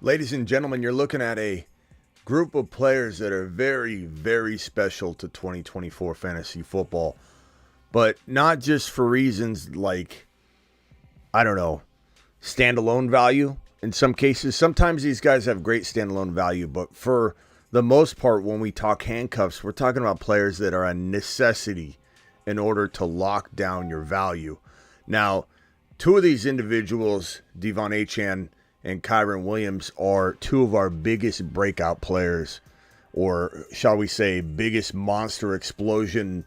Ladies and gentlemen, you're looking at a group of players that are very, very special to 2024 fantasy football. But not just for reasons like, I don't know, standalone value. In some cases, sometimes these guys have great standalone value. But for the most part, when we talk handcuffs, we're talking about players that are a necessity in order to lock down your value. Now, two of these individuals, Devon Achane and Kyren Williams, are two of our biggest breakout players, or shall we say biggest monster explosion,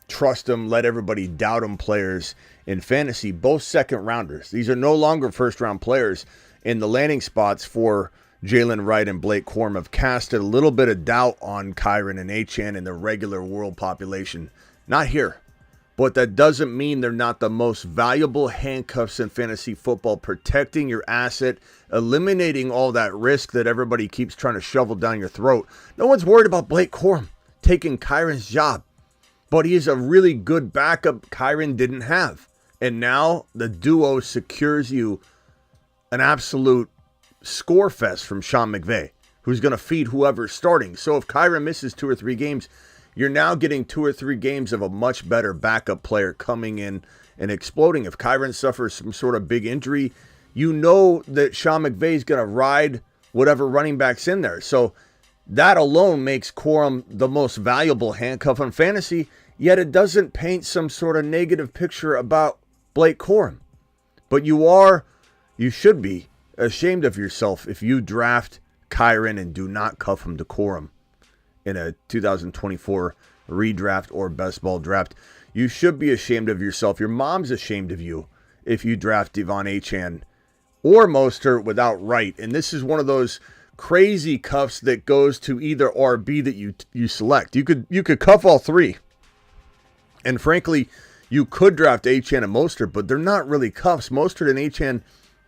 trust them, let everybody doubt them players in fantasy, both second rounders. These are no longer first round players, and the landing spots for Jalen Wright and Blake Corum have casted a little bit of doubt on Kyren and Achane in the regular world population. Not here. But that doesn't mean they're not the most valuable handcuffs in fantasy football, protecting your asset, eliminating all that risk that everybody keeps trying to shovel down your throat. No one's worried about Blake Corum taking Kyren's job, but he is a really good backup Kyren didn't have. And now the duo secures you an absolute score fest from Sean McVay, who's going to feed whoever's starting. So if Kyren misses 2 or 3 games, you're now getting 2 or 3 games of a much better backup player coming in and exploding. If Kyren suffers some sort of big injury, you know that Sean McVay is going to ride whatever running back's in there. So that alone makes Corum the most valuable handcuff in fantasy, yet it doesn't paint some sort of negative picture about Blake Corum. But you should be ashamed of yourself if you draft Kyren and do not cuff him to Corum in a 2024 redraft or best ball draft. You should be ashamed of yourself. Your mom's ashamed of you if you draft Devon Achane or Mostert without Wright. And this is one of those crazy cuffs that goes to either RB that you select. You could cuff all 3. And frankly, you could draft Achane and Mostert, but they're not really cuffs. Mostert and Achane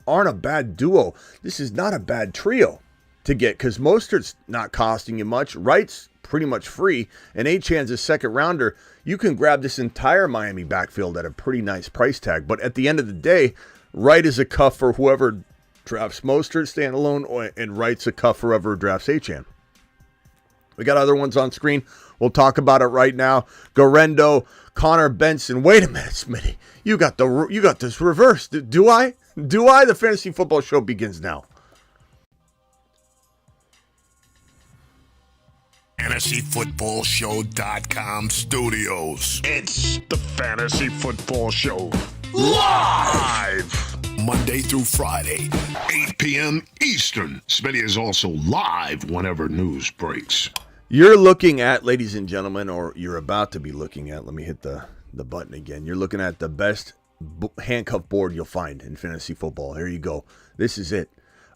aren't a bad duo. This is not a bad trio to get, because Mostert's not costing you much. Wright's pretty much free, and Achane's a second rounder. You can grab this entire Miami backfield at a pretty nice price tag. But at the end of the day, Wright is a cuff for whoever drafts Mostert standalone, and Wright's a cuff for whoever drafts Achane. We got other ones on screen. We'll talk about it right now. Garendo, Connor Benson. Wait a minute, Smitty. You got this reversed. Do I? The Fantasy Football Show begins now. FantasyFootballShow.com studios. It's the Fantasy Football Show. Live! Monday through Friday, 8 p.m. Eastern. Smitty is also live whenever news breaks. You're looking at, ladies and gentlemen, or you're about to be looking at, let me hit the button again. You're looking at the best handcuff board you'll find in fantasy football. Here you go. This is it.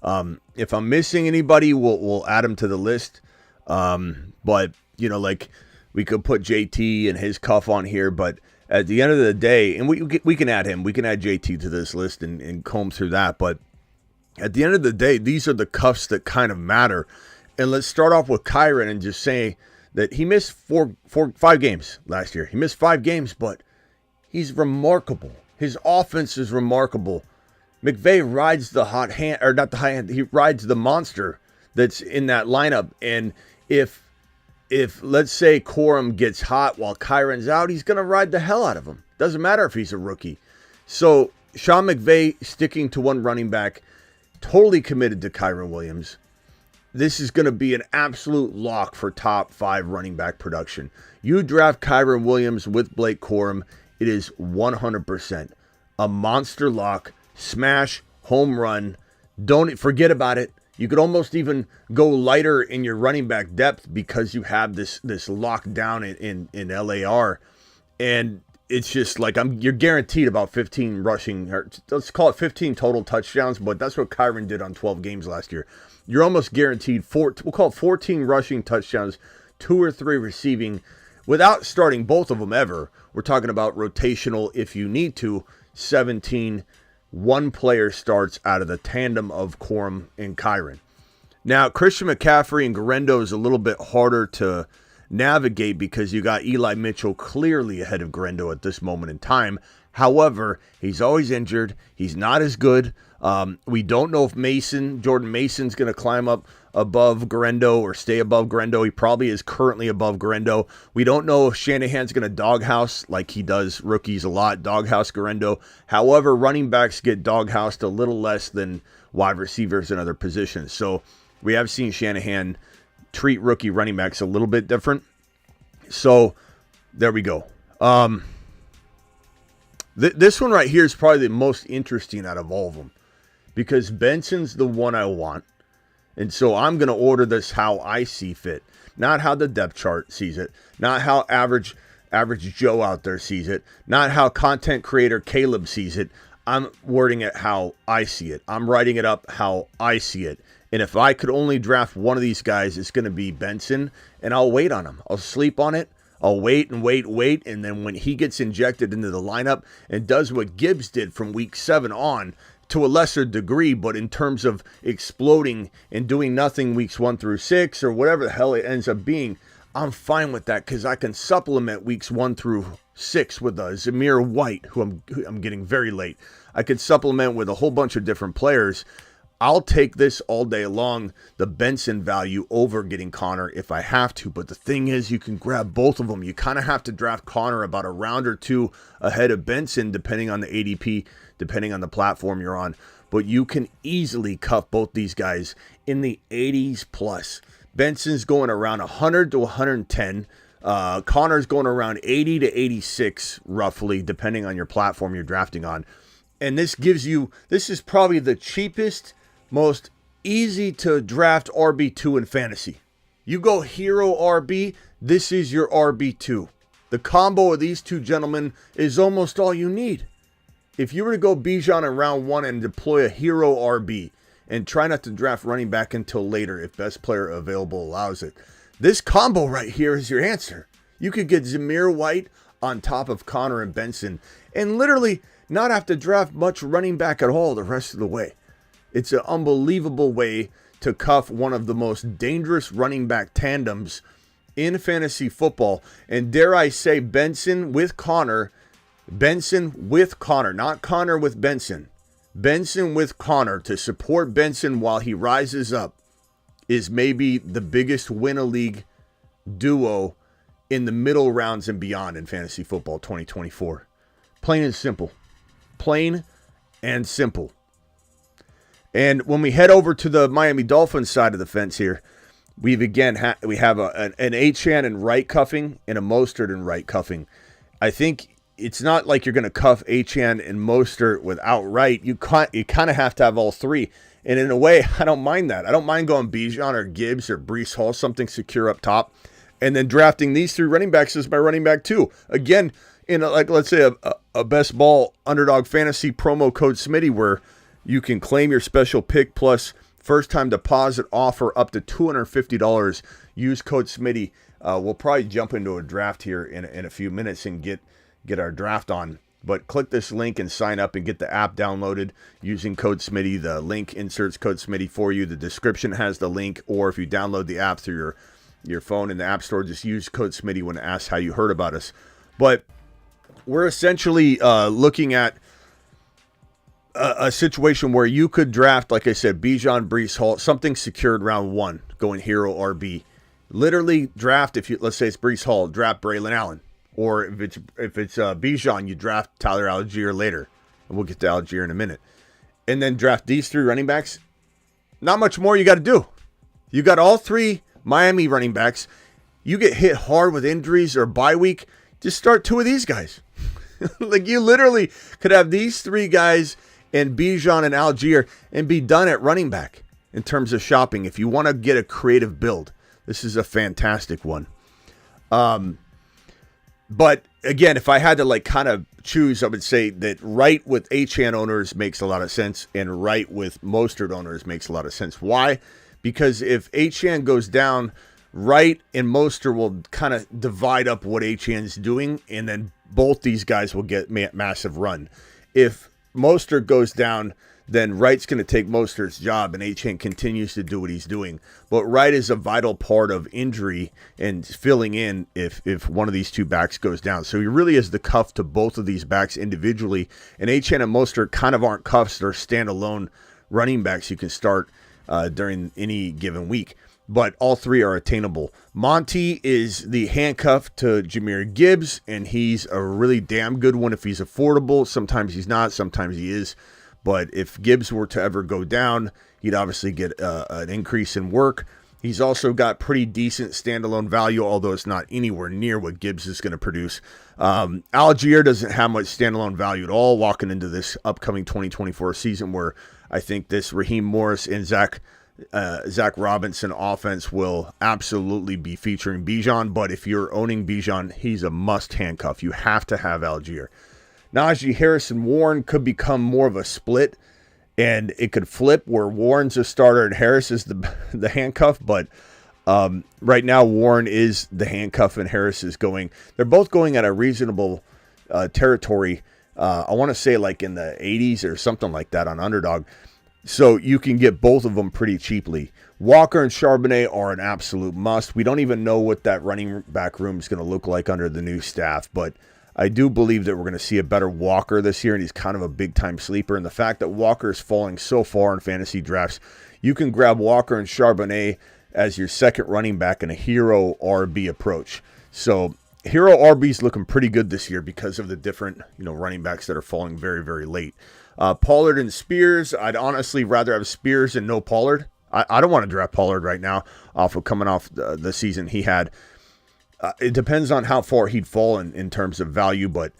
If I'm missing anybody, we'll add them to the list. But, like we could put JT and his cuff on here, but at the end of the day, and we can add him, we can add JT to this list and comb through that. But at the end of the day, these are the cuffs that kind of matter. And let's start off with Kyren and just say that he missed 5 games last year. He missed 5 games, but he's remarkable. His offense is remarkable. McVay rides the hot hand, or not the hot hand, he rides the monster that's in that lineup. And if let's say Corum gets hot while Kyren's out, he's going to ride the hell out of him. Doesn't matter if he's a rookie. So Sean McVay sticking to one running back, totally committed to Kyren Williams. This is going to be an absolute lock for top 5 running back production. You draft Kyren Williams with Blake Corum, it is 100% a monster lock, smash, home run. Don't forget about it. You could almost even go lighter in your running back depth because you have this lockdown in LAR, and it's just like you're guaranteed about 15 rushing, or let's call it 15 total touchdowns, but that's what Kyren did on 12 games last year. You're almost guaranteed we'll call it 14 rushing touchdowns, 2 or 3 receiving, without starting both of them ever. We're talking about rotational if you need to, 17. One player starts out of the tandem of Corum and Kyren. Now, Christian McCaffrey and Garendo is a little bit harder to navigate because you got Eli Mitchell clearly ahead of Garendo at this moment in time. However, he's always injured. He's not as good. We don't know if Jordan Mason's going to climb up above Garendo or stay above Garendo. He probably is currently above Garendo. We don't know if Shanahan's going to doghouse like he does rookies a lot, doghouse Garendo. However, running backs get doghoused a little less than wide receivers and other positions. So we have seen Shanahan treat rookie running backs a little bit different. So there we go. This one right here is probably the most interesting out of all of them because Benson's the one I want. And so I'm going to order this how I see fit, not how the depth chart sees it, not how average Joe out there sees it, not how content creator Caleb sees it. I'm wording it how I see it. I'm writing it up how I see it. And if I could only draft one of these guys, it's going to be Benson, and I'll wait on him. I'll sleep on it. I'll wait, and then when he gets injected into the lineup and does what Gibbs did from week 7 on, to a lesser degree, but in terms of exploding and doing nothing weeks 1 through 6 or whatever the hell it ends up being, I'm fine with that because I can supplement weeks 1 through 6 with a Zamir White, who I'm getting very late. I could supplement with a whole bunch of different players. I'll take this all day long, the Benson value over getting Connor if I have to. But the thing is, you can grab both of them. You kind of have to draft Connor about a round or two ahead of Benson, depending on the ADP, depending on the platform you're on. But you can easily cuff both these guys in the 80s plus. Benson's going around 100 to 110. Connor's going around 80 to 86, roughly, depending on your platform you're drafting on. And this is probably the cheapest, most easy to draft RB2 in fantasy. You go hero RB, this is your RB2. The combo of these two gentlemen is almost all you need. If you were to go Bijan in round 1 and deploy a hero RB and try not to draft running back until later if best player available allows it, this combo right here is your answer. You could get Zamir White on top of Connor and Benson and literally not have to draft much running back at all the rest of the way. It's an unbelievable way to cuff one of the most dangerous running back tandems in fantasy football. And dare I say, Benson with Connor, not Connor with Benson. Benson with Connor to support Benson while he rises up is maybe the biggest win-a-league duo in the middle rounds and beyond in fantasy football 2024. Plain and simple. Plain and simple. And when we head over to the Miami Dolphins side of the fence here, we have an Achane and right cuffing and a Mostert and right cuffing. I think it's not like you're going to cuff Achane and Mostert without right. You kind of have to have all three. And in a way, I don't mind that. I don't mind going Bijan or Gibbs or Breece Hall, something secure up top, and then drafting these 3 running backs as my running back 2. Again, in let's say a best ball underdog fantasy promo code Smitty where you can claim your special pick plus first time deposit offer up to $250. Use code Smitty. We'll probably jump into a draft here in a few minutes and get our draft on. But click this link and sign up and get the app downloaded using code Smitty. The link inserts code Smitty for you. The description has the link, or if you download the app through your phone in the App Store, just use code Smitty when asked how you heard about us. But we're essentially looking at a situation where you could draft, like I said, Bijan, Breece Hall, something secured round 1, going hero RB. Literally draft, let's say it's Breece Hall, draft Braylon Allen. Or if it's Bijan, you draft Tyler Algier later. And we'll get to Algier in a minute. And then draft these 3 running backs. Not much more you got to do. You got all 3 Miami running backs. You get hit hard with injuries or bye week, just start 2 of these guys. Like you literally could have these 3 guys and Bijan and Algier and be done at running back in terms of shopping. If you want to get a creative build, this is a fantastic one. But again, if I had to kind of choose, I would say that right with Achane owners makes a lot of sense and right with Mostert owners makes a lot of sense. Why? Because if Achane goes down, right and Mostert will kind of divide up what Achane's doing, and then both these guys will get massive run. If Mostert goes down, then Wright's going to take Mostert's job, and Achane continues to do what he's doing. But Wright is a vital part of injury and filling in if one of these two backs goes down. So he really is the cuff to both of these backs individually. And Achane and Mostert kind of aren't cuffs. They're standalone running backs you can start during any given week. But all three are attainable. Monty is the handcuff to Jahmyr Gibbs, and he's a really damn good one if he's affordable. Sometimes he's not. Sometimes he is. But if Gibbs were to ever go down, he'd obviously get an increase in work. He's also got pretty decent standalone value, although it's not anywhere near what Gibbs is going to produce. Algier doesn't have much standalone value at all walking into this upcoming 2024 season, where I think this Raheem Morris and Zach Robinson offense will absolutely be featuring Bijan. But if you're owning Bijan, he's a must handcuff. You have to have Algier. Najee Harris and Warren could become more of a split, and it could flip where Warren's a starter and Harris is the handcuff. But right now, Warren is the handcuff and Harris is going. They're both going at a reasonable territory. I want to say like in the 80s or something like that on Underdog. So you can get both of them pretty cheaply. Walker and Charbonnet are an absolute must. We don't even know what that running back room is going to look like under the new staff, but I do believe that we're going to see a better Walker this year, and he's kind of a big-time sleeper. And the fact that Walker is falling so far in fantasy drafts, you can grab Walker and Charbonnet as your second running back in a hero RB approach. So hero RB is looking pretty good this year because of the different running backs that are falling very, very late. Pollard and Spears, I'd honestly rather have Spears and no Pollard. I don't want to draft Pollard right now coming off the season he had. It depends on how far he'd fall in terms of value, but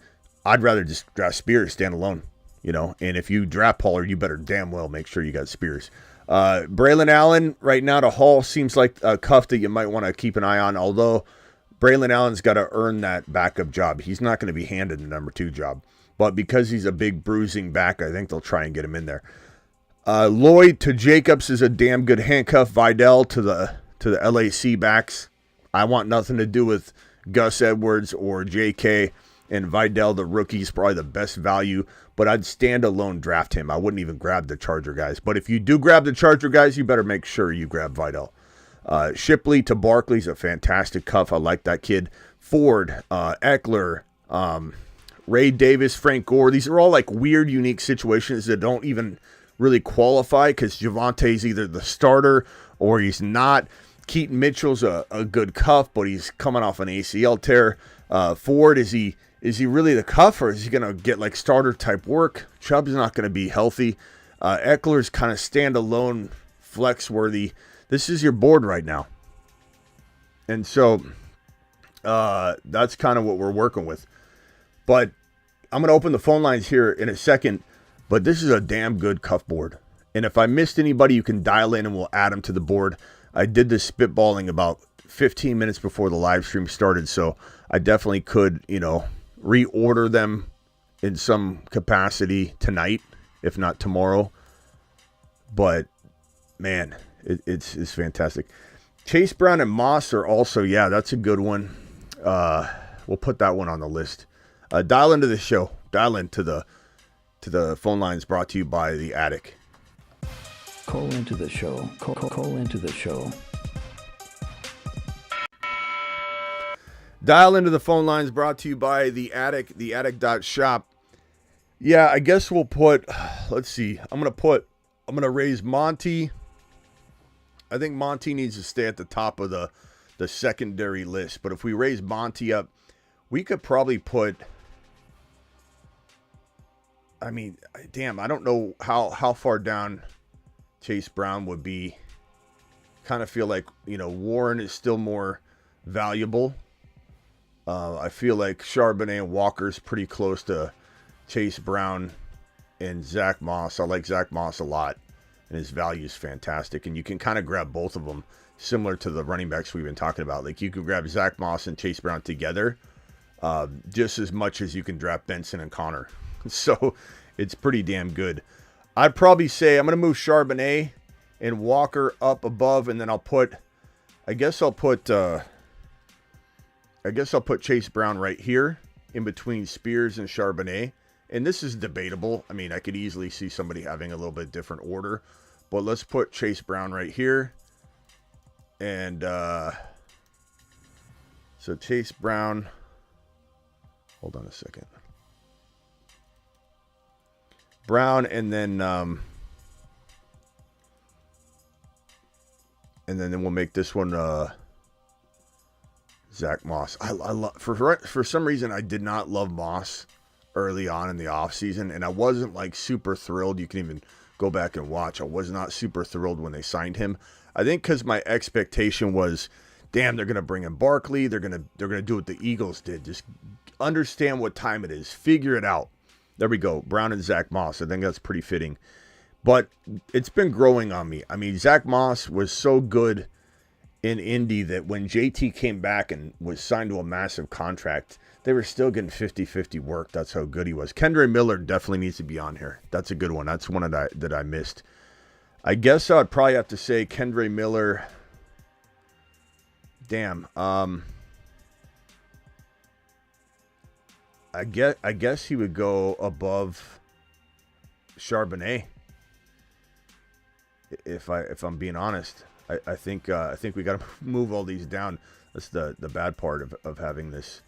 I'd rather just draft Spears standalone, And if you draft Pollard, you better damn well make sure you got Spears. Braylon Allen right now to Hall seems like a cuff that you might want to keep an eye on, although Braylon Allen's got to earn that backup job. He's not going to be handed the number 2 job, but because he's a big bruising back, I think they'll try and get him in there. Lloyd to Jacobs is a damn good handcuff. Vidal to the LAC backs. I want nothing to do with Gus Edwards or JK, and Vidal, the rookie, is probably the best value, but I'd stand alone draft him. I wouldn't even grab the Charger guys. But if you do grab the Charger guys, you better make sure you grab Vidal. Shipley to Barkley's a fantastic cuff. I like that kid. Ford, Eckler, Ray Davis, Frank Gore. These are all like weird, unique situations that don't even really qualify because Javante's either the starter or he's not. Keaton Mitchell's a good cuff, but he's coming off an ACL tear. Ford, is he really the cuff, or is he going to get like starter type work? Chubb's not going to be healthy. Eckler's kind of standalone, flex worthy. This is your board right now. And so that's kind of what we're working with. But I'm going to open the phone lines here in a second, but this is a damn good cuff board. And if I missed anybody, you can dial in and we'll add them to the board. I did this spitballing about 15 minutes before the live stream started, so I definitely could, reorder them in some capacity tonight, if not tomorrow. But, man, it's fantastic. Chase Brown and Moss are also, that's a good one. We'll put that one on the list. Dial into the show. Dial into the phone lines brought to you by The Attic. Call into the show. Call into the show. Dial into the phone lines brought to you by The Attic, theattic.shop. Yeah, I guess we'll put, let's see. I'm going to raise Monty. I think Monty needs to stay at the top of the secondary list. But if we raise Monty up, we could probably put, I don't know how far down Chase Brown would be. Kind of feel like, Warren is still more valuable. I feel like Charbonnet and Walker's pretty close to Chase Brown and Zach Moss. I like Zach Moss a lot, and his value is fantastic. And you can kind of grab both of them, similar to the running backs we've been talking about. Like you could grab Zach Moss and Chase Brown together, just as much as you can draft Benson and Connor. So it's pretty damn good. I'd probably say I'm going to move Charbonnet and Walker up above, and then I'll put Chase Brown right here in between Spears and Charbonnet, and this is debatable. I mean, I could easily see somebody having a little bit different order, but let's put Chase Brown right here. And so Chase Brown, hold on a second. Brown, and then we'll make this one Zach Moss. I love for some reason I did not love Moss early on in the offseason, and I wasn't like super thrilled. You can even go back and watch. I was not super thrilled when they signed him. I think because my expectation was, damn, they're gonna bring in Barkley. They're gonna do what the Eagles did. Just understand what time it is. Figure it out. There we go. Brown and Zach Moss. I think that's pretty fitting. But it's been growing on me. I mean, Zach Moss was so good in Indy that when JT came back and was signed to a massive contract, they were still getting 50-50 work. That's how good he was. Kendre Miller definitely needs to be on here. That's a good one. That's one that I missed. I guess I'd probably have to say Kendre Miller. Damn. I guess he would go above Charbonnet. If I'm being honest, I think we got to move all these down. That's the bad part of having this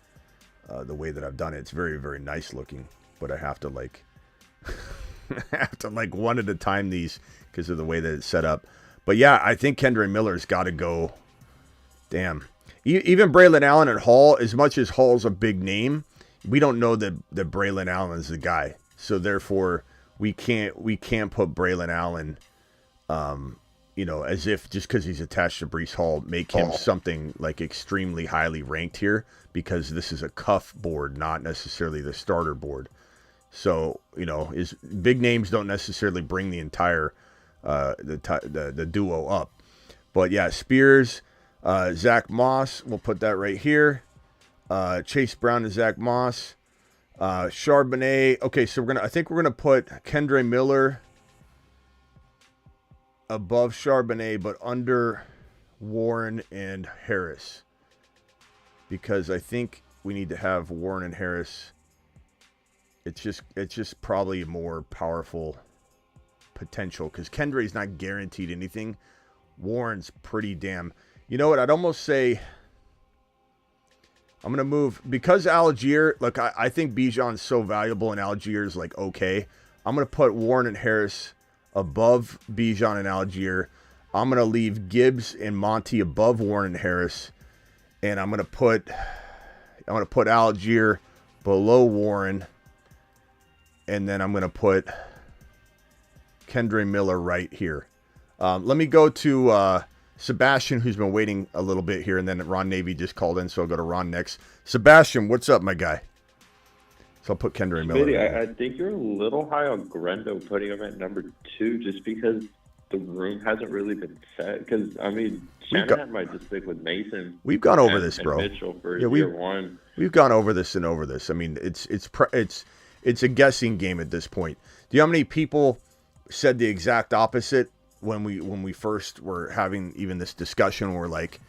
the way that I've done it. It's very, very nice looking, but I have to like one at a time these because of the way that it's set up. But yeah, I think Kendre Miller's got to go. Damn. Even Braylon Allen and Hall, as much as Hall's a big name, we don't know that Braylon Allen is the guy. So therefore, we can't put Braylon Allen, as if just because he's attached to Breece Hall, make him something like extremely highly ranked here, because this is a cuff board, not necessarily the starter board. So, his big names don't necessarily bring the entire the duo up. But yeah, Spears, Zach Moss, we'll put that right here. Chase Brown and Zach Moss. Charbonnet. Okay, so I think we're gonna put Kendre Miller above Charbonnet, but under Warren and Harris, because I think we need to have Warren and Harris. It's just probably a more powerful potential, because Kendre's not guaranteed anything. Warren's pretty damn. You know what? I'd almost say I'm going to move, because Algier, look, I think Bijan's so valuable and Algier's like okay. I'm going to put Warren and Harris above Bijan and Algier. I'm going to leave Gibbs and Monty above Warren and Harris. And I'm going to put Algier below Warren. And then I'm going to put Kendre Miller right here. Let me go to Sebastian, who's been waiting a little bit here, and then Ron Navy just called in, so I'll go to Ron next. Sebastian, what's up, my guy? So I'll put Kendre Miller. Smitty, I think you're a little high on Grendo, putting him at number 2, just because the room hasn't really been set. Because, I mean, Shanahan might just stick with Mason. We've gone over this, bro. Mitchell for year one. We've gone over this and over this. I mean, it's a guessing game at this point. Do you know how many people said the exact opposite when we first were having even this discussion? We're like,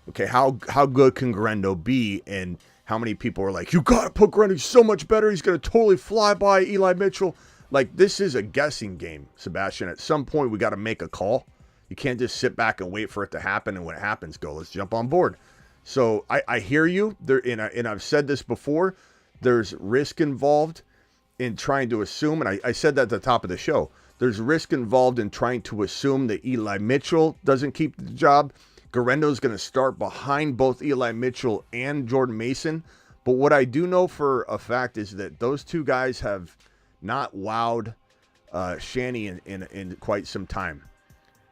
okay, how good can Grendo be? And how many people were like, you gotta put Grendo, he's so much better, he's gonna totally fly by Eli Mitchell. Like, this is a guessing game, Sebastian. At some point we got to make a call. You can't just sit back and wait for it to happen, and when it happens, go, let's jump on board. So I hear you there, and I've said this before, there's risk involved in trying to assume, and I said that at the top of the show, there's risk involved in trying to assume that Eli Mitchell doesn't keep the job. Garendo's going to start behind both Eli Mitchell and Jordan Mason. But what I do know for a fact is that those two guys have not wowed Shanny in quite some time.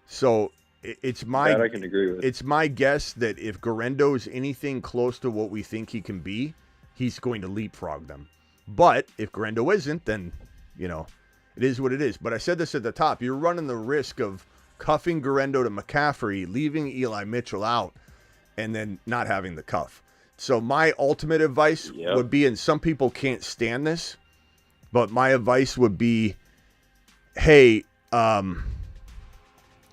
So it's my, that I can agree with. It's my guess that if Garendo is anything close to what we think he can be, he's going to leapfrog them. But if Garendo isn't, then, it is what it is. But I said this at the top. You're running the risk of cuffing Garendo to McCaffrey, leaving Eli Mitchell out, and then not having the cuff. So my ultimate advice would be, and some people can't stand this, but my advice would be, hey, the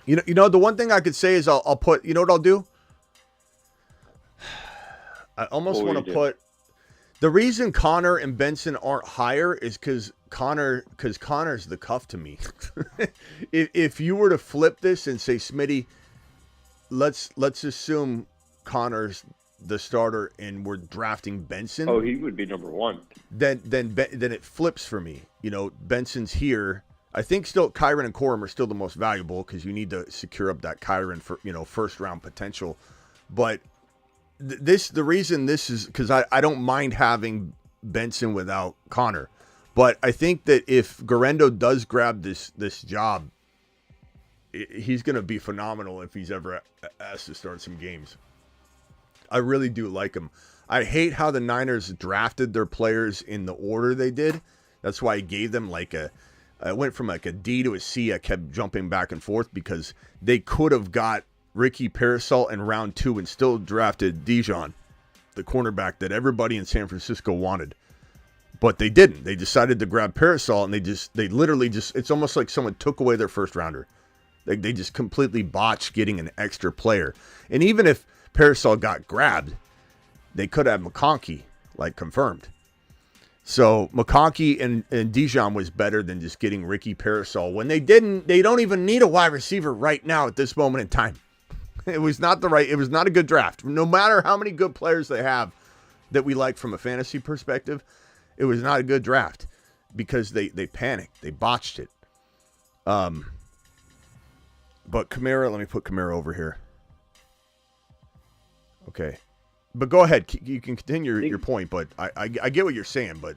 one thing I could say is I'll put, you know what I'll do? I almost want to put, The reason Connor and Benson aren't higher is because Connor's the cuff to me. if you were to flip this and say, Smitty, let's assume Connor's the starter and we're drafting Benson. Oh, he would be number 1. Then it flips for me. Benson's here. I think still Kyren and Corum are still the most valuable because you need to secure up that Kyren for first round potential. But the reason this is because I don't mind having Benson without Connor. But I think that if Guerrero does grab this job, he's going to be phenomenal if he's ever asked to start some games. I really do like him. I hate how the Niners drafted their players in the order they did. That's why I gave them I went from a D to a C. I kept jumping back and forth because they could have got Ricky Parasol in round 2 and still drafted Dijon, the cornerback that everybody in San Francisco wanted. But they didn't. They decided to grab Parasol, and they literally it's almost like someone took away their first rounder. They just completely botched getting an extra player. And even if Parasol got grabbed, they could have McConkey, confirmed. So McConkey and Dijon was better than just getting Ricky Parasol. When they don't even need a wide receiver right now at this moment in time. It was not a good draft. No matter how many good players they have that we like from a fantasy perspective, it was not a good draft because they panicked. They botched it. But Kamara, let me put Kamara over here. Okay. But go ahead. You can continue your point, but I get what you're saying, but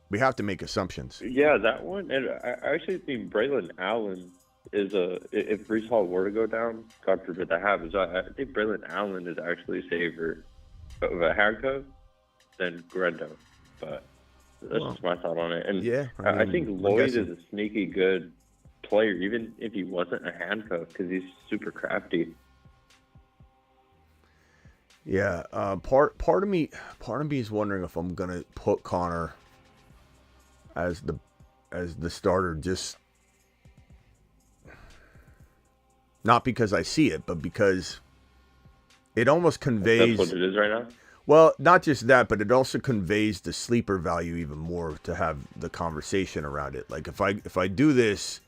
we have to make assumptions. Yeah, that one. And I actually think Braylon Allen is if Breece Hall were to go down, God forbid that happens, I think Braylon Allen is actually safer of a handcuff than Grendo. But that's just my thought on it. And yeah, I think Lloyd is a sneaky good player, even if he wasn't a handcuff, because he's super crafty. Yeah, part of me is wondering if I'm gonna put Connor as the starter, just not because I see it, but because it almost conveys. That's what it is right now. Well, not just that, but it also conveys the sleeper value even more to have the conversation around it. Like if I do this,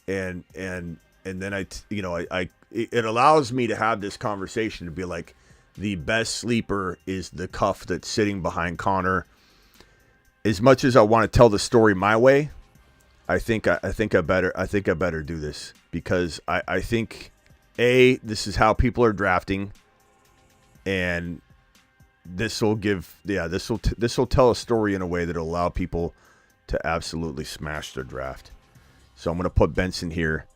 and then it allows me to have this conversation to be like, the best sleeper is the cuff that's sitting behind Connor. As much as I want to tell the story my way, I think I better do this because I think this is how people are drafting, and this will tell a story in a way that will allow people to absolutely smash their draft. So I'm going to put Benson here.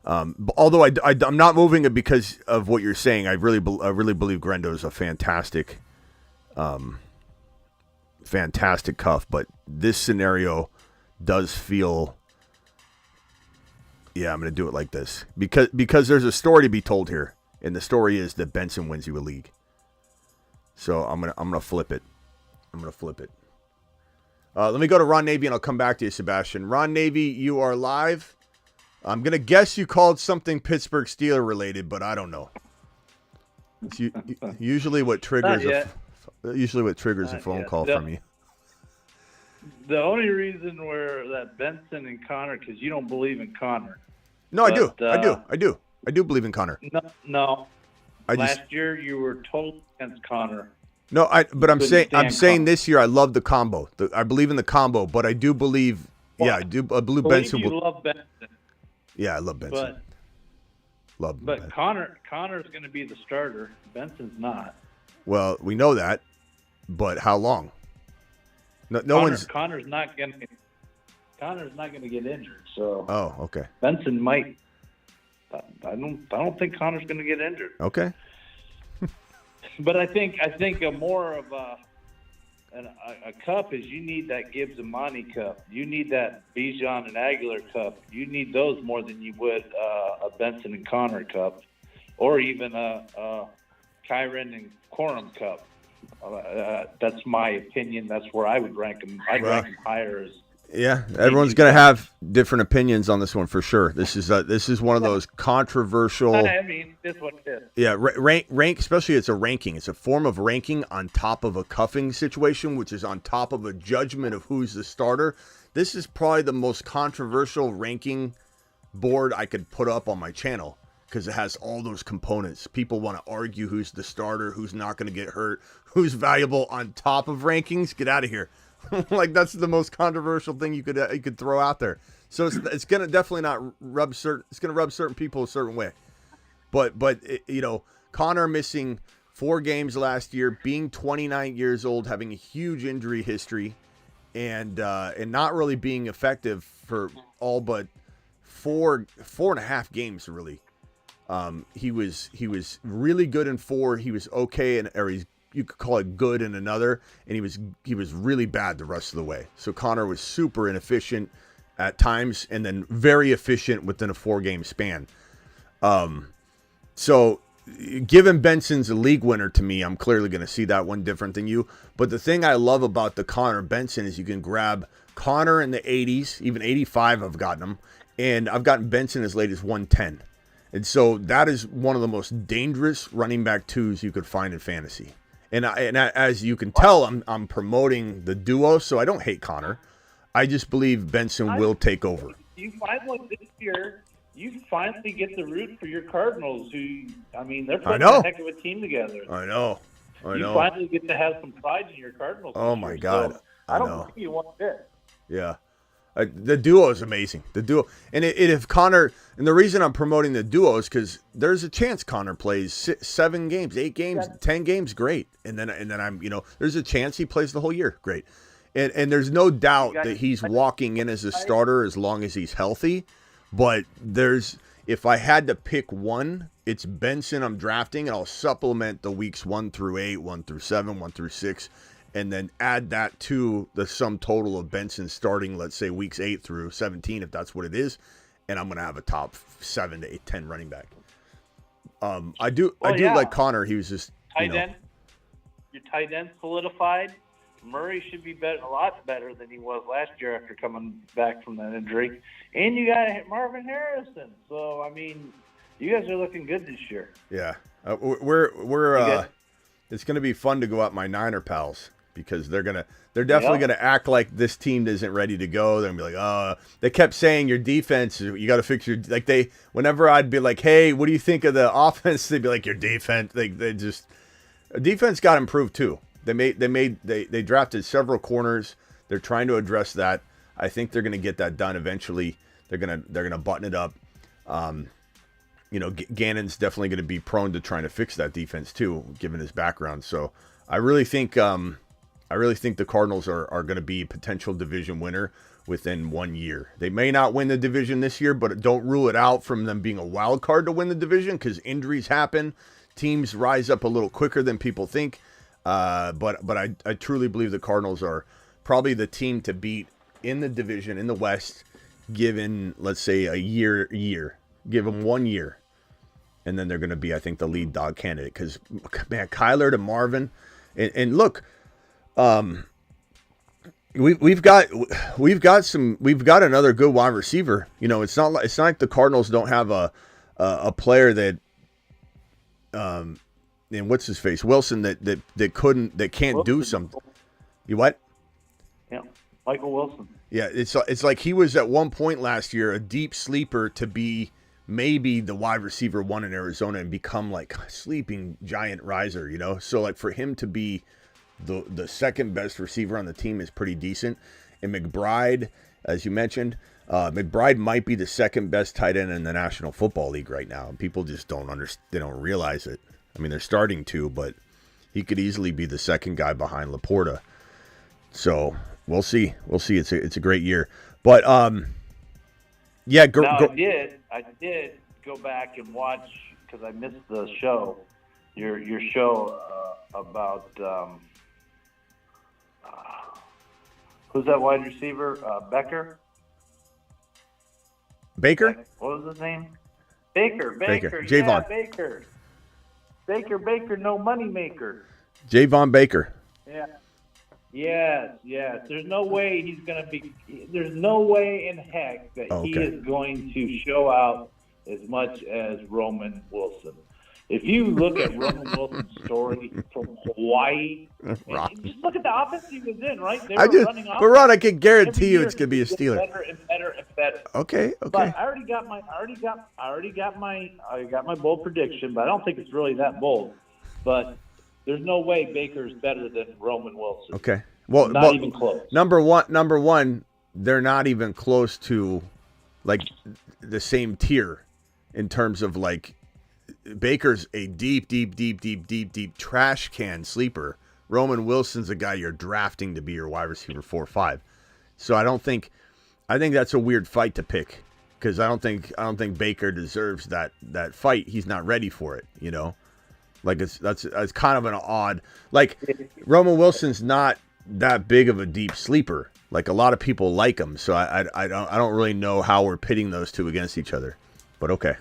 Although I'm not moving it because of what you're saying. I really believe Grendo is a fantastic cuff. But this scenario does feel, I'm going to do it like this because there's a story to be told here, and the story is that Benson wins you a league. So I'm gonna flip it. Let me go to Ron Navy and I'll come back to you, Sebastian. Ron Navy, you are live. I'm going to guess you called something Pittsburgh Steeler related, but I don't know. It's usually what triggers a phone call from you. The only reason where that Benson and Connor, because you don't believe in Connor. No, but, I do. I do believe in Connor. No. Last year you were totally against Connor. No, I'm saying this year I love the combo. I believe in the combo, but I do believe. I believe Benson will. Love Benson. Yeah, I love Benson. But Benson. Connor's going to be the starter. Benson's not. Well, we know that, but how long? Connor's not going to get injured. So. Oh, okay. Benson might. I don't think Connor's going to get injured. Okay. But I think a more of a cup is you need that Gibbs and Monty cup. You need that Bijan and Aguilar cup. You need those more than you would a Benson and Connor cup, or even a Kyren and Corum cup. That's my opinion. That's where I would rank them. I'd rank them higher as Yeah, everyone's going to have different opinions on this one for sure. This is one of those controversial. I mean, this one is. Yeah, rank, especially it's a ranking. It's a form of ranking on top of a cuffing situation, which is on top of a judgment of who's the starter. This is probably the most controversial ranking board I could put up on my channel because it has all those components. People want to argue who's the starter, who's not going to get hurt, who's valuable on top of rankings. Get out of here. Like that's the most controversial thing you could throw out there. So it's gonna definitely not rub certain. It's gonna rub certain people a certain way. But Connor missing 4 games last year, being 29 years old, having a huge injury history, and not really being effective for all but four and a half games really. He was really good in 4. He was okay you could call it good in another, and he was really bad the rest of the way. So Connor was super inefficient at times, and then very efficient within a 4-game span. So given Benson's a league winner to me, I'm clearly going to see that one different than you. But the thing I love about the Connor Benson is you can grab Connor in the 80s, even 85 I've gotten him, and I've gotten Benson as late as 110. And so that is one of the most dangerous running back 2s you could find in fantasy. And as you can tell, I'm promoting the duo, so I don't hate Connor. I just believe Benson will take over. You finally this year, you finally get to root for your Cardinals, who they're putting a heck of a team together. I know. You finally get to have some pride in your Cardinals. Oh my God! So I don't think you want it. Yeah. The duo is amazing. The duo, and if Connor, and the reason I'm promoting the duo is because there's a chance Connor plays 7 games, 8 games, 10 games, great, and then I'm there's a chance he plays the whole year, great, and there's no doubt that he's walking in as a starter as long as he's healthy, but if I had to pick one, it's Benson I'm drafting, and I'll supplement the weeks 1 through 8, 1 through 7, 1 through 6. And then add that to the sum total of Benson starting, let's say, weeks 8 through 17, if that's what it is. And I'm going to have a top 7 to 8, 10 running back. I do like Connor. He was just, tight end. Your tight end solidified. Murray should be a lot better than he was last year after coming back from that injury. And you got Marvin Harrison. So, you guys are looking good this year. Yeah. It's going to be fun to go out my Niner pals. Because they're definitely gonna act like this team isn't ready to go. They're gonna be like, they kept saying your defense, you got to fix your whenever I'd be like, hey, what do you think of the offense? They'd be like, your defense. Defense got improved too. They drafted several corners. They're trying to address that. I think they're gonna get that done eventually. They're gonna button it up. Gannon's definitely gonna be prone to trying to fix that defense too, given his background. So I really think the Cardinals are going to be a potential division winner within 1 year. They may not win the division this year, but don't rule it out from them being a wild card to win the division because injuries happen. Teams rise up a little quicker than people think. But I truly believe the Cardinals are probably the team to beat in the division in the West, given, let's say, a year. Give them 1 year. And then they're going to be, I think, the lead dog candidate because, man, Kyler to Marvin. And look, we've got another good wide receiver. It's not like the Cardinals don't have a player that, and what's his face, Wilson that can't do something. You what? Yeah, Michael Wilson. Yeah, it's like he was at one point last year a deep sleeper to be maybe the wide receiver 1 in Arizona and become like a sleeping giant riser, So like for him to be the second best receiver on the team is pretty decent. And McBride, as you mentioned, McBride might be the second best tight end in the National Football League right now. And people just don't understand. They don't realize it. They're starting to, but he could easily be the second guy behind Laporta. So we'll see. It's a great year. But yeah, I did go back and watch because I missed the show. Your show about who's that wide receiver? Baker. What was his name? Baker. Javon. Baker, no money maker. Javon Baker. Yeah. Yes. There's no way he's going to be. There's no way in heck that he Okay. is going to show out as much as Roman Wilson. If you look at Roman Wilson's story from Hawaii, and just look at the offense he was in, right? They were running but Ron, I can guarantee you every it's gonna be a year, Steeler. better and better and better. Okay. But I got my bold prediction, but I don't think it's really that bold. But there's no way Baker's better than Roman Wilson. Okay. Well, not even close. Number one, they're not even close to like the same tier in terms of like Baker's a deep trash can sleeper. Roman Wilson's a guy you're drafting to be your wide receiver 4 or 5. So I think that's a weird fight to pick because I don't think Baker deserves that fight. He's not ready for it, you know. Like it's kind of an odd, like Roman Wilson's not that big of a deep sleeper. Like a lot of people like him, so I don't really know how we're pitting those two against each other. But okay.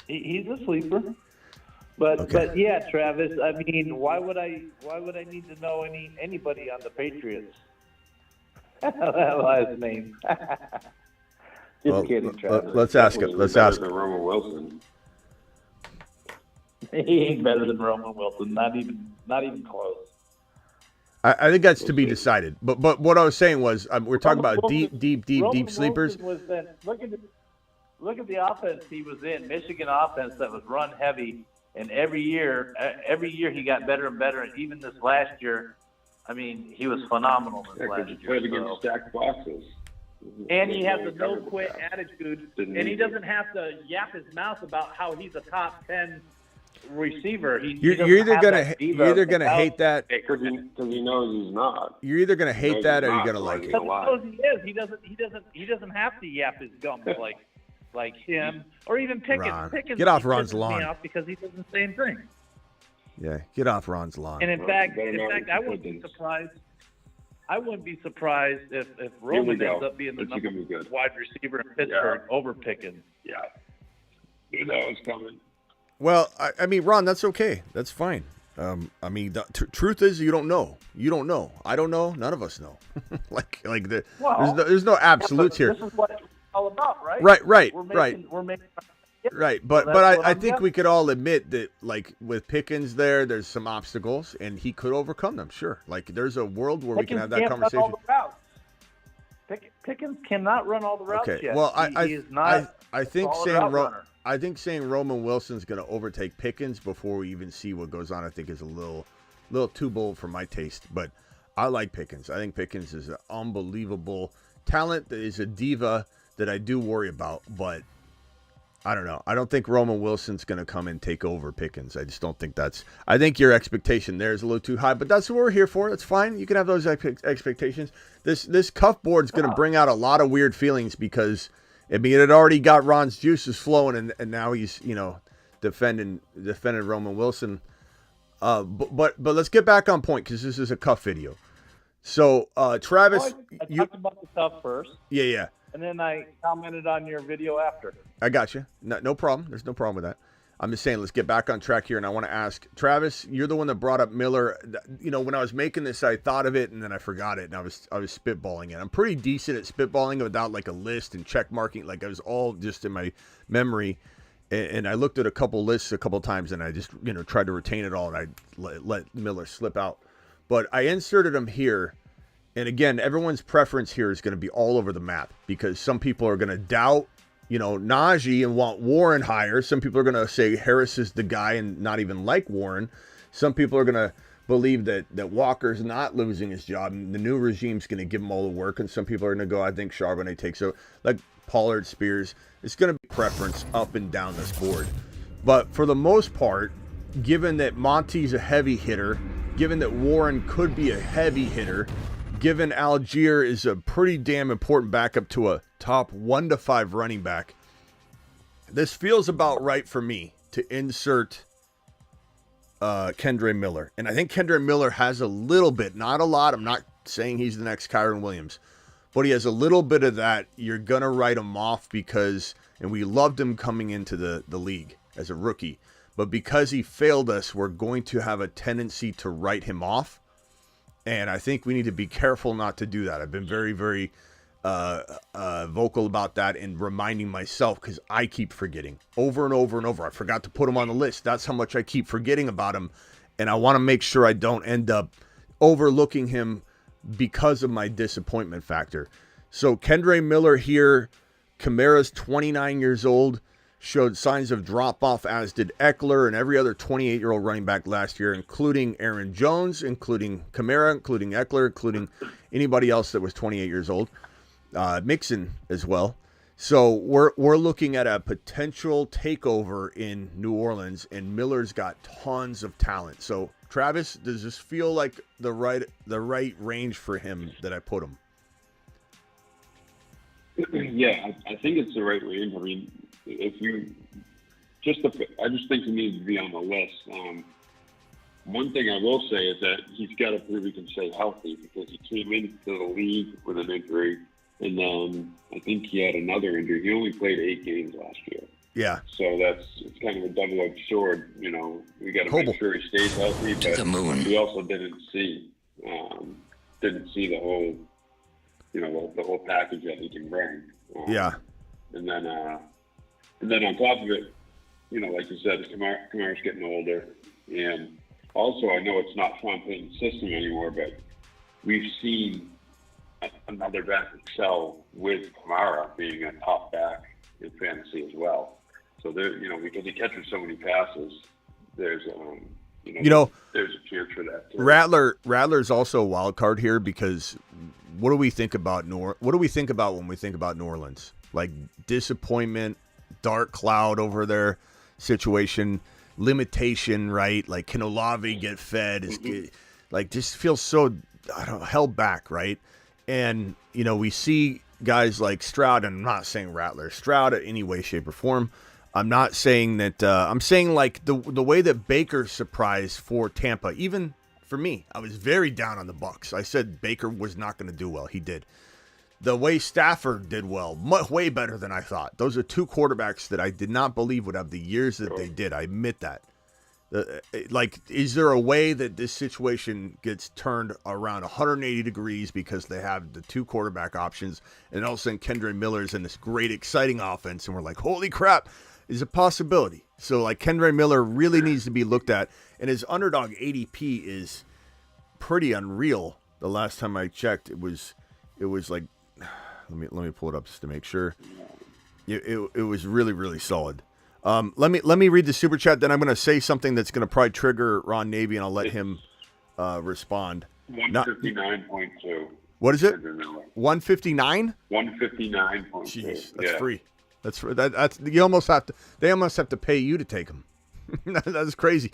He's a sleeper. But yeah, Travis. I mean, why would I need to know anybody on the Patriots? That last name. Just kidding, Travis. Let's ask him. Let's ask him. Roman Wilson. He ain't better than Roman Wilson. Not even close. I think that's to be decided. But what I was saying was we're talking about deep sleepers. Look at the offense he was in. Michigan offense that was run heavy, and every year he got better and better. And even this last year, I mean, he was phenomenal this last year. Played against stacked boxes. And he has a no-quit attitude, and he doesn't have to yap his mouth about how he's a top 10 receiver. You're either gonna hate that because he knows he's not. You're either gonna hate that or you're gonna like it. He knows he is. He doesn't have to yap his gums like him or even Pickens. Ron. Pickens get off he Ron's pisses me lawn. off because he does the same thing. Yeah, get off Ron's lawn. And in fact, I wouldn't be surprised. I wouldn't be surprised if Roman ends up being the number one wide receiver in Pittsburgh over Pickens. Yeah, you know it's coming. Well, I mean, Ron, that's okay. That's fine. I mean, the truth is, you don't know. You don't know. I don't know. None of us know. There's no absolutes here. This is what it's all about, right? Right. We're making. Right, but I think we could all admit that, like, with Pickens there's some obstacles, and he could overcome them, sure. Like, there's a world where we can have that conversation. Run all the routes. Pickens cannot run all the routes yet. Well, I think saying Roman Wilson's going to overtake Pickens before we even see what goes on, I think is a little too bold for my taste, but I like Pickens. I think Pickens is an unbelievable talent, that is a diva that I do worry about, but I don't know. I don't think Roman Wilson's going to come and take over Pickens. I just don't think I think your expectation there is a little too high, but that's what we're here for. That's fine. You can have those expectations. This cuff board's going to bring out a lot of weird feelings because, I mean, it had already got Ron's juices flowing, and now he's, defending Roman Wilson. But let's get back on point because this is a cuff video. So, Travis. I talked about the cuff first. Yeah. And then I commented on your video after. I got you. No problem. There's no problem with that. I'm just saying, let's get back on track here. And I want to ask, Travis, you're the one that brought up Miller. When I was making this, I thought of it and then I forgot it. And I was spitballing it. I'm pretty decent at spitballing without like a list and check marking. Like, it was all just in my memory. And I looked at a couple lists a couple times and I just, tried to retain it all. And I let Miller slip out. But I inserted him here. And again, everyone's preference here is going to be all over the map because some people are going to doubt, Najee and want Warren higher. Some people are going to say Harris is the guy and not even like Warren. Some people are going to believe that Walker's not losing his job and the new regime's going to give him all the work. And some people are going to go, I think Charbonnet takes over. Like Pollard, Spears, it's going to be preference up and down this board. But for the most part, given that Monty's a heavy hitter, given that Warren could be a heavy hitter, given Algier is a pretty damn important backup to a top 1 to 5 running back, this feels about right for me to insert Kendre Miller. And I think Kendre Miller has a little bit, not a lot. I'm not saying he's the next Kyron Williams, but he has a little bit of that. You're going to write him off because, and we loved him coming into the league as a rookie, but because he failed us, we're going to have a tendency to write him off. And I think we need to be careful not to do that. I've been very, very vocal about that and reminding myself because I keep forgetting over and over and over. I forgot to put him on the list. That's how much I keep forgetting about him. And I want to make sure I don't end up overlooking him because of my disappointment factor. So Kendre Miller here, Kamara's 29 years old, showed signs of drop-off, as did Eckler and every other 28-year-old running back last year, including Aaron Jones, including Kamara, including Eckler, including anybody else that was 28 years old. Mixon as well. So we're looking at a potential takeover in New Orleans, and Miller's got tons of talent. So Travis, does this feel like the right range for him that I put him? Yeah, I think it's the right range. I mean, if you I just think he needs to be on the list. One thing I will say is that he's got to prove he can stay healthy because he came into the league with an injury, and then I think he had another injury. He only played 8 games last year. Yeah. So it's kind of a double-edged sword. You know, we got to make sure he stays healthy, but we also didn't see the whole, the whole package that he can bring. Yeah. And then on top of it, like you said, Kamara's getting older, and also I know it's not Sean Payton's system anymore, but we've seen another back excel with Kamara being a top back in fantasy as well. So there, because he catches so many passes, there's there's a chance for that too. Rattler's also a wild card here because what do we think about when we think about New Orleans? Like disappointment, dark cloud over their situation, limitation, right? Like can Olave get fed? Like just feels so held back, right? And we see guys like Stroud, and I'm not saying Stroud in any way, shape, or form. I'm not saying that. I'm saying like the way that Baker surprised for Tampa. Even for me, I was very down on the Bucs. I said Baker was not going to do well. He did. The way Stafford did well, way better than I thought. Those are 2 quarterbacks that I did not believe would have the years that they did. I admit that. Is there a way that this situation gets turned around 180 degrees because they have the 2 quarterback options, and all of a sudden Kendre Miller's in this great, exciting offense, and we're like, holy crap, is a possibility. So, Kendre Miller really needs to be looked at, and his underdog ADP is pretty unreal. The last time I checked, it was like, let me pull it up just to make sure. It was really, really solid. Let me read the super chat. Then I'm going to say something that's going to probably trigger Ron Navy, and I'll let him respond. 159.2. What is it? 159. 159.2. Jeez, that's free. That's you almost have to. They almost have to pay you to take him. That's crazy.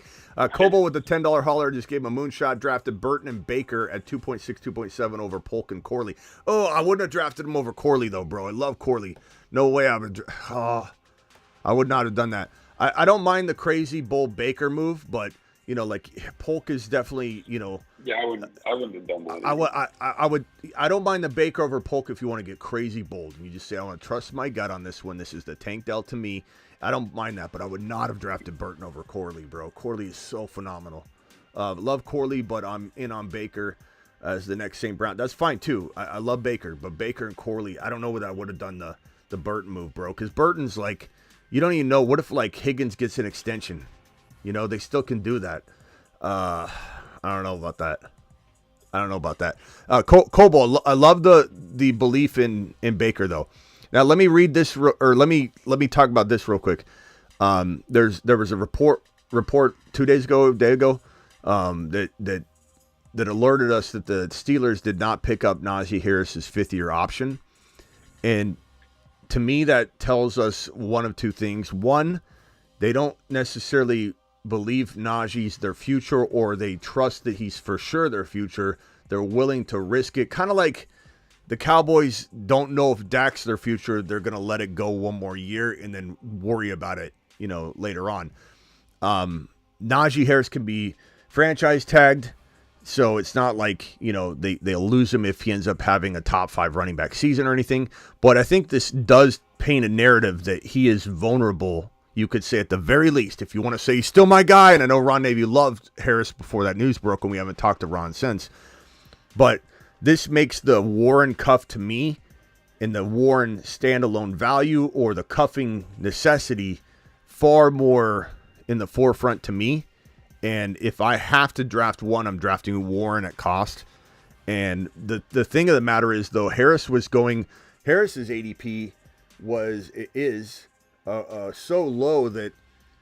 Kobo with the $10 hauler just gave him a moonshot. Drafted Burton and Baker at 2.6, 2.7 over Polk and Corley. Oh, I wouldn't have drafted him over Corley though, bro. I love Corley. No way I would. I would not have done that. I don't mind the crazy Bull Baker move, but Polk is definitely Yeah, I wouldn't have done that. I don't mind the Baker over Polk if you want to get crazy bold and you just say I want to trust my gut on this one. This is the Tank Dell to me. I don't mind that, but I would not have drafted Burton over Corley, bro. Corley is so phenomenal. Love Corley, but I'm in on Baker as the next St. Brown. That's fine too. I love Baker, but Baker and Corley, I don't know whether I would have done the Burton move, bro, because Burton's like, you don't even know. What if Higgins gets an extension? They still can do that. I don't know about that. Kobo, I love the belief in Baker though. Now let me read this, or let me talk about this real quick. There was a report 2 days ago, that alerted us that the Steelers did not pick up Najee Harris's 5th-year option, and to me that tells us one of 2 things. One, they don't necessarily believe Najee's their future, or they trust that he's for sure their future. They're willing to risk it. Kind of like the Cowboys don't know if Dak's their future. They're going to let it go one more year and then worry about it, later on. Najee Harris can be franchise tagged, so it's not like, they'll lose him if he ends up having a top 5 running back season or anything. But I think this does paint a narrative that he is vulnerable. You could say at the very least, if you want to say he's still my guy, and I know Ron Navy loved Harris before that news broke, and we haven't talked to Ron since, But this makes the Warren cuff to me and the Warren standalone value or the cuffing necessity far more in the forefront to me. And if I have to draft one, I'm drafting Warren at cost. And the thing of the matter is, though, Harris's ADP is so low that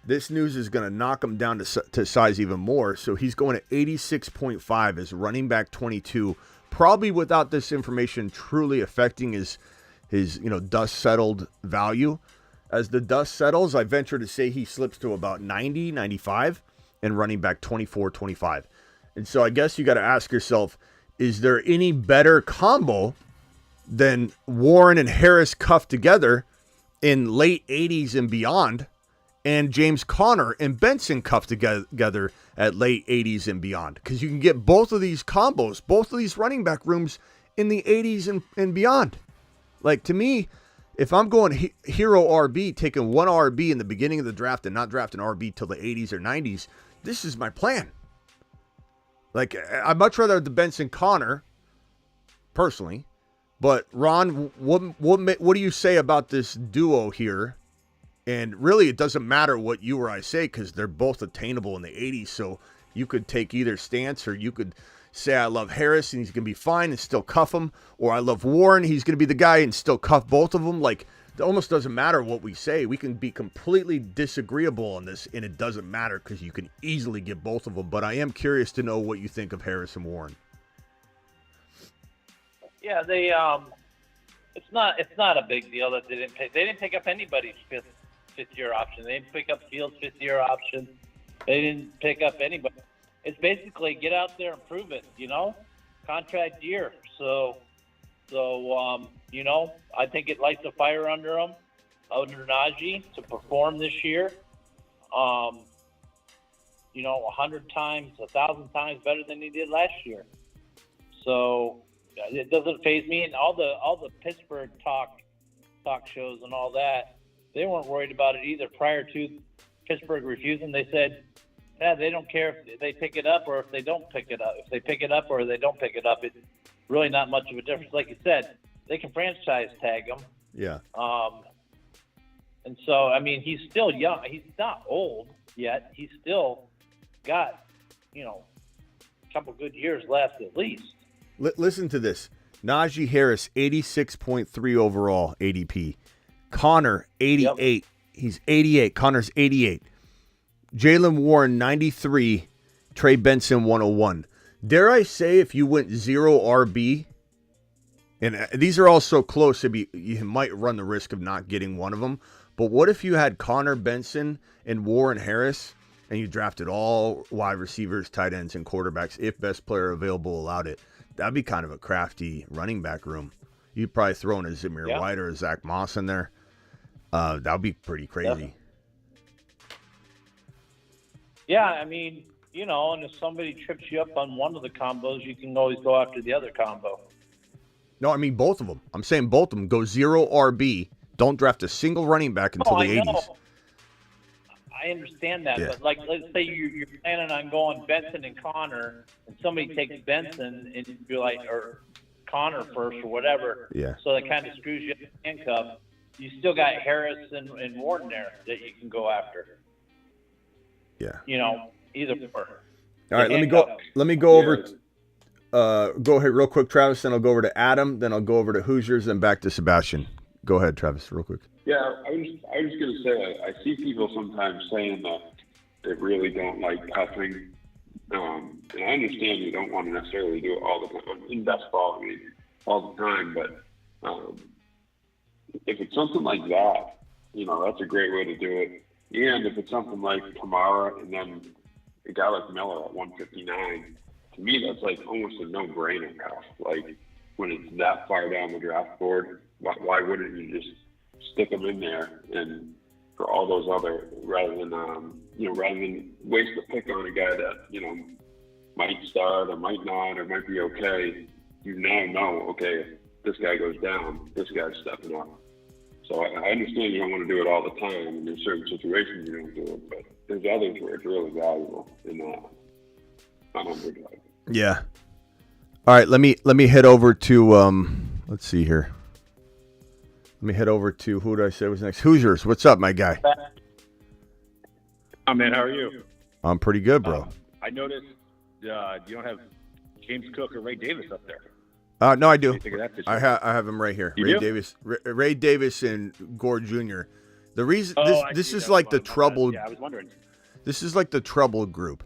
this news is going to knock him down to size even more. So he's going at 86.5 as running back 22, probably without this information truly affecting his dust settled value. As the dust settles, I venture to say he slips to about 90, 95 and running back 24, 25. And so I guess you got to ask yourself, is there any better combo than Warren and Harris cuffed together in late 80s and beyond, and James Conner and Benson cuffed together at late 80s and beyond? Because you can get both of these combos, both of these running back rooms in the 80s and beyond. Like, to me, if I'm going hero RB, taking one RB in the beginning of the draft and not drafting RB till the 80s or 90s, this is my plan. Like, I'd much rather have the Benson Conner, personally. But Ron, what do you say about this duo here? And really, it doesn't matter what you or I say because they're both attainable in the 80s. So you could take either stance, or you could say I love Harris and he's going to be fine and still cuff him, or I love Warren, he's going to be the guy and still cuff both of them. Like, it almost doesn't matter what we say. We can be completely disagreeable on this, and it doesn't matter because you can easily get both of them. But I am curious to know what you think of Harris and Warren. Yeah, it's not a big deal that they didn't pick up anybody's fifth year option. They didn't pick up Fields' 5th year option. They didn't pick up anybody. It's basically get out there and prove it, contract year. So I think it lights a fire under Najee to perform this year. 100 times, 1,000 times better than he did last year. So it doesn't faze me. And all the Pittsburgh talk shows and all that, they weren't worried about it either. Prior to Pittsburgh refusing, they said, they don't care if they pick it up or if they don't pick it up. If they pick it up or they don't pick it up, it's really not much of a difference. Like you said, they can franchise tag him. Yeah. And so, I mean, he's still young. He's not old yet. He's still got, a couple good years left at least. Listen to this. Najee Harris, 86.3 overall ADP. Connor, 88. Yep. He's 88. Connor's 88. Jaylen Warren, 93. Trey Benson, 101. Dare I say, if you went 0 RB, and these are all so close, you might run the risk of not getting one of them. But what if you had Connor, Benson, and Warren Harris, and you drafted all wide receivers, tight ends, and quarterbacks, if best player available allowed it? That'd be kind of a crafty running back room. You'd probably throw in a Zamir White or a Zach Moss in there. That'd be pretty crazy. Yeah, I mean, and if somebody trips you up on one of the combos, you can always go after the other combo. No, I mean both of them. I'm saying both of them. Go 0 RB. Don't draft a single running back until the 80s. I understand that, but let's say you're planning on going Benson and Connor, and somebody takes Benson and you're like, or Connor first or whatever. Yeah. So that kind of screws you up in handcuff. You still got Harris and Warren there that you can go after. Yeah. Either or. All right, let me go over. Go ahead real quick, Travis. Then I'll go over to Adam. Then I'll go over to Hoosiers. Then back to Sebastian. Go ahead, Travis, real quick. Yeah, I was just gonna say I see people sometimes saying that they really don't like cuffing, and I understand you don't want to necessarily do it all the time in best ball, all the time. But if it's something like that, that's a great way to do it. And if it's something like Kamara and then a guy like Miller at 159, to me that's like almost a no-brainer cuff. Like when it's that far down the draft board, why wouldn't you just stick them in there and for all those other rather than waste the pick on a guy that might start or might not or might be okay. You now know, okay, if this guy goes down, this guy's stepping up. So I understand you don't want to do it all the time, and in certain situations you don't do it, but there's others where it's really valuable in that. Yeah. All right, let me head over to let's see here. Let me head over to who did I say was next? Hoosiers. What's up, my guy? Oh, man, how are you? I'm pretty good, bro. I noticed you don't have James Cook or Ray Davis up there. No, I do. What do you think of that I situation? have him right here. You Ray do? Davis, Ray Davis, and Gore Jr. The reason I this see. is That like was the my bad. troubled. Yeah, I was wondering. This is like the troubled group,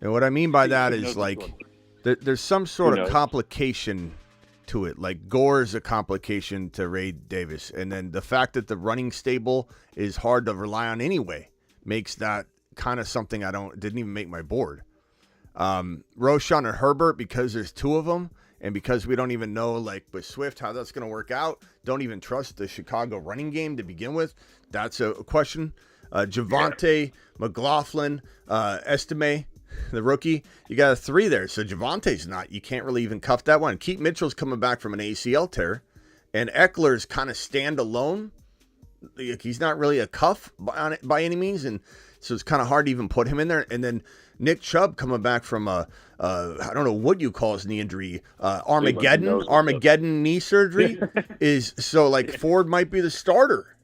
and what I mean by that Who is knows like this one? there's some sort Who of knows? complication to it. Like Gore is a complication to Ray Davis, and then the fact that the running stable is hard to rely on anyway makes that kind of something didn't even make my board. Roschon and Herbert, because there's two of them, and because we don't even know, like with Swift, how that's going to work out. Don't even trust the Chicago running game to begin with. That's a question. Javonte, McLaughlin, Estime, the rookie. You got a 3 there. So Javante's not. You can't really even cuff that one. Keith Mitchell's coming back from an ACL tear. And Eckler's kind of standalone. He's not really a cuff by any means. And so it's kind of hard to even put him in there. And then Nick Chubb coming back from I don't know what you call his knee injury, Armageddon knee surgery is so like Ford might be the starter,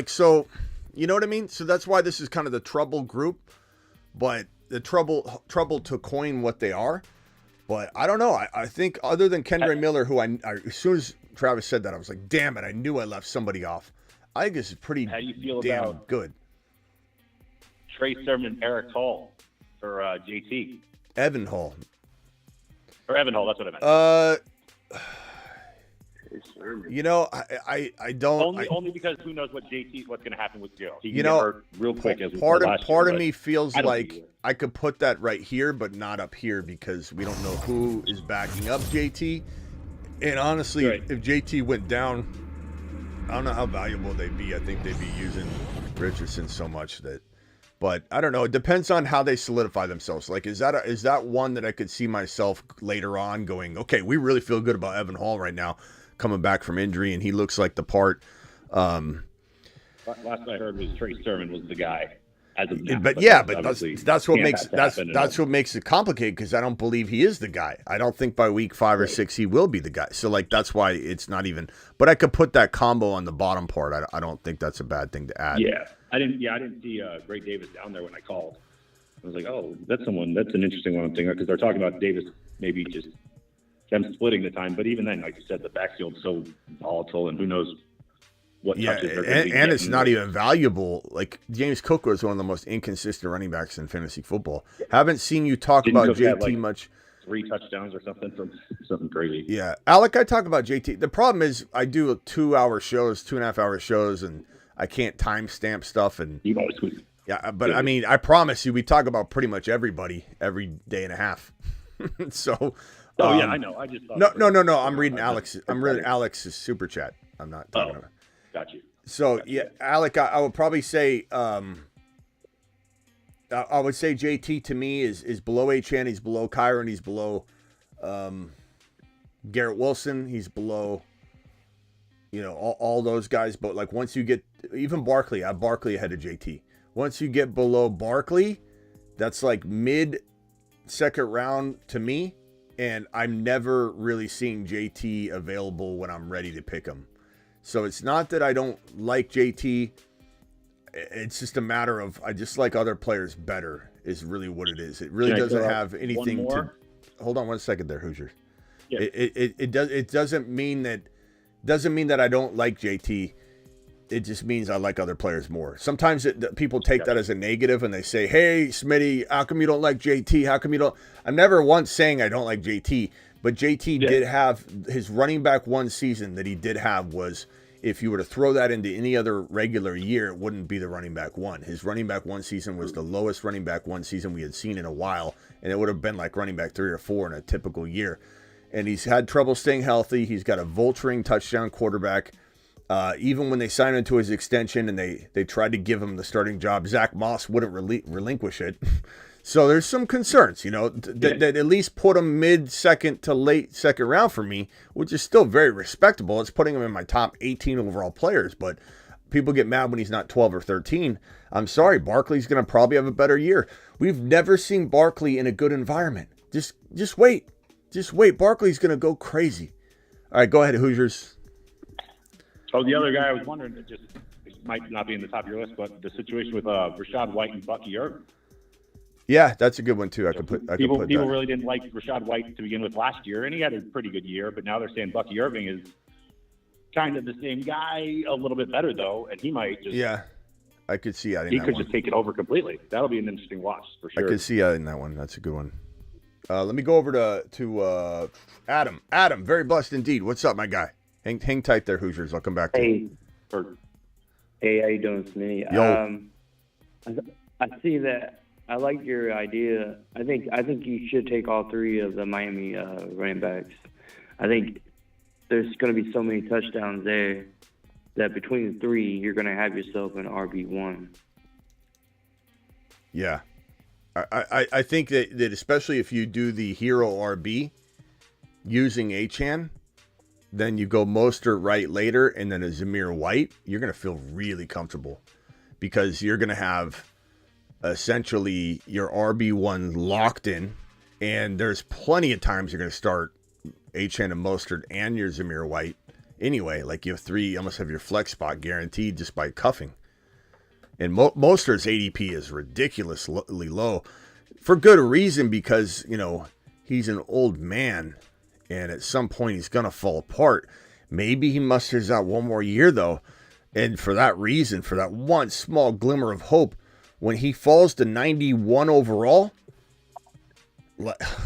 so you know what I mean? So that's why this is kind of the trouble group, but the trouble to coin what they are. But I don't know. I think other than Kendre Miller, who I as soon as Travis said that, I was like, damn it, I knew I left somebody off. I think this is pretty How do you feel damn about good. Trey Sermon, Eric Hall for JT? Evan Hall. Or Evan Hall, that's what I meant. I don't. Only because who knows what's going to happen with Joe. He can You get know, hurt real quick. As we part saw of last part year, of me but feels I don't like think I could put that right here, but not up here because we don't know who is backing up JT. And honestly, Right. if JT went down, I don't know how valuable they'd be. I think they'd be using Richardson so much that. But I don't know. It depends on how they solidify themselves. Like, is that one that I could see myself later on going, okay, we really feel good about Evan Hall right now, coming back from injury, and he looks like the part. Last I heard was Trey Sermon was the guy. As of now, But obviously that's what can't makes have to happen that's what makes it complicated because I don't believe he is the guy. I don't think by week 5 or 6 he will be the guy. So like that's why it's not even. But I could put that combo on the bottom part. I don't think that's a bad thing to add. Yeah, I didn't see Ray Davis down there when I called. I was like, oh, that's an interesting one I'm thinking because they're talking about Davis maybe just them splitting the time. But even then, like you said, the backfield's so volatile, and who knows what Yeah, touches they're going to be and it's getting. not even valuable. Like James Cook was one of the most inconsistent running backs in fantasy football. Haven't seen you talk Didn't about Cook have, JT like, much. 3 touchdowns or something from something crazy. Yeah, Alec, I talk about JT. The problem is I do 2-hour shows, 2.5-hour shows, and I can't timestamp stuff. And You always would. yeah, but I mean, I promise you, we talk about pretty much everybody every day and a half. So. Oh yeah, I know. I just thought No. I'm reading Alex. I'm reading Alex's super chat. I'm not talking about. Got you. So yeah, Alec, I would probably say, I would say JT to me is below HN. He's below Kyron. He's below Garrett Wilson. He's below, all those guys. But like once you get even Barkley, I have Barkley ahead of JT. Once you get below Barkley, that's like mid second round to me. And I'm never really seeing JT available when I'm ready to pick him. So it's not that I don't like JT. It's just a matter of I just like other players better is really what it is. It really Can I doesn't throw out have anything one to. more? Hold on one second there, Hoosier. Yeah. It doesn't mean that I don't like JT. It just means I like other players more. Sometimes people take that as a negative and they say, hey, Smitty, how come you don't like JT? How come you don't? I'm never once saying I don't like JT, but JT did have his running back one season that he did have was if you were to throw that into any other regular year, it wouldn't be the running back one. His running back one season was the lowest running back one season we had seen in a while, and it would have been like running back 3 or 4 in a typical year. And he's had trouble staying healthy. He's got a vulturing touchdown quarterback. Even when they signed him to his extension and they tried to give him the starting job, Zach Moss wouldn't relinquish it. So there's some concerns, that at least put him mid-second to late second round for me, which is still very respectable. It's putting him in my top 18 overall players, but people get mad when he's not 12 or 13. I'm sorry, Barkley's going to probably have a better year. We've never seen Barkley in a good environment. Just wait. Just wait. Barkley's going to go crazy. All right, go ahead, Hoosiers. Oh, the other guy I was wondering, it might not be in the top of your list, but the situation with Rashad White and Bucky Irving. Yeah, that's a good one too. People really didn't like Rashad White to begin with last year, and he had a pretty good year. But now they're saying Bucky Irving is kind of the same guy, a little bit better though, and he might just I could see that. He could just take it over completely. That'll be an interesting watch for sure. I could see that in that one. That's a good one. Let me go over to Adam. Adam, very blessed indeed. What's up, my guy? Hang tight there, Hoosiers. I'll come back to you. Hey, how you doing, Smitty? Yo. I see that. I like your idea. I think you should take all three of the Miami running backs. I think there's going to be so many touchdowns there that between the three, you're going to have yourself an RB1. Yeah. I think that especially if you do the hero RB using Achane, then you go Mostert right later and then a Zamir White, you're going to feel really comfortable because you're going to have essentially your RB1 locked in, and there's plenty of times you're going to start Achane and Mostert and your Zamir White anyway. Like you have three, you almost have your flex spot guaranteed just by cuffing. And Mostert's ADP is ridiculously low for good reason because, you know, he's an old man and at some point he's going to fall apart. Maybe he musters out one more year though. And for that reason, for that one small glimmer of hope, when he falls to 91 overall,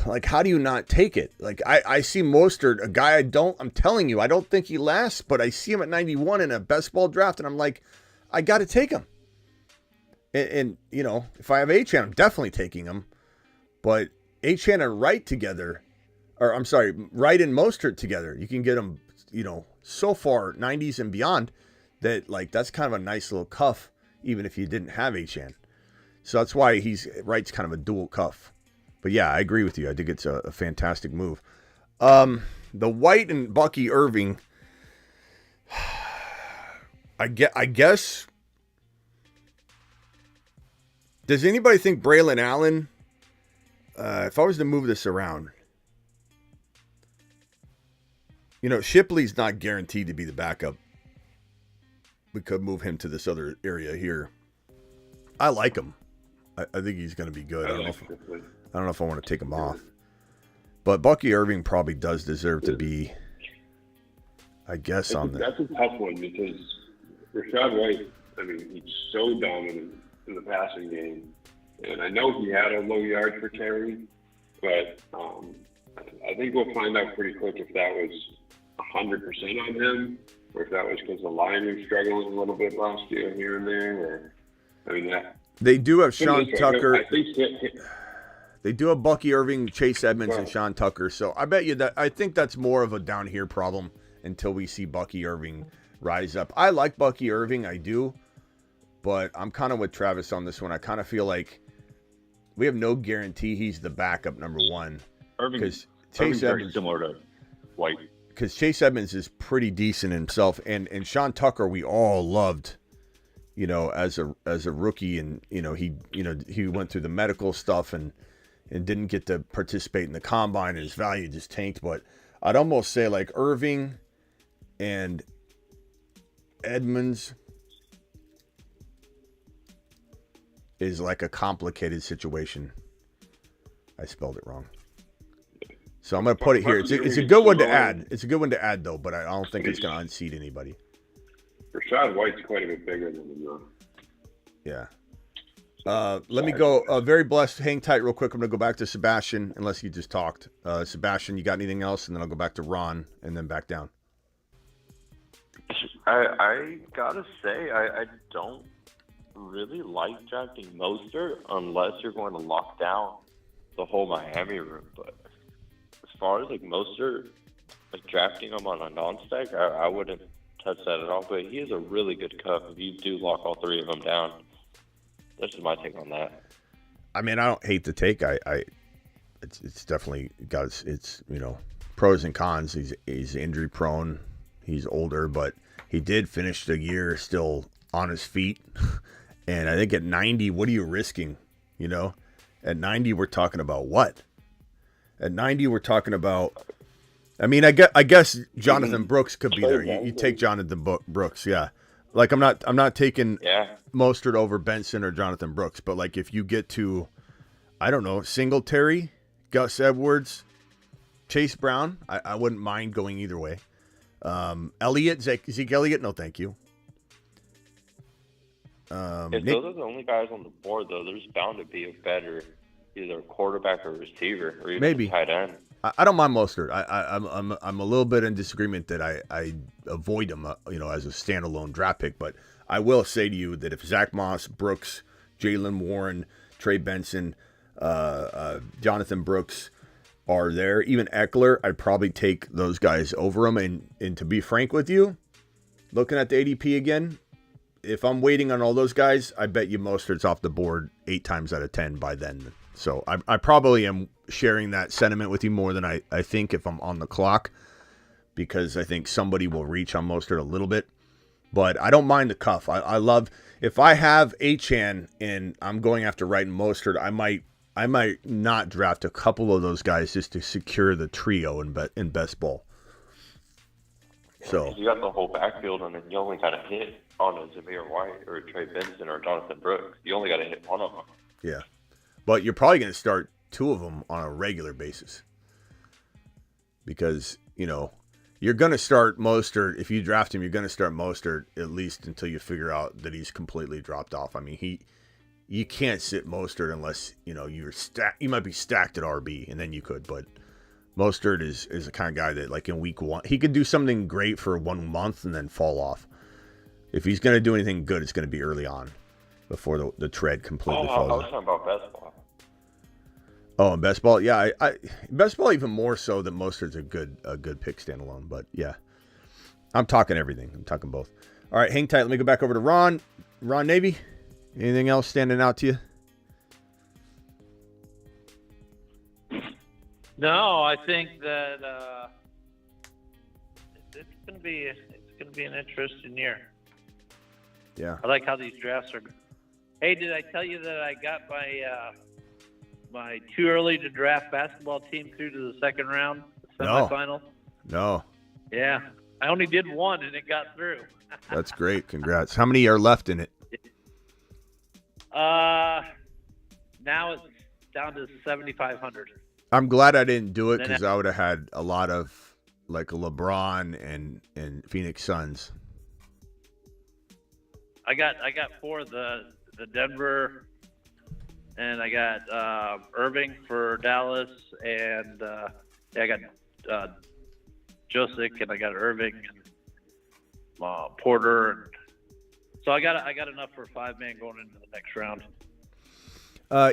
like how do you not take it? Like I see Mostert, a guy I'm telling you, I don't think he lasts, but I see him at 91 in a best ball draft and I'm like, I got to take him. And, you know, if I have Achane, I'm definitely taking him. But Achane and Wright together, Wright and Mostert together, you can get them, you know, so far 90s and beyond that, like, that's kind of a nice little cuff, even if you didn't have Achane. So that's why Wright's kind of a dual cuff. But yeah, I agree with you. I think it's a fantastic move. The White and Bucky Irving, I guess. Does anybody think Braylon Allen, if I was to move this around, you know, Shipley's not guaranteed to be the backup. We could move him to this other area here. I like him. I think he's going to be good. I don't know if I want to take him off. But Bucky Irving probably does deserve to be, I guess, on there. That's a tough one because Rashad White, I mean, he's so dominant in the passing game. And I know he had a low yard per carry, but I think we'll find out pretty quick if that was 100% on him or if that was because the line was struggling a little bit last year here and there. Or, I mean, they do have Sean Tucker. I think they do have Bucky Irving, Chase Edmonds, and Sean Tucker. So I bet you that I think that's more of a down here problem until we see Bucky Irving rise up. I like Bucky Irving, I do, but I'm kind of with Travis on this one. I kind of feel like we have no guarantee he's the backup number one. Irving's very similar to White. Because Chase Edmonds is pretty decent himself, and Sean Tucker we all loved, you know, as a rookie, and he went through the medical stuff and didn't get to participate in the combine, and his value just tanked. But I'd almost say like Irving and Edmonds is like a complicated situation. I spelled it wrong. So I'm going to put it here. It's a good one to add. It's a good one to add, though, but I don't think it's going to unseat anybody. Rashad White's quite a bit bigger than him, though. Yeah. Let me go. Very blessed. Hang tight real quick. I'm going to go back to Sebastian, unless you just talked. Sebastian, you got anything else? And then I'll go back to Ron and then back down. I got to say, I don't really like drafting Mostert unless you're going to lock down the whole Miami room. But as far as like Mostert, like drafting him on a non-stack, I wouldn't touch that at all. But he is a really good cup if you do lock all three of them down. That's just my take on that. I mean, I don't hate the take. It's definitely got its pros and cons. He's injury prone. He's older, but he did finish the year still on his feet. And I think at 90, what are you risking? At 90, we're talking about what? At 90, we're talking about. I mean, I guess Jonathan Brooks could be there. You take Jonathan Brooks, yeah. Like I'm not taking Mostert over Benson or Jonathan Brooks, but like if you get to, I don't know, Singletary, Gus Edwards, Chase Brown, I wouldn't mind going either way. Zeke Elliott, no thank you. If those are the only guys on the board, though, there's bound to be a better either quarterback or receiver or even maybe a tight end. I don't mind Mostert. I'm a little bit in disagreement that I avoid him, as a standalone draft pick. But I will say to you that if Zach Moss, Brooks, Jalen Warren, Trey Benson, Jonathan Brooks are there, even Eckler, I'd probably take those guys over him. And to be frank with you, looking at the ADP again, if I'm waiting on all those guys, I bet you Mostert's off the board 8 times out of 10 by then. So I probably am sharing that sentiment with you more than I think if I'm on the clock, because I think somebody will reach on Mostert a little bit. But I don't mind the cuff. I love, if I have Achane and I'm going after Wright and Mostert, I might not draft a couple of those guys just to secure the trio in best ball. So you got the whole backfield, and then you only got to hit on a Zamir White or Trey Benson or Jonathan Brooks. You only got to hit one of them. Yeah. But you're probably going to start 2 of them on a regular basis because, you're going to start Mostert. If you draft him, you're going to start Mostert at least until you figure out that he's completely dropped off. I mean, you can't sit Mostert unless, you're stacked. You might be stacked at RB, and then you could. But Mostert is the kind of guy that, like, in week 1, he could do something great for 1 month and then fall off. If he's going to do anything good, it's going to be early on before the tread completely falls I off. was talking about best ball. Oh, and best ball, yeah. I best ball even more so than Mostert's a good pick standalone. But yeah, I'm talking everything. I'm talking both. All right, hang tight. Let me go back over to Ron. Ron Navy. Anything else standing out to you? No, I think that it's gonna be an interesting year. Yeah. I like how these drafts are. Hey, did I tell you that I got my too early to draft basketball team through to the second round, semifinal? No. Yeah, I only did one and it got through. That's great. Congrats. How many are left in it? Now it's down to 7,500. I'm glad I didn't do it because I would have had a lot of like a LeBron and Phoenix Suns. I got 4 the Denver, and I got Irving for Dallas, and I got Josic, and I got Irving and Porter, and so I got enough for 5-man going into the next round.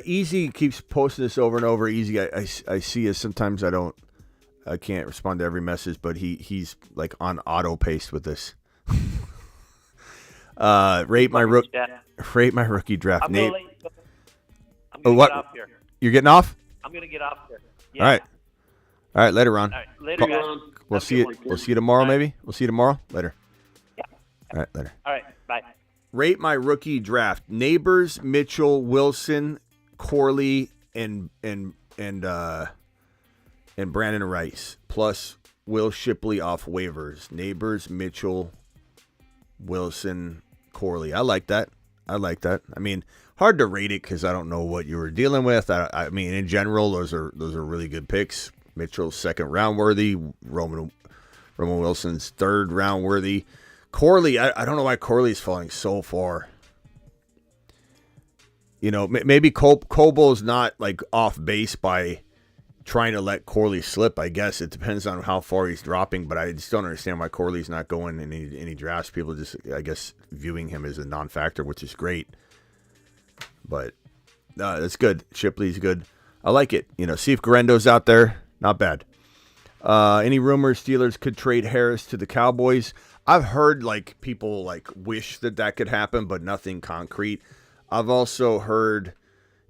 Easy keeps posting this over and over. Easy, I see it sometimes. I can't respond to every message, but he's like on auto paste with this. Rate my rookie draft. Nate. I'm gonna get off here. You're getting off? I'm gonna get off here. Yeah. All right, later, Ron. All right, later, guys. We'll see you. We'll see you tomorrow, maybe. We'll see you tomorrow. Later. Yeah. All right, later. All right, bye. Rate my rookie draft. Neighbors, Mitchell, Wilson, Corley, and Brandon Rice, plus Will Shipley off waivers. Neighbors, Mitchell, Wilson, Corley. I like that. I mean, hard to rate it because I don't know what you were dealing with. I mean, in general, those are really good picks. Mitchell's 2nd round worthy. Roman Wilson's 3rd round worthy. Corley, I don't know why Corley's falling so far. Maybe Cobol's not like off base by trying to let Corley slip. I guess it depends on how far he's dropping, but I just don't understand why Corley's not going in any drafts. People just, I guess, viewing him as a non-factor, which is great. But that's good. Shipley's good. I like it. See if Garendo's out there. Not bad. Any rumors Steelers could trade Harris to the Cowboys? I've heard like people like wish that could happen, but nothing concrete. I've also heard,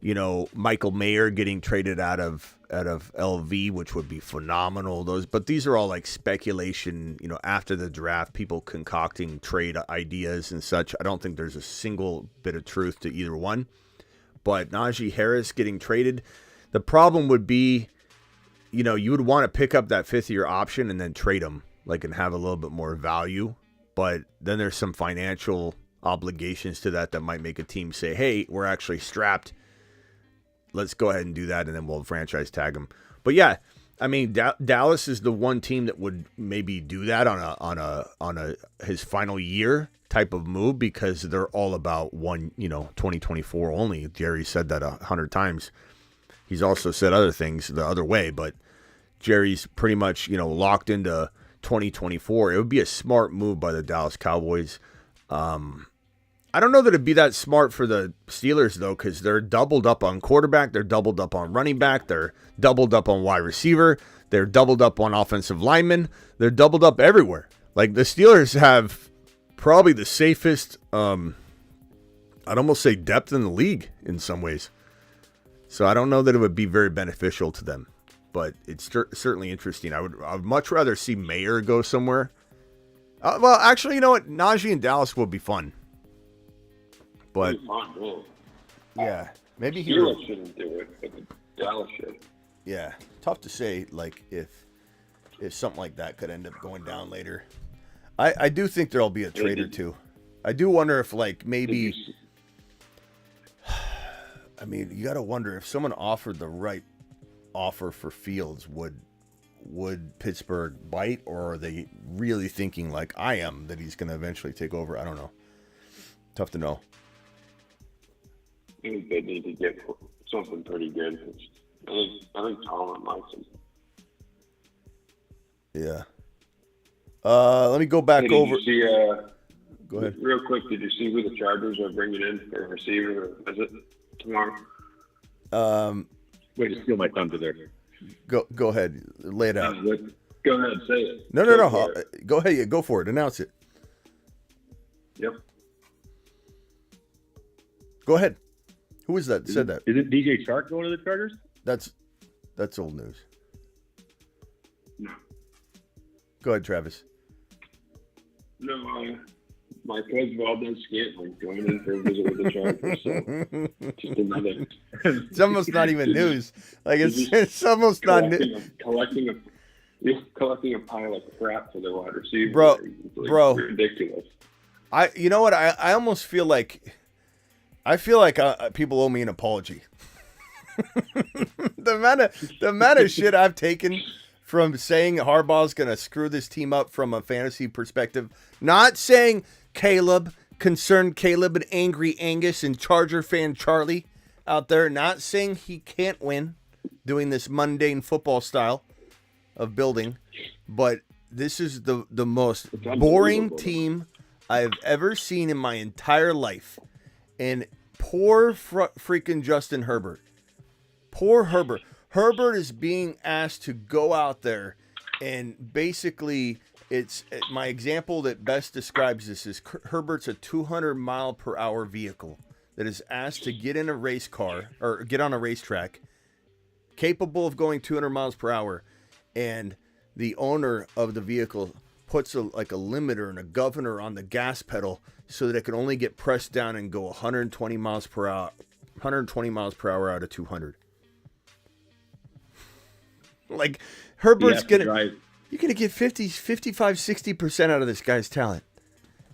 Michael Mayer getting traded out of LV, which would be phenomenal. But these are all like speculation, after the draft, people concocting trade ideas and such. I don't think there's a single bit of truth to either one. But Najee Harris getting traded, the problem would be, you would want to pick up that 5th-year option and then trade him, and have a little bit more value. But then there's some financial obligations to that might make a team say, hey, we're actually strapped. Let's go ahead and do that, and then we'll franchise tag him. But yeah, I mean, Dallas is the one team that would maybe do that on a his final year type of move, because they're all about 2024 only. Jerry said that 100 times. He's also said other things the other way, but Jerry's pretty much, locked into 2024. It would be a smart move by the Dallas Cowboys. I don't know that it'd be that smart for the Steelers, though, because they're doubled up on quarterback, they're doubled up on running back, they're doubled up on wide receiver, they're doubled up on offensive linemen, they're doubled up everywhere. The Steelers have probably the safest, I'd almost say, depth in the league in some ways. So I don't know that it would be very beneficial to them, but it's certainly interesting. I would much rather see Mayer go somewhere. Well, actually, you know what? Najee in Dallas would be fun. But yeah, maybe Steelers shouldn't do it, but Dallas should. Yeah, tough to say. If something like that could end up going down later, I do think there'll be a trade or two. I do wonder if maybe. I mean, you got to wonder if someone offered the right offer for Fields, would Pittsburgh bite, or are they really thinking like I am that he's going to eventually take over? I don't know. Tough to know. I think they need to get something pretty good. I think Tomlin likes him. Yeah. Let me go back over. Did you see, go ahead. Real quick, did you see who the Chargers are bringing in for a receiver? Is it tomorrow? Way to steal my thunder there. Go ahead. Lay it out. Go ahead, say it. No. Go ahead. Yeah, go for it. Announce it. Yep. Go ahead. Who is that? Said that? Is it DJ Chark going to the Chargers? That's old news. No. Go ahead, Travis. No, Marquez Valdez-Scantling going in for a visit with the Chargers. So just another. It's almost not even news. It's almost not news. Collecting a pile of crap for the wide receiver. Bro, ridiculous. You know what? I almost feel like. People owe me an apology. the amount of shit I've taken from saying Harbaugh's going to screw this team up from a fantasy perspective. Not saying concerned Caleb and angry Angus and Charger fan Charlie out there. Not saying he can't win doing this mundane football style of building. But this is the most boring team I've ever seen in my entire life. And poor freaking Justin Herbert. Poor Herbert. Herbert is being asked to go out there and basically my example that best describes this is Herbert's a 200-mile-per-hour vehicle that is asked to get in a race car or get on a racetrack capable of going 200 miles per hour, and the owner of the vehicle puts a limiter and a governor on the gas pedal so that it can only get pressed down and go 120 miles per hour out of 200. Herbert's you're going to get 50, 55, 60% out of this guy's talent.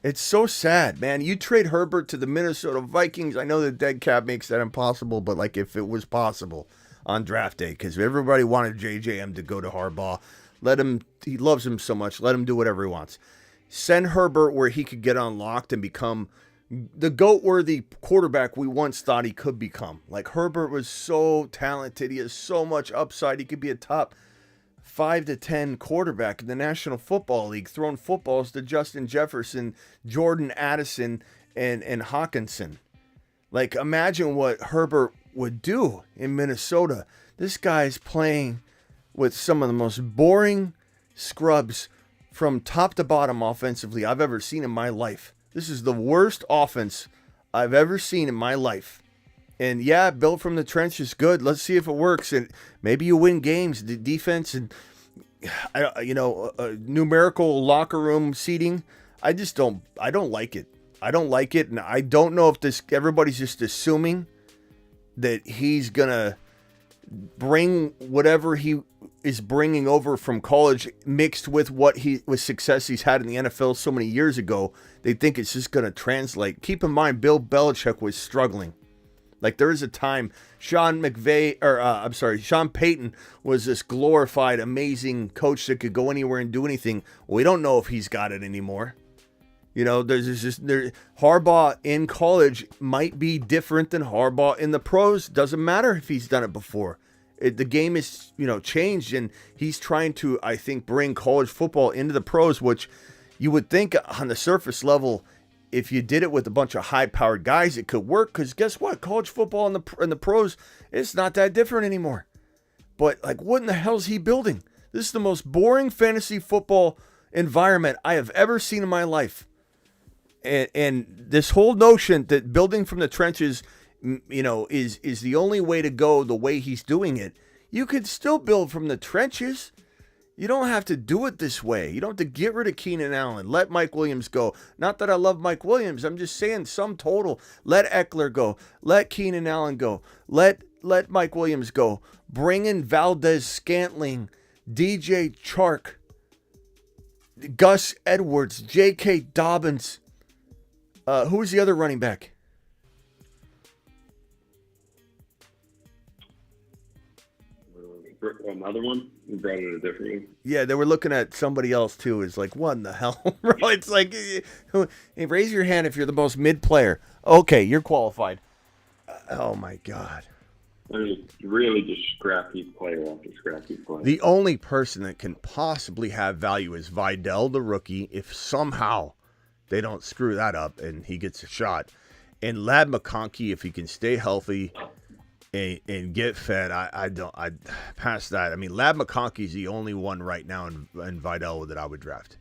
It's so sad, man. You trade Herbert to the Minnesota Vikings. I know the dead cap makes that impossible, but if it was possible on draft day, because everybody wanted JJM to go to Harbaugh. He loves him so much. Let him do whatever he wants. Send Herbert where he could get unlocked and become the GOAT-worthy quarterback we once thought he could become. Herbert was so talented. He has so much upside. He could be a top 5 to 10 quarterback in the National Football League, throwing footballs to Justin Jefferson, Jordan Addison, and Hawkinson. Imagine what Herbert would do in Minnesota. This guy's playing with some of the most boring scrubs from top to bottom offensively I've ever seen in my life. This is the worst offense I've ever seen in my life. And yeah, built from the trench is good. Let's see if it works. And maybe you win games. The defense and, numerical locker room seating. I don't like it. I don't like it. And I don't know if everybody's just assuming that he's going to bring whatever he is bringing over from college mixed with with success he's had in the NFL so many years ago, they think it's just going to translate. Keep in mind, Bill Belichick was struggling. Like, there is a time Sean Payton was this glorified, amazing coach that could go anywhere and do anything. Well, we don't know if he's got it anymore. You know, Harbaugh in college might be different than Harbaugh in the pros. Doesn't matter if he's done it before. The game is, changed, and he's trying to, I think, bring college football into the pros, which you would think on the surface level, if you did it with a bunch of high-powered guys, it could work, because guess what? College football in the pros, it's not that different anymore. But, like, what in the hell is he building? This is the most boring fantasy football environment I have ever seen in my life. And this whole notion that building from the trenches, is the only way to go the way he's doing it. You could still build from the trenches. You don't have to do it this way. You don't have to get rid of Keenan Allen. Let Mike Williams go. Not that I love Mike Williams. I'm just saying sum total. Let Eckler go. Let Keenan Allen go. Let Mike Williams go. Bring in Valdez-Scantling, DJ Chark, Gus Edwards, J.K. Dobbins. Who was the other running back? Another one? We brought it a different one. Yeah, they were looking at somebody else too. It's like, what in the hell, bro? It's like, hey, raise your hand if you're the most mid player. Okay, you're qualified. Oh my God. I mean, really just scrappy player after scrappy player. The only person that can possibly have value is Vidal, the rookie, if somehow they don't screw that up and he gets a shot. And Lad McConkey, if he can stay healthy and get fed, I past that. I mean, Lad McConkey's the only one right now in Vidal that I would draft.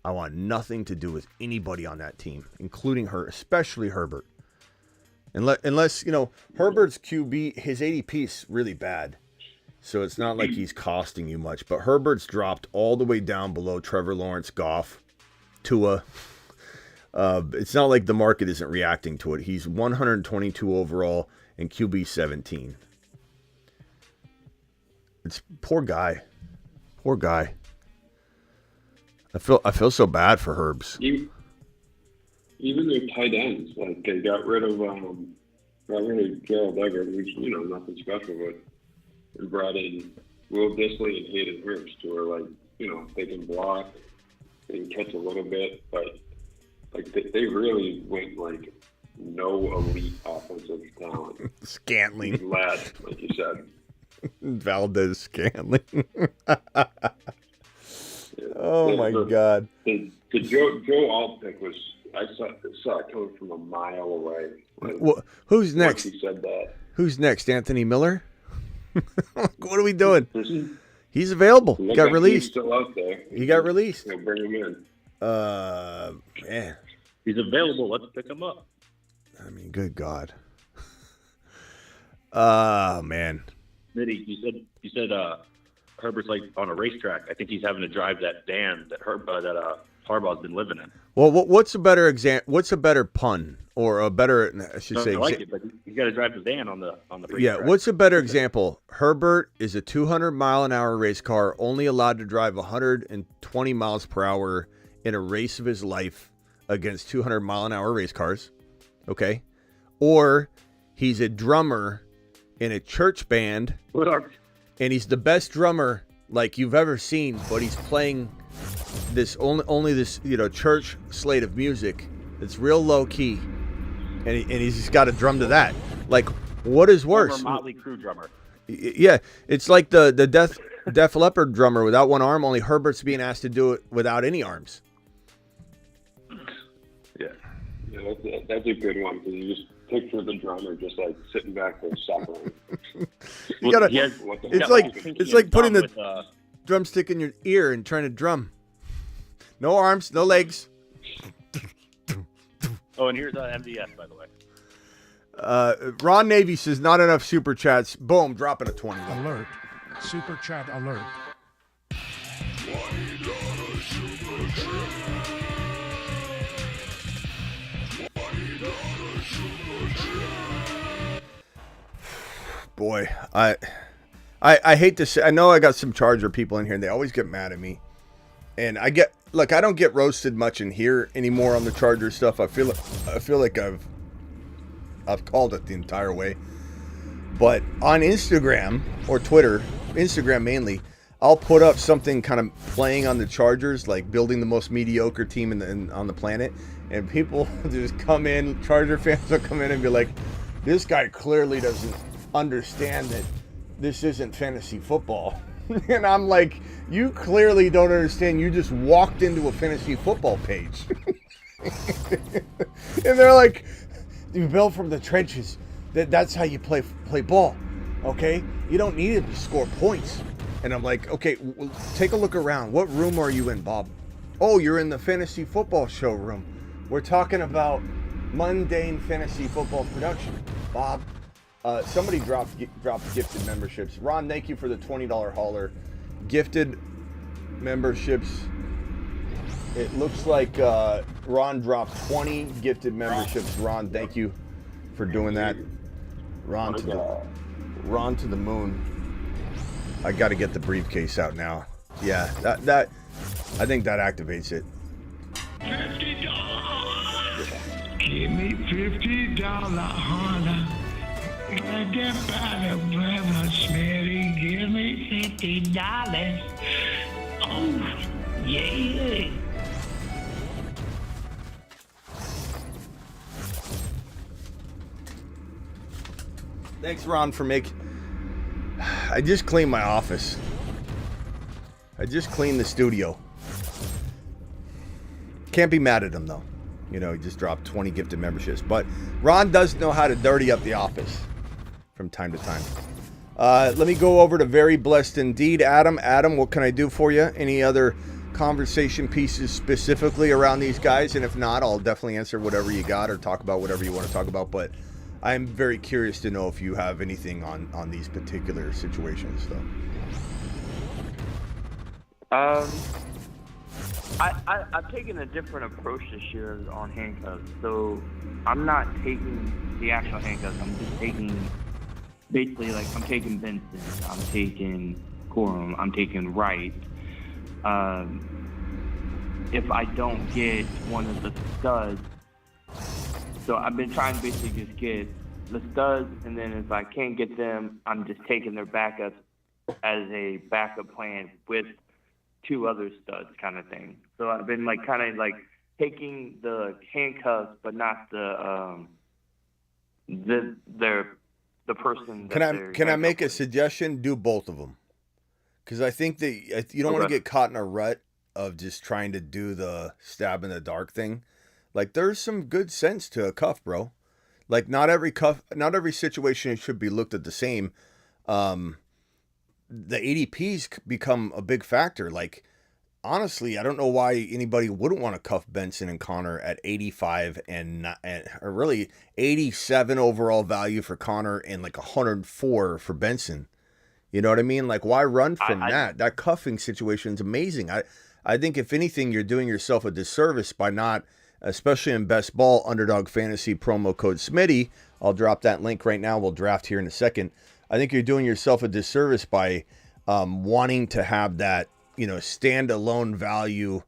I want nothing to do with anybody on that team, including her, especially Herbert. Unless Herbert's QB, his ADP is really bad. So it's not like he's costing you much. But Herbert's dropped all the way down below Trevor Lawrence, Goff, Tua. It's not like the market isn't reacting to it. He's 122 overall and QB 17. It's poor guy. Poor guy. I feel so bad for Herbs. Even their tight ends, like they got rid of Gerald Everett, which nothing special, but and brought in Will Dissly and Hayden Hurst, who are like they can block, they can catch a little bit, but like they really went like no elite offensive talent. Scantling. Lad, like you said. Valdez Scantling. Oh my God. The Joe Alt pick was, I saw it coming from a mile away. Well, who's next? He said that. Who's next? Anthony Miller? What are we doing? He's available. He got released. He's still out there. He got released. Bring him in. Man. He's available. Let's pick him up. I mean, good God. Man. Smitty, you said Herbert's like on a racetrack. I think he's having to drive that Dan that Harbaugh's been living in. Well, what's a better What's a better pun or a better? I should say. I like it, but he's got to drive the Dan on the racetrack. Yeah. What's a better example? Herbert is a 200-mile-an-hour race car, only allowed to drive 120 miles per hour in a race of his life against 200-mile-an-hour race cars. Okay, or he's a drummer in a church band, and he's the best drummer like you've ever seen, but he's playing this only this church slate of music that's real low key, and he's just got to drum to that. Like, what is worse? Motley Crue drummer. Yeah, it's like the Def Leppard drummer without one arm. Only Herbert's being asked to do it without any arms. Yeah, that's a good one, because you just picture the drummer just like sitting back there suffering. It's like putting the drumstick in your ear and trying to drum. No arms, no legs. Oh, and here's MVS, by the way. Ron Navy says not enough super chats. Boom, dropping a 20. Alert. Super chat alert. Boy, I I hate to say, I know I got some Charger people in here, and they always get mad at me. And I don't get roasted much in here anymore on the Charger stuff. I feel like I've called it the entire way. But on Instagram or Twitter, Instagram mainly, I'll put up something kind of playing on the Chargers, like building the most mediocre team on the planet, and people just come in, Charger fans will come in and be like, this guy clearly doesn't understand that this isn't fantasy football. And I'm like, you clearly don't understand. You just walked into a fantasy football page. And they're like, you build from the trenches. That's how you play ball, okay? You don't need it to score points. And I'm like, okay, well, take a look around. What room are you in, Bob? Oh, you're in the fantasy football show room. We're talking about mundane fantasy football production, Bob. Somebody dropped gifted memberships. Ron, thank you for the $20 hauler. Gifted memberships. It looks like Ron dropped 20 gifted memberships. Ron, thank you for doing that. Ron to the moon. I got to get the briefcase out now. Yeah, that I think that activates it. $50. Give me $50, holler. Get by the brother Smitty. Give me $50. Oh, yeah. Thanks, Ron, for making... I just cleaned my office. I just cleaned the studio. Can't be mad at him, though. You know, he just dropped 20 gifted memberships. But Ron does know how to dirty up the office from time to time. Let me go over to Very Blessed Indeed. Adam, what can I do for you? Any other conversation pieces specifically around these guys? And if not, I'll definitely answer whatever you got or talk about whatever you want to talk about. But I'm very curious to know if you have anything on these particular situations, though. I've taken a different approach this year on handcuffs. So I'm not taking the actual handcuffs. I'm just taking, basically, like, I'm taking Benson, I'm taking Corum, I'm taking Wright. If I don't get one of the studs, so I've been trying to basically just get the studs, and then if I can't get them, I'm just taking their backups as a backup plan with two other studs kind of thing. So I've been like kind of like taking the handcuffs, but not the person. Can I make a suggestion? Do both of them, because I think that you don't want to get caught in a rut of just trying to do the stab in the dark thing. Like, there's some good sense to a cuff, bro. Like, not every situation should be looked at the same. The ADPs become a big factor. Like, honestly, I don't know why anybody wouldn't want to cuff Benson and Connor at 85 or really 87 overall value for Connor and like 104 for Benson. You know what I mean? Like, why run from that? That cuffing situation is amazing. I think if anything, you're doing yourself a disservice by not, especially in best ball, Underdog Fantasy promo code Smitty. I'll drop that link right now. We'll draft here in a second. I think you're doing yourself a disservice by wanting to have that, standalone value,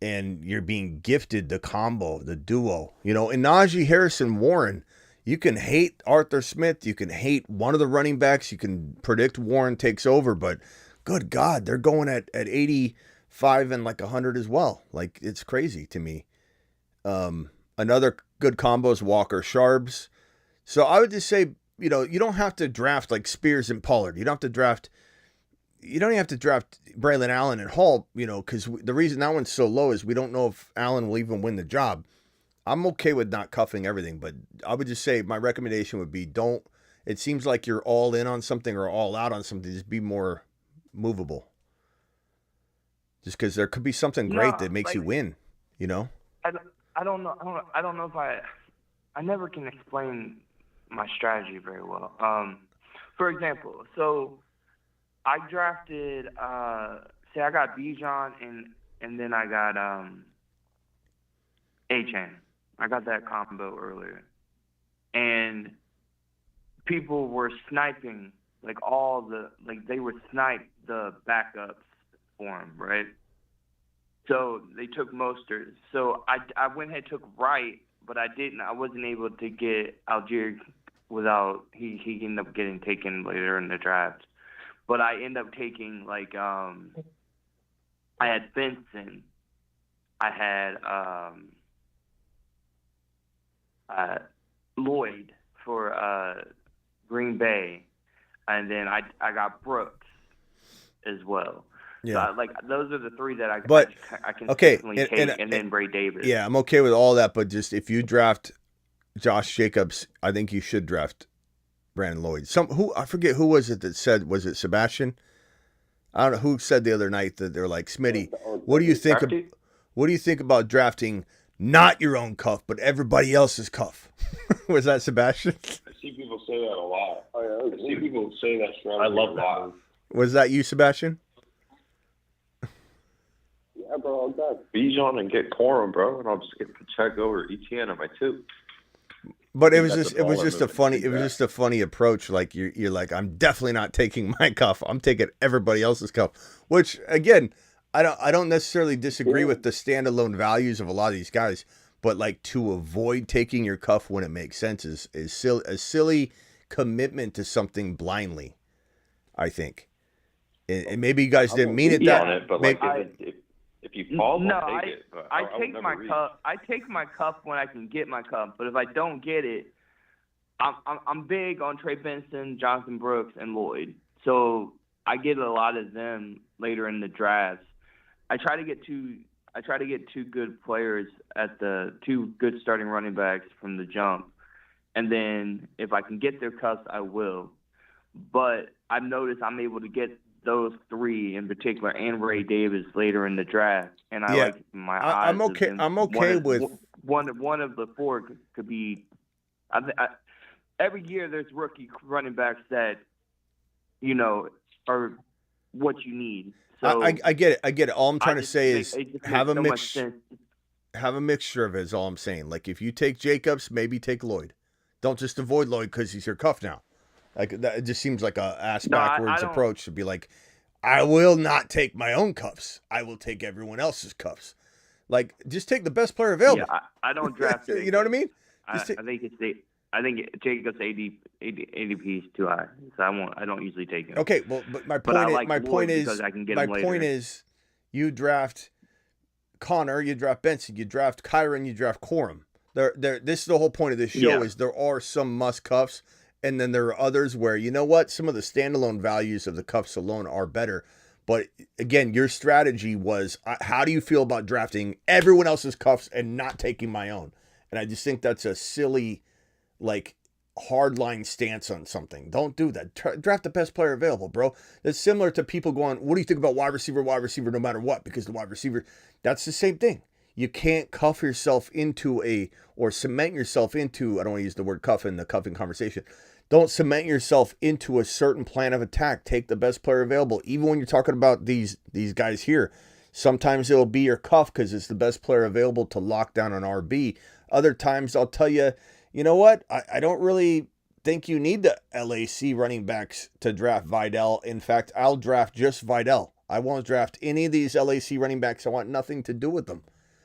and you're being gifted the combo, the duo. In Najee Harris and Warren, you can hate Arthur Smith, you can hate one of the running backs, you can predict Warren takes over, but good God, they're going at 85 and like 100 as well. Like, it's crazy to me. Another good combo is Walker Sharps. So I would just say, you don't have to draft like Spears and Pollard. You don't even have to draft Braylon Allen and Hall, because the reason that one's so low is we don't know if Allen will even win the job. I'm okay with not cuffing everything, but I would just say my recommendation would be it seems like you're all in on something or all out on something. Just be more movable. Just because there could be something great that makes you win, I don't know. I don't know if I never can explain my strategy very well. For example, so I drafted, say I got Bijan and then I got A-Chain. I got that combo earlier. And people were sniping they were sniped the backups for him, right? So they took Mostert. So I went ahead and took Wright, but I wasn't able to get Algier without he ended up getting taken later in the draft. But I ended up taking I had Benson, I had Lloyd for Green Bay, and then I got Brooks as well. Yeah. So those are the three that I can consistently take, and then Ray Davis. Yeah, I'm okay with all that, but just if you draft Josh Jacobs, I think you should draft Brandon Lloyd. I forget who was it that said, was it Sebastian? I don't know who said the other night that they're like, Smitty, what do you think about drafting not your own cuff, but everybody else's cuff? Was that Sebastian? I see people say that a lot. I see people say that strategy. I love a that lot. move. Was that you, Sebastian? Yeah, bro, I'll got Bijan and get Corum, bro, and I'll just get Pacheco or ETN on my two. But it was just a funny approach. Like you're like, I'm definitely not taking my cuff. I'm taking everybody else's cuff. Which again, I don't necessarily disagree with the standalone values of a lot of these guys, but like to avoid taking your cuff when it makes sense is a silly commitment to something blindly, I think. And maybe you guys didn't mean it that way. But if you fall, I'll take it. But I take my cuff. I take my cuff when I can get my cuff. But if I don't get it, I'm big on Trey Benson, Jonathan Brooks, and Lloyd. So I get a lot of them later in the drafts. I try to get two good players at the two good starting running backs from the jump, and then if I can get their cuffs, I will. But I've noticed I'm able to get those three in particular and Ray Davis later in the draft, and I like my odds. I'm okay with one of the four could be. Every year there's rookie running backs that are what you need. So I get it. All I'm trying to say is have a mixture of it is all I'm saying. Like if you take Jacobs, maybe take Lloyd. Don't just avoid Lloyd because he's your cuff now. Like that, it just seems like a ass backwards approach to be like, I will not take my own cuffs. I will take everyone else's cuffs. Like just take the best player available. Yeah, I don't draft. You know what I mean? I think Jacob's ADP is too high, so I don't usually take him. Okay, well, but my point is, you draft Connor, you draft Benson, you draft Kyron, you draft Corum. This is the whole point of this show is there are some must cuffs, and then there are others where you know what, some of the standalone values of the cuffs alone are better. But again, your strategy was how do you feel about drafting everyone else's cuffs and not taking my own? And I just think that's a silly, like, hardline stance on something. Don't do that. Draft the best player available, bro. That's similar to people going, what do you think about wide receiver, no matter what? Because the wide receiver, that's the same thing. You can't cuff yourself into or cement yourself into, I don't want to use the word cuff in the cuffing conversation. Don't cement yourself into a certain plan of attack. Take the best player available. Even when you're talking about these guys here, sometimes it'll be your cuff because it's the best player available to lock down an RB. Other times I'll tell you, you know what? I don't really think you need the LAC running backs to draft Vidal. In fact, I'll draft just Vidal. I won't draft any of these LAC running backs. I want nothing to do with them.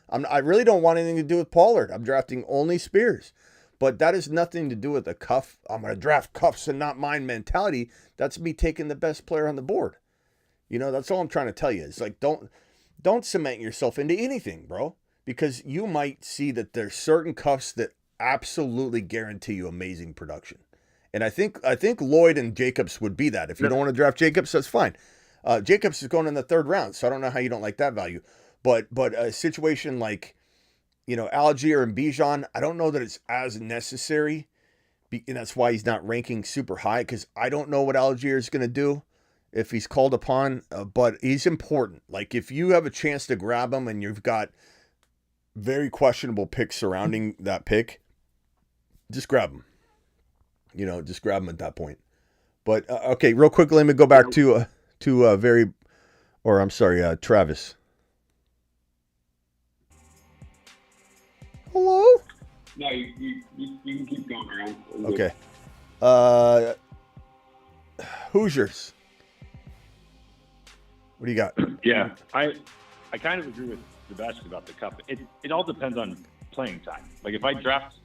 I really don't want anything to do with Pollard. I'm drafting only Spears. But that has nothing to do with the cuff. I'm going to draft cuffs and not mine mentality. That's me taking the best player on the board. You know, that's all I'm trying to tell you. It's like, don't cement yourself into anything, bro. Because you might see that there's certain cuffs that absolutely guarantee you amazing production. And I think Lloyd and Jacobs would be that. If you don't want to draft Jacobs, that's fine. Jacobs is going in the third round, so I don't know how you don't like that value. But a situation like, you know, Algier and Bijan, I don't know that it's as necessary. And that's why he's not ranking super high, because I don't know what Algier is going to do if he's called upon. But he's important. Like, if you have a chance to grab him and you've got very questionable picks surrounding that pick, just grab him. You know, just grab him at that point. But, okay, real quick, let me go back to Travis. Hello? No, you can keep going around. Okay. Hoosiers. What do you got? Yeah, I kind of agree with Sebastian about the cup. It all depends on playing time. Like if I draft,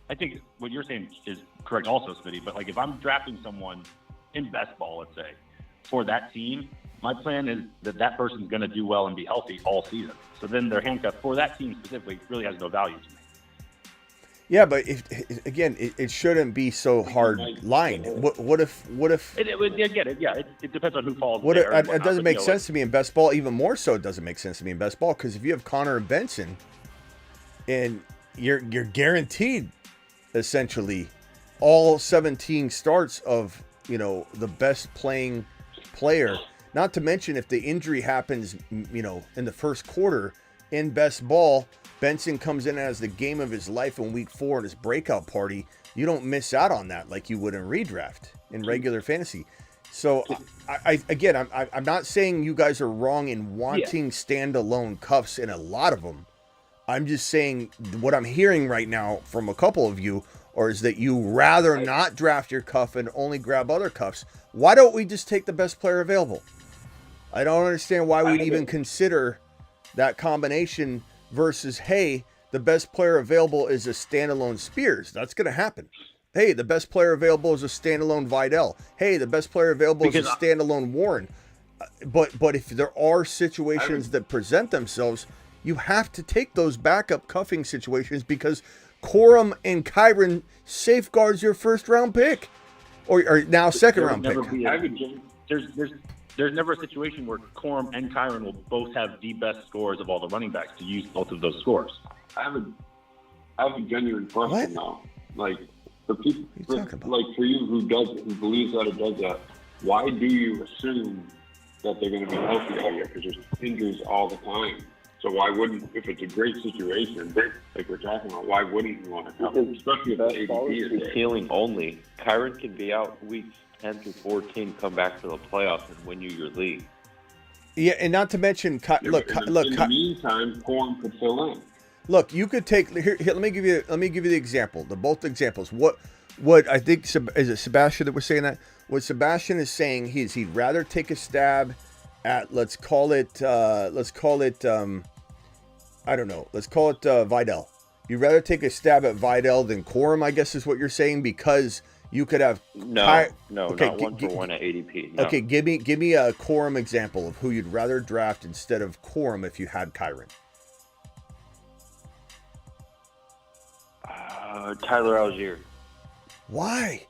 I think what you're saying is correct also, Smitty, but like if I'm drafting someone in best ball, let's say, for that team, my plan is that person's going to do well and be healthy all season. So then their handcuff for that team specifically really has no value to me. Yeah, but it shouldn't be so hard lined. What if? I get it. Yeah, it depends on who falls. It doesn't make sense to me in best ball. Even more so, it doesn't make sense to me in best ball because if you have Connor and Benson, and you're guaranteed essentially all 17 starts of the best playing player. Not to mention if the injury happens, in the first quarter in best ball. Benson comes in as the game of his life in week 4 in his breakout party. You don't miss out on that like you would in redraft in regular fantasy. So I'm not saying you guys are wrong in wanting standalone cuffs in a lot of them. I'm just saying what I'm hearing right now from a couple of you is that you rather not draft your cuff and only grab other cuffs. Why don't we just take the best player available? I don't understand why we'd even consider that combination versus, hey, the best player available is a standalone Spears. That's going to happen. Hey, the best player available is a standalone Vidal. Hey, the best player available is a standalone Warren. But if there are situations that present themselves, you have to take those backup cuffing situations because Corum and Kyron safeguards your first-round pick or now second-round pick. There's never a situation where Corum and Kyron will both have the best scores of all the running backs to use both of those scores. I have a genuine question now. Like for people, for you who believes that it does that, why do you assume that they're going to be healthy all year? Because there's injuries all the time. So why wouldn't, if it's a great situation, like we're talking about, why wouldn't you want to cover? Especially if the ADP is healing only. Kyron can be out weeks 10 through 14, come back to the playoffs and win you your league. Yeah, and not to mention, in the meantime, Corum could fill in. Look, you could take here. Let me give you the example. Both examples. What I think is it Sebastian that was saying that? What Sebastian is saying he'd rather take a stab at let's call it Vidal. You'd rather take a stab at Vidal than Corum, I guess is what you're saying, because you could have not one for one at ADP. No. Okay, give me a Corum example of who you'd rather draft instead of Corum if you had Kyron. Tyler Algier. Why?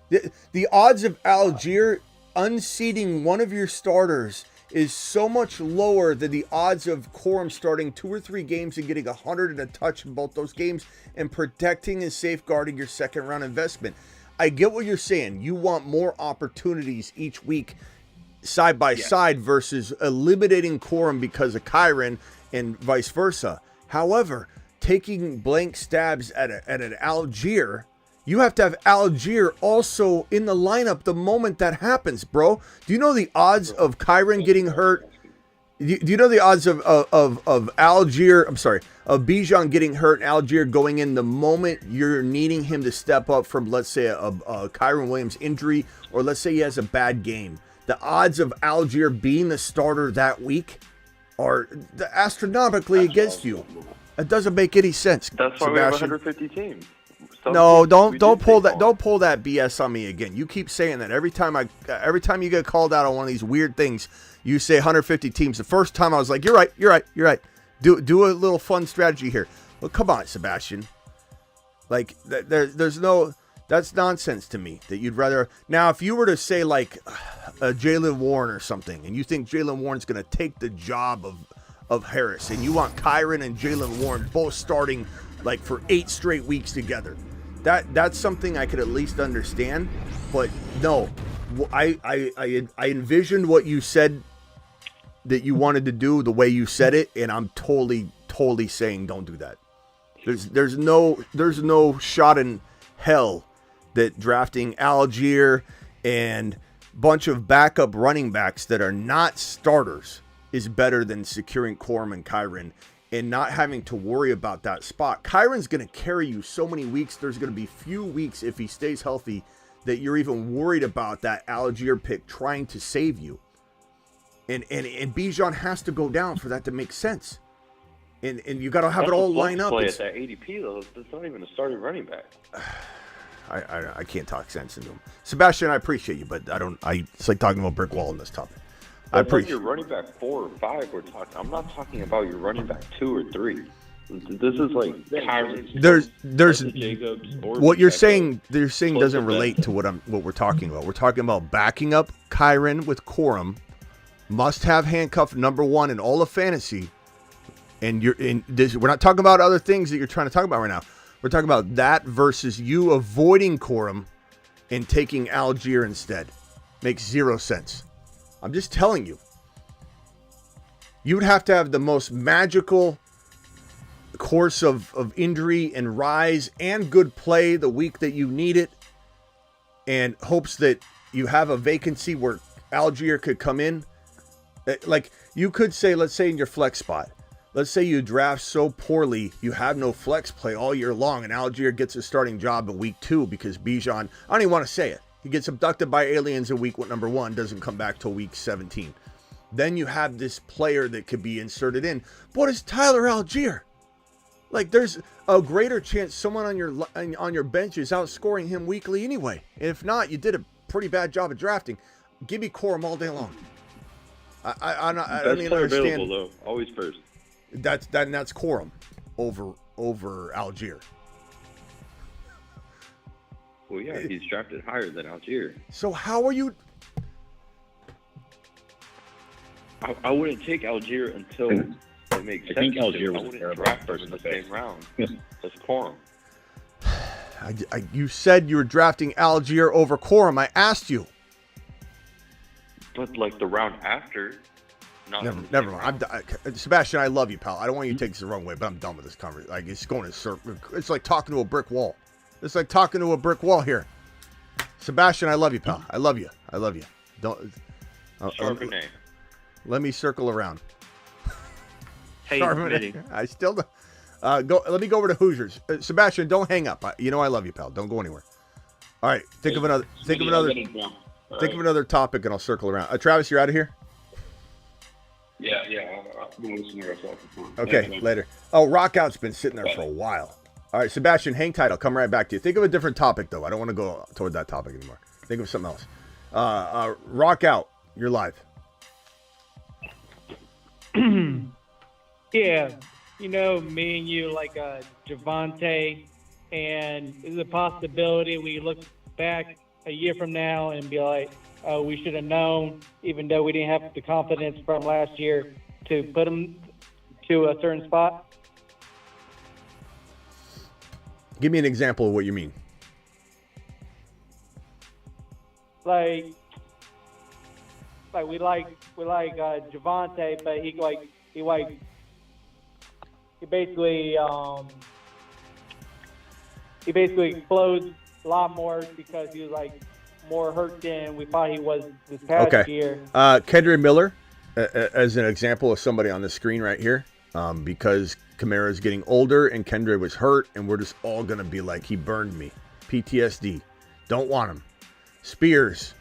The odds of Algier unseating one of your starters is so much lower than the odds of Corum starting 2 or 3 games and getting 100 and a touch in both those games and protecting and safeguarding your second round investment. I get what you're saying. You want more opportunities each week side by side versus eliminating Corum because of Kyron and vice versa. However, taking blank stabs at an Algier, you have to have Algier also in the lineup the moment that happens, bro. Do you know the odds of Kyron getting hurt? Do you know the odds of Algier? I'm sorry, of Bijan getting hurt and Algier going in the moment you're needing him to step up from, let's say, a Kyron Williams injury, or let's say he has a bad game. The odds of Algier being the starter that week are astronomically against you. It doesn't make any sense. That's why Sebastian. we have 150 teams. No, don't pull that BS on me again. You keep saying that every time you get called out on one of these weird things. You say 150 teams. The first time I was like, you're right. Do a little fun strategy here. Well, come on, Sebastian. Like that's nonsense to me. That you'd rather now if you were to say like Jaylen Warren or something, and you think Jaylen Warren's going to take the job of Harris, and you want Kyron and Jaylen Warren both starting like for 8 straight weeks together. That's something I could at least understand, but no, I envisioned what you said that you wanted to do the way you said it, and I'm totally saying don't do that. There's no shot in hell that drafting Algier and bunch of backup running backs that are not starters is better than securing Corum and Kyron and not having to worry about that spot. Kyron's going to carry you so many weeks. There's going to be few weeks if he stays healthy that you're even worried about that Algier pick trying to save you. And Bijan has to go down for that to make sense. And you got to have it all line up. Play at that ADP though. That's not even a starting running back. I can't talk sense into him. Sebastian, I appreciate you, but it's like talking about a brick wall in this topic. I appreciate your running back 4 or 5 we're talking. I'm not talking about your running back 2 or 3. This is like Kyron. There's Jacobs, what you're saying. You're saying doesn't relate to what we're talking about. We're talking about backing up Kyron with Corum, must have handcuff number 1 in all of fantasy. And we're not talking about other things that you're trying to talk about right now. We're talking about that versus you avoiding Corum and taking Algier instead. Makes zero sense. I'm just telling you. You would have to have the most magical course of injury and rise and good play the week that you need it, and hopes that you have a vacancy where Algier could come in. Like you could say, let's say in your flex spot, let's say you draft so poorly you have no flex play all year long, and Algier gets a starting job in week 2 because Bijan, I don't even want to say it, he gets abducted by aliens in week number 1, doesn't come back till week 17. Then you have this player that could be inserted in. What is Tyler Algier? Like, there's a greater chance someone on your bench is outscoring him weekly anyway. And if not, you did a pretty bad job of drafting. Give me Corum all day long. I don't even understand. Available, though. Always first. That's Corum over Algier. Well, yeah, he's drafted higher than Algier. So how are you? I wouldn't take Algier until it makes sense. I think Algier I was a wouldn't terrible draft person in the to face. same round. That's Corum. You said you were drafting Algier over Corum. I asked you. But like the round after. Never mind. Sebastian, I love you, pal. I don't want you to take this the wrong way, but I'm done with this conversation. Like, it's going in circle. It's like talking to a brick wall. It's like talking to a brick wall here. Sebastian, I love you, pal. I love you. Don't. Charbonnet. Let me circle around. Hey, Smitty. I still don't. Let me go over to Hoosiers. Sebastian, don't hang up. You know I love you, pal. Don't go anywhere. All right. Think of another topic, and I'll circle around. Travis, you're out of here. Yeah. I'm going to listen to the rest of the Okay, later. Oh, Rockout's been sitting there for a while. All right, Sebastian, hang tight. I'll come right back to you. Think of a different topic, though. I don't want to go toward that topic anymore. Think of something else. Rockout, you're live. Yeah, me and you like Javante, and is a possibility we look back a year from now and be like, oh, we should have known, even though we didn't have the confidence from last year to put him to a certain spot? Give me an example of what you mean. Like we like Javante, but he basically explodes a lot more because he was like more hurt than we thought he was this past year. Kendra Miller, as an example of somebody on the screen right here, because Kamara is getting older and Kendra was hurt, and we're just all gonna be like, he burned me, PTSD, don't want him. Spears,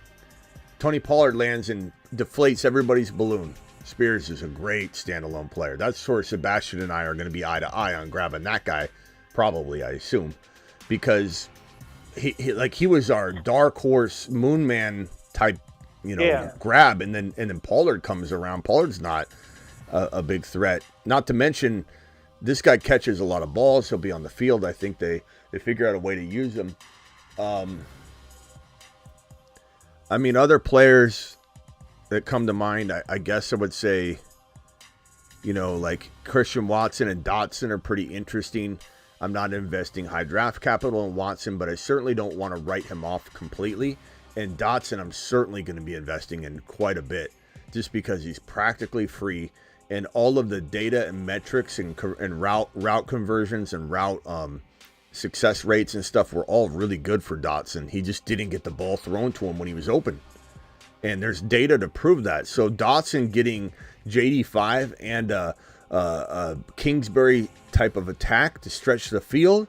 Tony Pollard lands and deflates everybody's balloon. Spears is a great standalone player. That's where Sebastian and I are going to be eye to eye on grabbing that guy, probably, I assume, because he was our dark horse moon man type, grab, and then Pollard comes around. Pollard's not a big threat. Not to mention, this guy catches a lot of balls. He'll be on the field. I think they figure out a way to use him. Other players that come to mind, I guess I would say, like Christian Watson and Dotson are pretty interesting. I'm not investing high draft capital in Watson, but I certainly don't want to write him off completely. And Dotson, I'm certainly going to be investing in quite a bit, just because he's practically free, and all of the data and metrics and route conversions and route success rates and stuff were all really good for Dotson. He just didn't get the ball thrown to him when he was open. And there's data to prove that. So Dotson getting JD5 and a Kingsbury type of attack to stretch the field,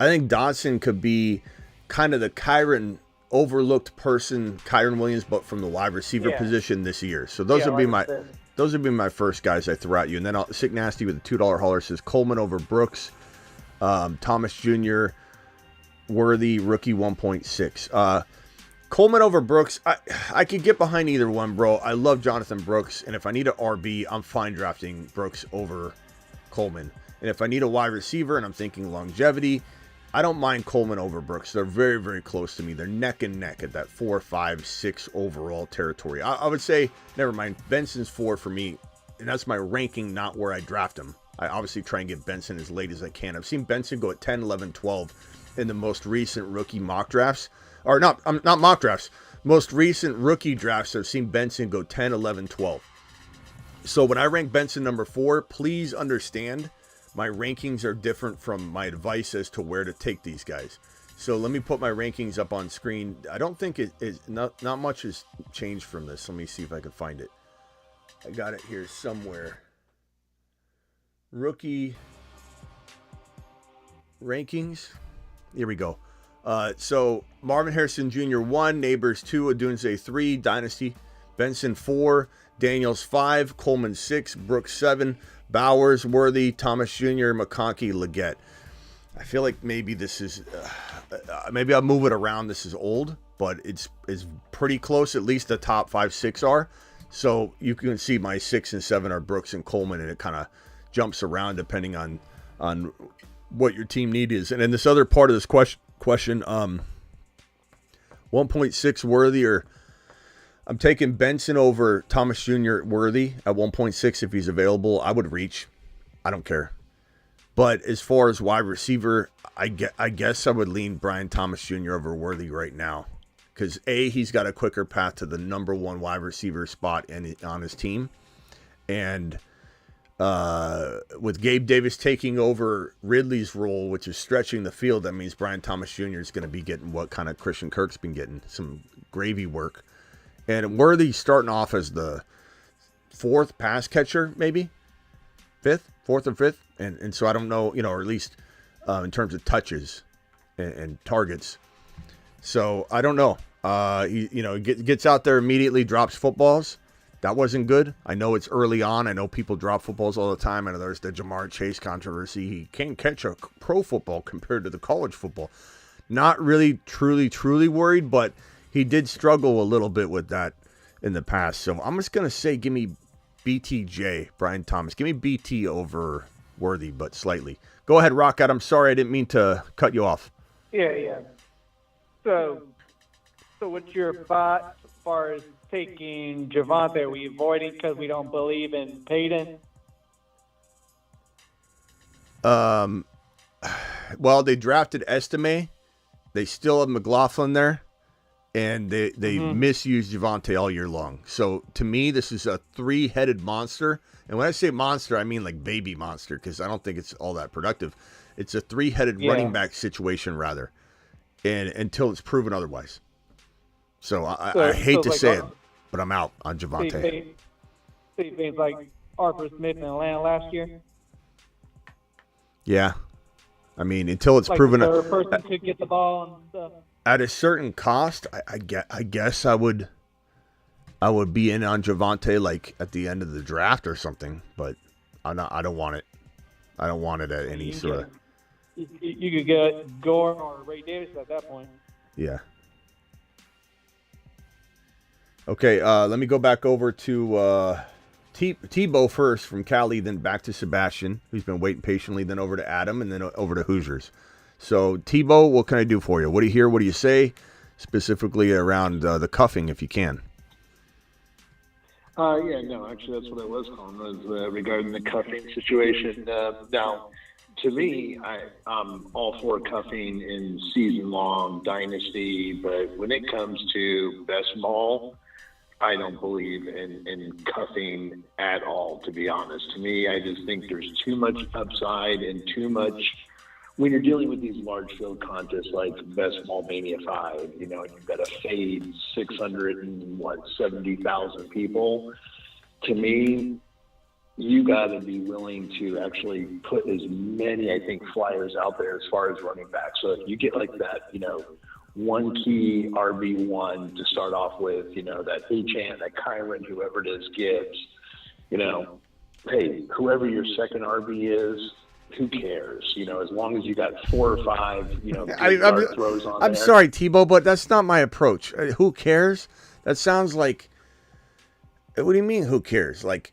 I think Dotson could be kind of the Kyron overlooked person, Kyron Williams, but from the wide receiver position this year. So those would be my first guys I throw at you. And then Sick Nasty with a $2 hauler says Coleman over Brooks, Thomas Jr., Worthy, rookie 1.6. Coleman over Brooks, I could get behind either one, bro. I love Jonathan Brooks, and if I need an RB, I'm fine drafting Brooks over Coleman. And if I need a wide receiver and I'm thinking longevity, I don't mind Coleman over Brooks. They're very, very close to me. They're neck and neck at that 4, 5, 6 overall territory. I would say, never mind, Benson's 4 for me, and that's my ranking, not where I draft him. I obviously try and get Benson as late as I can. I've seen Benson go at 10, 11, 12 in the most recent rookie mock drafts. Or not mock drafts. Most recent rookie drafts, I've seen Benson go 10, 11, 12. So when I rank Benson number 4, please understand my rankings are different from my advice as to where to take these guys. So let me put my rankings up on screen. I don't think it is not much has changed from this. Let me see if I can find it. I got it here somewhere. Rookie rankings. Here we go. So Marvin Harrison Jr. 1, Neighbors 2, Odunze 3, Dynasty, Benson 4, Daniels 5, Coleman 6, Brooks 7, Bowers, Worthy, Thomas Jr., McConkey, Leggett. I feel like maybe this is, maybe I'll move it around. This is old, but it's pretty close. At least the top 5, 6 are. So you can see my 6 and 7 are Brooks and Coleman, and it kind of jumps around depending on what your team need is. And then this other part of this question 1.6 Worthy, or I'm taking Benson over Thomas Jr. Worthy at 1.6 if he's available. I would reach. I don't care. But as far as wide receiver, I guess I would lean Brian Thomas Jr. over Worthy right now. Because A, he's got a quicker path to the number 1 wide receiver spot on his team. And with Gabe Davis taking over Ridley's role, which is stretching the field, that means Brian Thomas Jr. is going to be getting what kind of Christian Kirk's been getting, some gravy work. And Worthy starting off as the 4th pass catcher, maybe 4th or 5th. And so I don't know, or at least in terms of touches and targets. So I don't know. He gets out there immediately, drops footballs. That wasn't good. I know it's early on. I know people drop footballs all the time. I know there's the Jamar Chase controversy. He can't catch a pro football compared to the college football. Not really, truly worried, but he did struggle a little bit with that in the past. So I'm just going to say give me BTJ, Brian Thomas. Give me BT over Worthy, but slightly. Go ahead, Rocket. I'm sorry. I didn't mean to cut you off. Yeah. So what's your thought as far as taking Javonte? Are we avoiding because we don't believe in Peyton? Well, they drafted Estime. They still have McLaughlin there. And they misused Javonte all year long. So, to me, this is a 3-headed monster. And when I say monster, I mean like baby monster, because I don't think it's all that productive. It's a 3-headed running back situation, rather. And until it's proven otherwise. So, I hate to say it, but I'm out on Javonte. See things like Arthur Smith in Atlanta last year? Yeah. I mean, until it's proven. The third person to get the ball and stuff. At a certain cost, I guess I would be in on Javonte like at the end of the draft or something, but I don't want it. I don't want it at any sort of. You could get Gore or Ray Davis at that point. Yeah. Okay, let me go back over to Tebow first from Cali, then back to Sebastian, who's been waiting patiently, then over to Adam, and then over to Hoosiers. So, Tebow, what can I do for you? What do you hear? What do you say? Specifically around the cuffing, if you can. Actually, that's what I was calling, was regarding the cuffing situation. Now, to me, I'm all for cuffing in season-long dynasty, but when it comes to best ball, I don't believe in cuffing at all, to be honest. To me, I just think there's too much upside and too much when you're dealing with these large field contests like Best Ball Mania 5, you've got to fade 670,000 people. To me, you got to be willing to actually put as many, I think, flyers out there as far as running back. So if you get like that, one key RB1 to start off with, that Achane, that Kyron, whoever it is, Gibbs, hey, whoever your second RB is, who cares? As long as you got 4 or 5, good dart throws on I'm there. sorry, Tebow, but that's not my approach. Who cares? That sounds like, what do you mean, who cares? Like,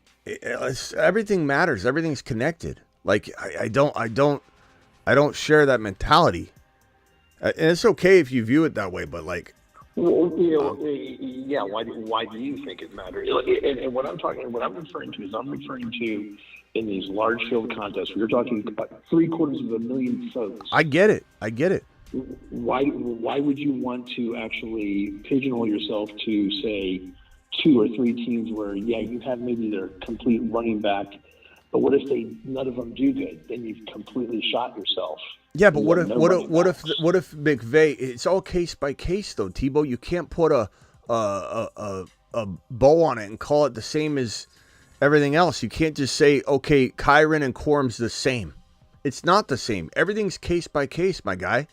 everything matters. Everything's connected. Like, I don't share that mentality. And it's okay if you view it that way, but like, Well, yeah. Why do you think it matters? And what I'm referring to in these large field contests, we're talking about 750,000 folks. I get it. Why would you want to actually pigeonhole yourself to say 2 or 3 teams where you have maybe their complete running back, but what if none of them do good? Then you've completely shot yourself. Yeah, but what if McVay? It's all case by case though, Tebow. You can't put a bow on it and call it the same as everything else. You can't just say, okay, Kyron and Corum's the same. It's not the same. Everything's case by case, my guy.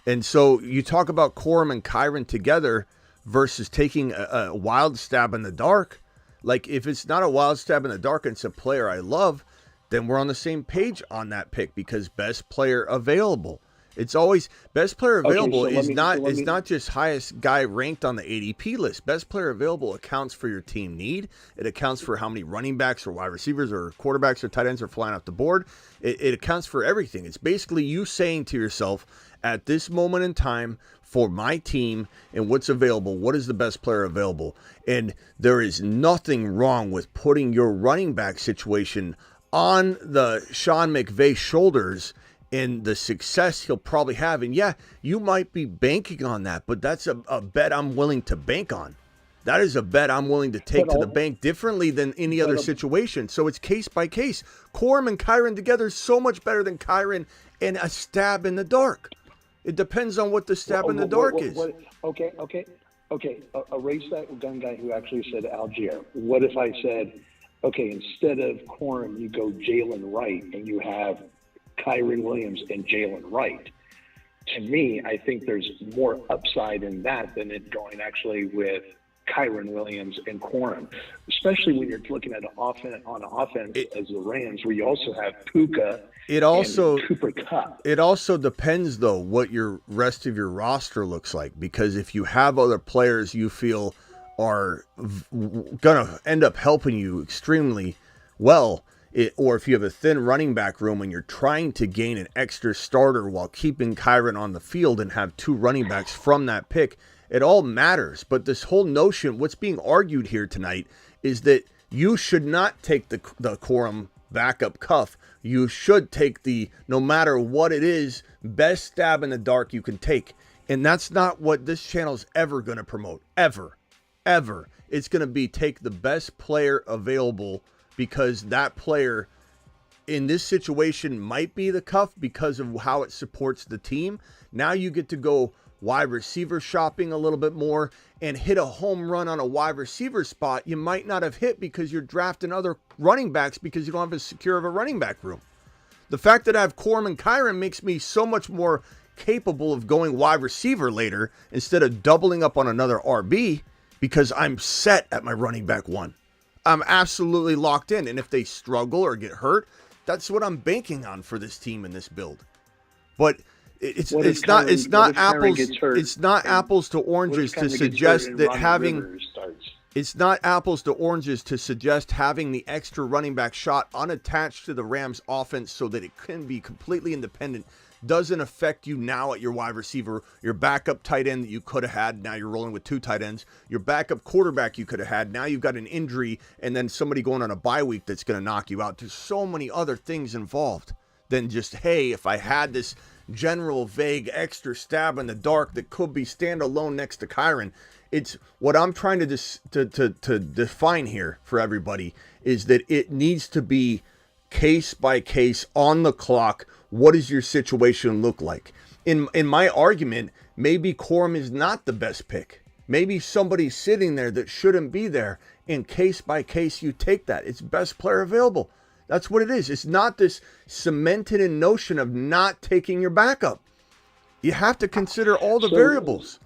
And so you talk about Corum and Kyron together versus taking a wild stab in the dark. Like, if it's not a wild stab in the dark and it's a player I love, then we're on the same page on that pick because best player available. It's always best player available is not just highest guy ranked on the ADP list. Best player available accounts for your team need. It accounts for how many running backs or wide receivers or quarterbacks or tight ends are flying off the board. It accounts for everything. It's basically you saying to yourself, at this moment in time for my team and what's available, what is the best player available? And there is nothing wrong with putting your running back situation on the Sean McVay shoulders and the success he'll probably have. And yeah, you might be banking on that, but that's a bet I'm willing to bank on. That is a bet I'm willing to take to the bank differently than any other situation. So it's case by case. Corum and Kyron together is so much better than Kyron and a stab in the dark. It depends on what the stab in the dark is. Okay. Erase that gun guy who actually said Algier. What if I said, okay, instead of Corum, you go Jalen Wright and you have Kyron Williams and Jalen Wright? To me, I think there's more upside in that than it going actually with Kyron Williams and Corum, especially when you're looking at on offense as the Rams, where you also have Puka and Cooper Kupp. It also depends, though, what your rest of your roster looks like, because if you have other players you feel are going to end up helping you extremely well, or if you have a thin running back room and you're trying to gain an extra starter while keeping Kyron on the field and have 2 running backs from that pick, it all matters. But this whole notion, what's being argued here tonight, is that you should not take the Corum backup cuff. You should take no matter what it is, best stab in the dark you can take. And that's not what this channel's ever going to promote. Ever. It's going to be take the best player available, because that player in this situation might be the cuff because of how it supports the team. Now you get to go wide receiver shopping a little bit more and hit a home run on a wide receiver spot you might not have hit because you're drafting other running backs because you don't have as secure of a running back room. The fact that I have Corum and Kyron makes me so much more capable of going wide receiver later instead of doubling up on another RB, because I'm set at my running back 1. I'm absolutely locked in. And if they struggle or get hurt, that's what I'm banking on for this team and this build. But it's not apples to oranges to suggest that having the extra running back shot unattached to the Rams offense so that it can be completely independent doesn't affect you now at your wide receiver, your backup tight end that you could have had. Now you're rolling with 2 tight ends, your backup quarterback you could have had. Now you've got an injury and then somebody going on a bye week that's going to knock you out. There's so many other things involved than just, hey, if I had this general vague extra stab in the dark that could be standalone next to Kyron. It's what I'm trying to define here for everybody is that it needs to be case by case on the clock. What does your situation look like? In my argument, maybe Corum is not the best pick. Maybe somebody's sitting there that shouldn't be there. And case by case, you take that. It's best player available. That's what it is. It's not this cemented in notion of not taking your backup. You have to consider all the So- variables.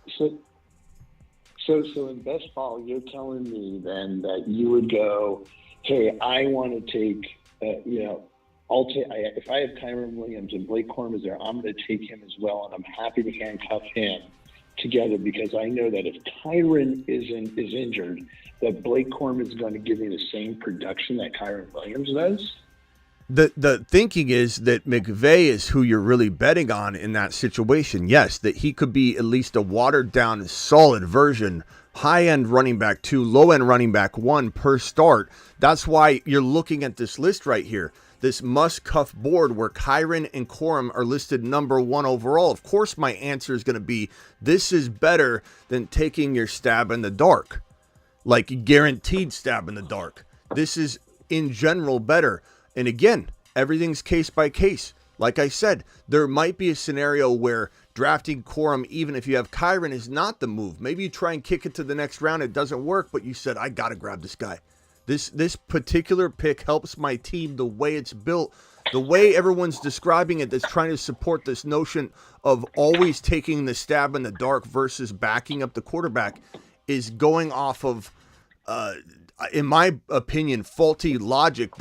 So in best ball, you're telling me then that you would go, hey, I want to take, if I have Kyron Williams and Blake Corum is there, I'm going to take him as well, and I'm happy to handcuff him together because I know that if Kyron is injured, that Blake Corum is going to give me the same production that Kyron Williams does. The thinking is that McVay is who you're really betting on in that situation. Yes, that he could be at least a watered down, solid version, high end running back 2, low end running back 1 per start. That's why you're looking at this list right here, this must-cuff board where Kyron and Corum are listed number 1 overall. Of course, my answer is going to be this is better than taking your stab in the dark, like guaranteed stab in the dark. This is in general better. And again, everything's case by case. Like I said, there might be a scenario where drafting Corum, even if you have Kyron, is not the move. Maybe you try and kick it to the next round. It doesn't work, but you said, I got to grab this guy. This particular pick helps my team the way it's built, the way everyone's describing it, that's trying to support this notion of always taking the stab in the dark versus backing up the quarterback is going off of, in my opinion, faulty logic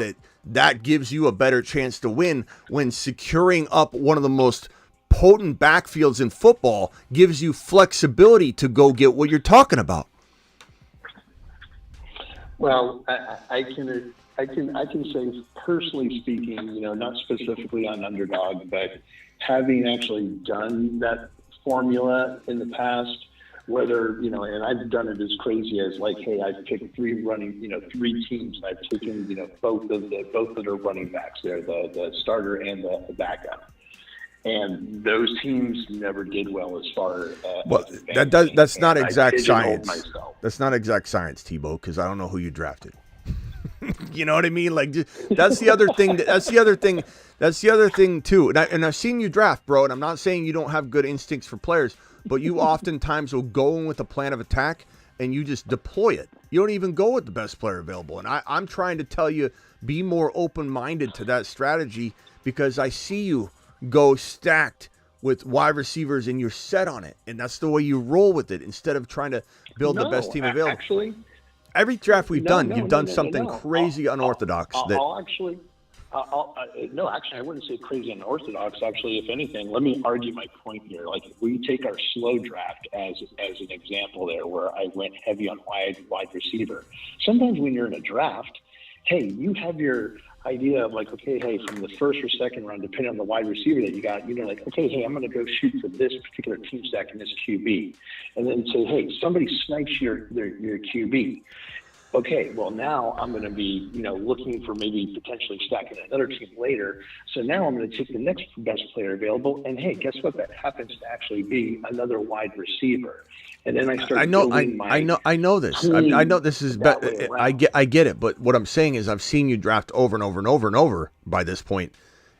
that gives you a better chance to win when securing up one of the most potent backfields in football gives you flexibility to go get what you're talking about. Well, I can say personally speaking, not specifically on underdog, but having actually done that formula in the past, whether, and I've done it as crazy as like, hey, I've picked 3 teams, and I've taken, both of their running backs there, the starter and the backup. And those teams never did well as far as that's not exact science. Myself. That's not exact science, Tebow, because I don't know who you drafted. You know what I mean? Like, that's the other thing. That's the other thing too. And I've seen you draft, bro. And I'm not saying you don't have good instincts for players, but you oftentimes will go in with a plan of attack and you just deploy it. You don't even go with the best player available. And I'm trying to tell you, be more open-minded to that strategy because I see you go stacked with wide receivers and you're set on it. And that's the way you roll with it instead of trying to build the best team available. Actually, every draft we've done, you've done something crazy unorthodox. Actually, I wouldn't say crazy unorthodox. Actually, if anything, let me argue my point here. Like, if we take our slow draft as an example there, where I went heavy on wide receiver. Sometimes when you're in a draft, hey, you have your idea of like, okay, hey, from the first or second round, depending on the wide receiver that you got, like, okay, hey, I'm going to go shoot for this particular team stack in this QB, and then say, hey, somebody snipes your QB. Okay, well, now I'm going to be, looking for maybe potentially stacking another team later. So now I'm going to take the next best player available, and hey, guess what? That happens to actually be another wide receiver. And then I start. I know this. I know this is. I get it. But what I'm saying is, I've seen you draft over and over and over and over by this point.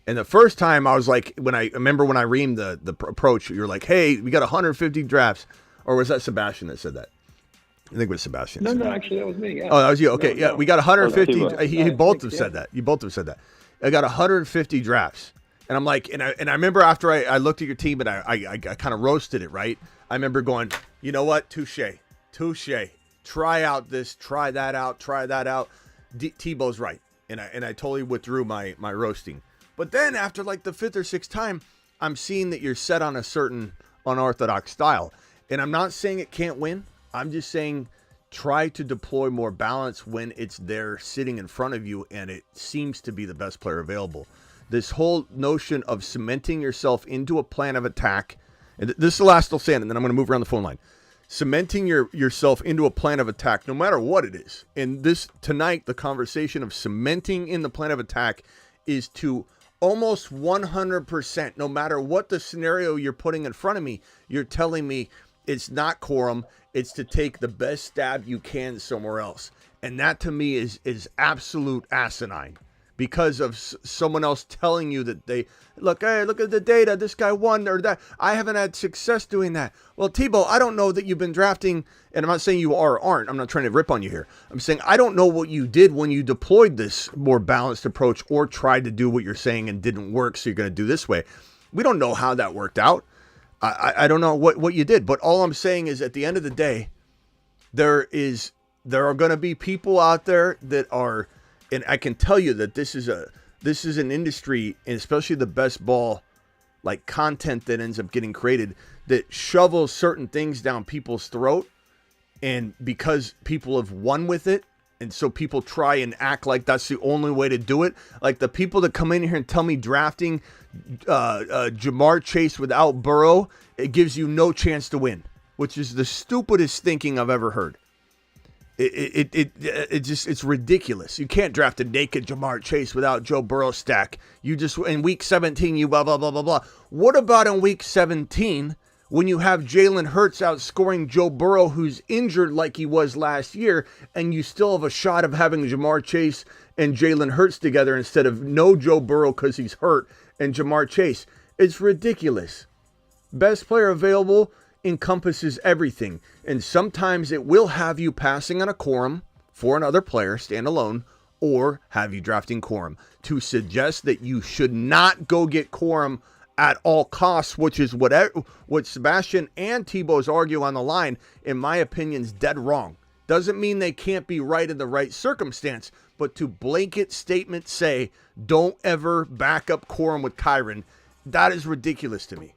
And the first time I was like, when I reamed the approach, you're like, hey, we got 150 drafts, or was that Sebastian that said that? I think it was Sebastian. No, actually, that was me. Yeah. Oh, that was you. Okay, no. We got 150. You both have said that. You both have said that. I got 150 drafts, and I'm like, and I remember after I looked at your team and I kind of roasted it, right? I remember going, you know what? Touche. Try out this. Try that out. Tebow's right, and I totally withdrew my roasting. But then after like the 5th or 6th time, I'm seeing that you're set on a certain unorthodox style, and I'm not saying it can't win. I'm just saying try to deploy more balance when it's there sitting in front of you and it seems to be the best player available. This whole notion of cementing yourself into a plan of attack, and this is the last I'll say, and then I'm going to move around the phone line. Cementing yourself into a plan of attack, no matter what it is. And tonight, the conversation of cementing in the plan of attack is to almost 100%, no matter what the scenario you're putting in front of me, you're telling me it's not Corum. It's to take the best stab you can somewhere else. And that to me is absolute asinine because of someone else telling you that hey, look at the data. This guy won or that. I haven't had success doing that. Well, Tebow, I don't know that you've been drafting, and I'm not saying you are or aren't. I'm not trying to rip on you here. I'm saying I don't know what you did when you deployed this more balanced approach or tried to do what you're saying and didn't work, so you're going to do this way. We don't know how that worked out. I don't know what you did, but all I'm saying is at the end of the day, there are going to be people out there that are, and I can tell you that this is an industry, and especially the best ball, like content that ends up getting created, that shovels certain things down people's throat, and because people have won with it, and so people try and act like that's the only way to do it. Like the people that come in here and tell me drafting Jamar Chase without Burrow, it gives you no chance to win, which is the stupidest thinking I've ever heard. It's ridiculous. You can't draft a naked Jamar Chase without Joe Burrow stack. You just, in week 17, you blah, blah, blah, blah, blah. What about in week 17 when you have Jalen Hurts outscoring Joe Burrow, who's injured like he was last year, and you still have a shot of having Jamar Chase and Jalen Hurts together instead of no Joe Burrow because he's hurt and Jamar Chase? It's ridiculous. Best player available encompasses everything, and sometimes it will have you passing on a Corum for another player standalone, or have you drafting Corum. To suggest that you should not go get Corum at all costs, which is what Sebastian and Tebow's argue on the line, in my opinion, is dead wrong. Doesn't mean they can't be right in the right circumstance, but to blanket statement say, don't ever back up Corum with Kyren, that is ridiculous to me.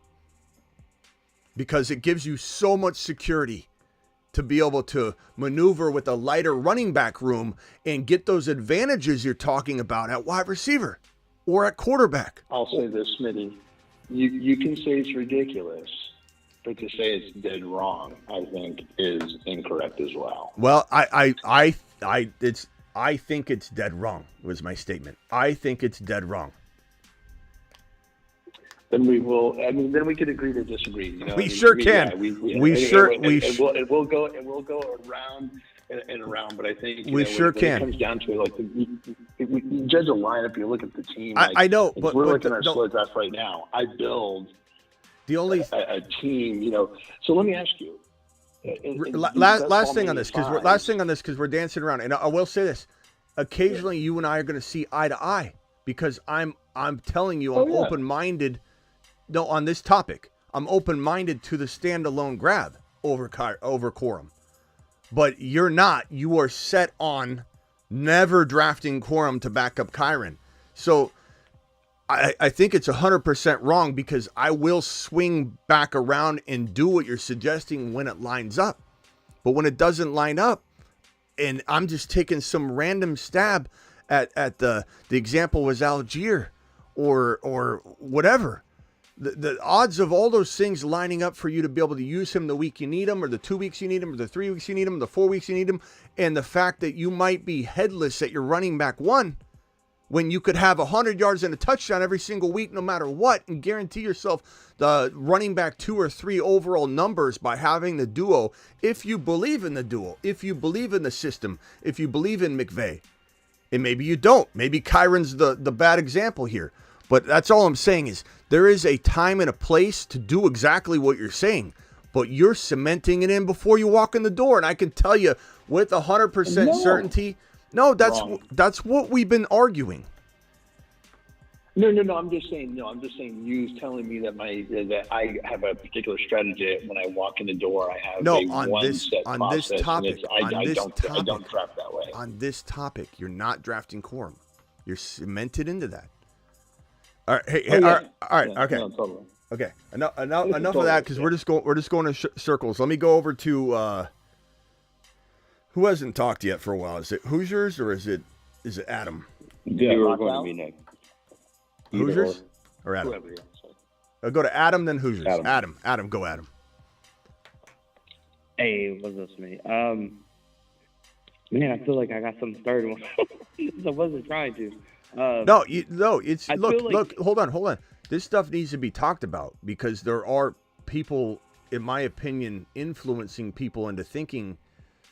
Because it gives you so much security to be able to maneuver with a lighter running back room and get those advantages you're talking about at wide receiver or at quarterback. I'll say this, Smitty. You can say it's ridiculous, but to say it's dead wrong, I think, is incorrect as well. Well, I think it's dead wrong, was my statement. I think it's dead wrong. Then we will. I mean, then we could agree to disagree. You know? We sure can. We'll go around and around. But I think we sure can. When it comes down to it, like you judge a lineup, you look at the team. Like, I know, but we're looking at our slow draft right now. I build a team. You know. So let me ask you. Last thing on this, because we're dancing around, and I will say this: occasionally, you and I are going to see eye to eye, because I'm telling you, I'm open-minded. No, on this topic, I'm open-minded to the standalone grab over Corum. But you're not. You are set on never drafting Corum to back up Kyren. So I think it's 100% wrong, because I will swing back around and do what you're suggesting when it lines up. But when it doesn't line up, and I'm just taking some random stab at the example was Algier or whatever. The odds of all those things lining up for you to be able to use him the week you need him, or the 2 weeks you need him, or the 3 weeks you need him, the 4 weeks you need him, and the fact that you might be headless at your running back one when you could have 100 yards and a touchdown every single week no matter what, and guarantee yourself the running back 2 or 3 overall numbers by having the duo, if you believe in the duo, if you believe in the system, if you believe in McVay. And maybe you don't. Maybe Kyron's the bad example here. But that's all I'm saying is there is a time and a place to do exactly what you're saying. But you're cementing it in before you walk in the door. And I can tell you with 100% certainty, no, that's what we've been arguing. No. I'm just saying you telling me that I have a particular strategy when I walk in the door. I have this topic. I don't draft that way. On this topic, you're not drafting Corum. You're cemented into that. All right. All right. Okay. No, totally. Okay. Enough of that, because we're just going in circles. Let me go over to who hasn't talked yet for a while. Is it Hoosiers or is it Adam? Yeah, we're going to be next. Hoosiers or Adam? Whoever, Go to Adam, then Hoosiers. Adam, go Adam. Hey, what's up, Smitty? Man, I feel like I got something started. I wasn't trying to. Look, hold on. This stuff needs to be talked about, because there are people, in my opinion, influencing people into thinking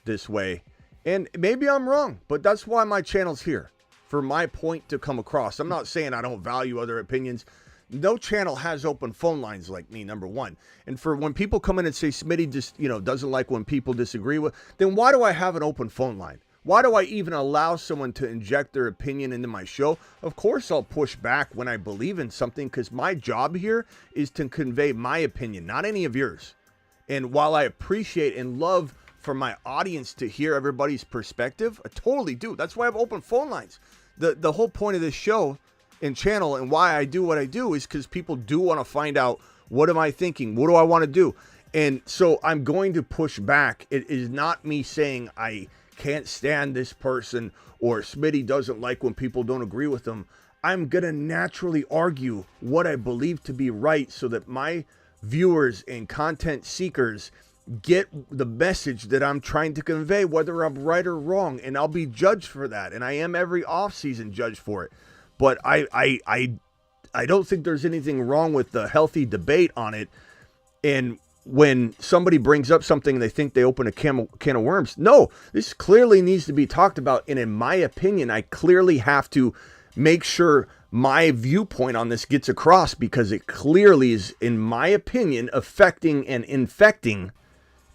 this way. And maybe I'm wrong, but that's why my channel's here, for my point to come across. I'm not saying I don't value other opinions. No channel has open phone lines like me, number one. And for when people come in and say Smitty just, doesn't like when people disagree with, then why do I have an open phone line? Why do I even allow someone to inject their opinion into my show? Of course I'll push back when I believe in something, because my job here is to convey my opinion, not any of yours. And while I appreciate and love for my audience to hear everybody's perspective, I totally do. That's why I have open phone lines. The whole point of this show and channel and why I do what I do is because people do want to find out, what am I thinking? What do I want to do? And so I'm going to push back. It is not me saying I can't stand this person or Smitty doesn't like when people don't agree with him. I'm going to naturally argue what I believe to be right so that my viewers and content seekers get the message that I'm trying to convey, whether I'm right or wrong, and I'll be judged for that. And I am every offseason judged for it. But I don't think there's anything wrong with the healthy debate on it. And when somebody brings up something and they think they open a can of worms, no, this clearly needs to be talked about. And in my opinion, I clearly have to make sure my viewpoint on this gets across, because it clearly is, in my opinion, affecting and infecting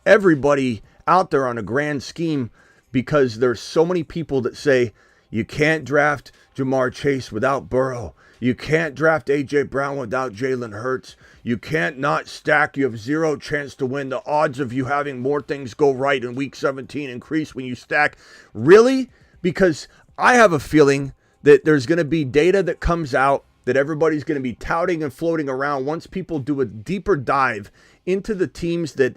everybody out there on a grand scheme, because there's so many people that say you can't draft Jamar Chase without Burrow. You can't draft A.J. Brown without Jalen Hurts. You can't not stack. You have zero chance to win. The odds of you having more things go right in week 17 increase when you stack. Really? Because I have a feeling that there's going to be data that comes out that everybody's going to be touting and floating around once people do a deeper dive into the teams that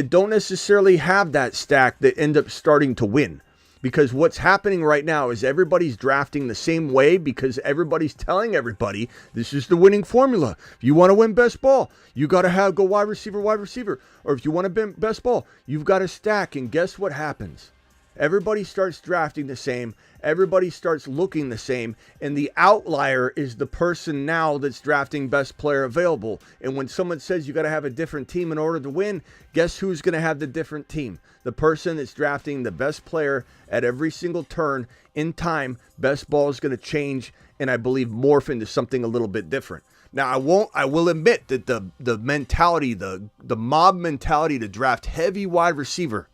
don't necessarily have that stack that end up starting to win. Because what's happening right now is everybody's drafting the same way, because everybody's telling everybody this is the winning formula. If you want to win best ball, you got to go wide receiver. Or if you want to win best ball, you've got to stack. And guess what happens? Everybody starts drafting the same. Everybody starts looking the same. And the outlier is the person now that's drafting best player available. And when someone says you got to have a different team in order to win, guess who's going to have the different team? The person that's drafting the best player at every single turn. In time, best ball is going to change and I believe morph into something a little bit different. Now, I will admit that the mentality, the mob mentality to draft heavy wide receiver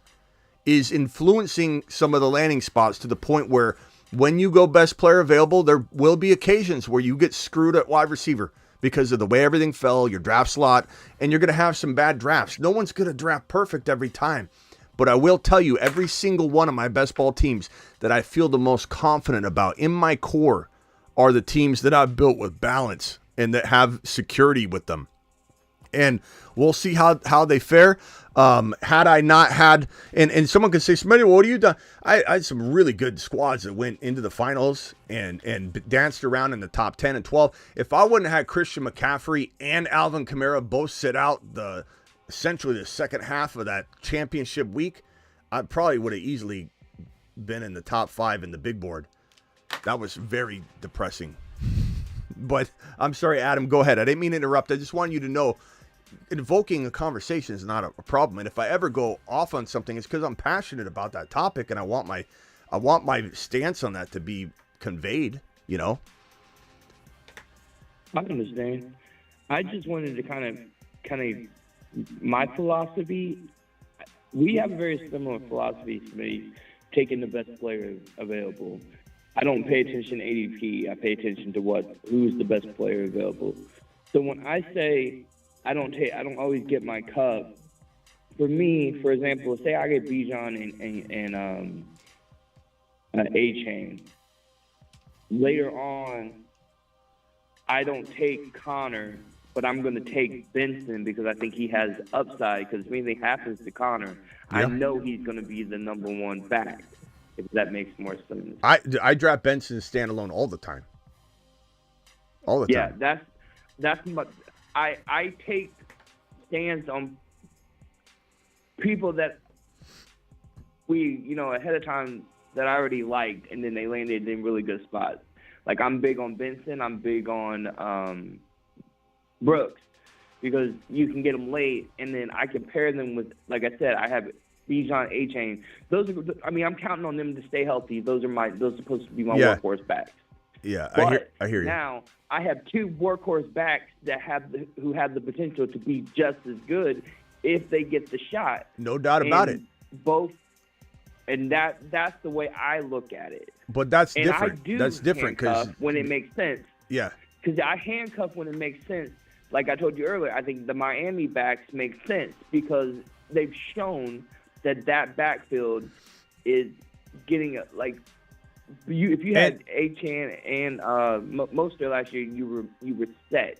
is influencing some of the landing spots to the point where when you go best player available, there will be occasions where you get screwed at wide receiver because of the way everything fell, your draft slot, and you're going to have some bad drafts. No one's going to draft perfect every time. But I will tell you, every single one of my best ball teams that I feel the most confident about in my core are the teams that I've built with balance and that have security with them. And we'll see how they fare. Had I not had, and someone could say, Smitty, what have you done? I had some really good squads that went into the finals and danced around in the top 10 and 12. If I wouldn't have had Christian McCaffrey and Alvin Kamara both sit out essentially the second half of that championship week, I probably would have easily been in the top 5 in the big board. That was very depressing. But I'm sorry, Adam, go ahead. I didn't mean to interrupt. I just wanted you to know, invoking a conversation is not a problem. And if I ever go off on something, it's because I'm passionate about that topic and I want my stance on that to be conveyed, you know? I understand. I just wanted to kind of my philosophy. We have a very similar philosophy to me, taking the best player available. I don't pay attention to ADP. I pay attention to who's the best player available. So when I say I don't always get my cup. For me, for example, say I get Bijan and A-Chain. Later on, I don't take Connor, but I'm going to take Benson because I think he has upside. Because if anything happens to Connor, I know he's going to be the number one back. If that makes more sense. I draft Benson standalone all the time. All the time. Yeah, that's my. I take stands on people that we, ahead of time that I already liked, and then they landed in really good spots. Like, I'm big on Benson. I'm big on Brooks because you can get them late, and then I can pair them with, like I said, I have Bijan, A-Chain. I'm counting on them to stay healthy. Those are supposed to be my workhorse backs. Yeah, but I hear you. Now I have 2 workhorse backs that who have the potential to be just as good if they get the shot. No doubt about it. Both And that's the way I look at it. But that's and different. I do That's different because when it makes sense. Yeah. Because I handcuff when it makes sense. Like I told you earlier, I think the Miami backs make sense because they've shown that backfield is getting if you had Achan and most of last year, you were set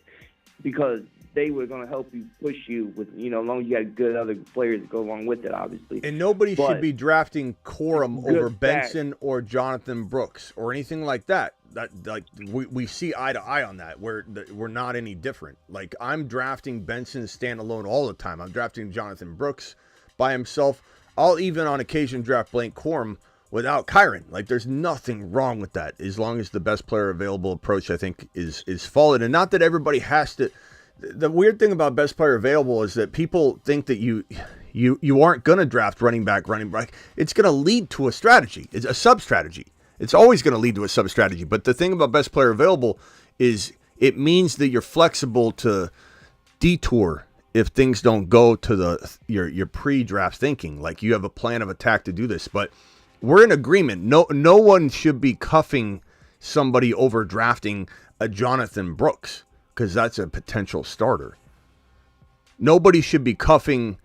because they were going to help you push you with as long as you had good other players to go along with it, obviously. And nobody should be drafting Corum over Benson or Jonathan Brooks or anything like that. We see eye to eye on that. We're not any different. Like I'm drafting Benson standalone all the time. I'm drafting Jonathan Brooks by himself. I'll even on occasion draft Blank Corum without Kyron. Like there's nothing wrong with that as long as the best player available approach I think is followed. And not that everybody has to. The weird thing about best player available is that people think that you aren't going to draft running back. It's going to lead to a strategy. It's a sub-strategy. It's always going to lead to a sub-strategy. But the thing about best player available is it means that you're flexible to detour if things don't go to your pre-draft thinking. Like you have a plan of attack to do this. But we're in agreement. No one should be cuffing somebody over drafting a Jonathan Brooks, because that's a potential starter. Nobody should be cuffing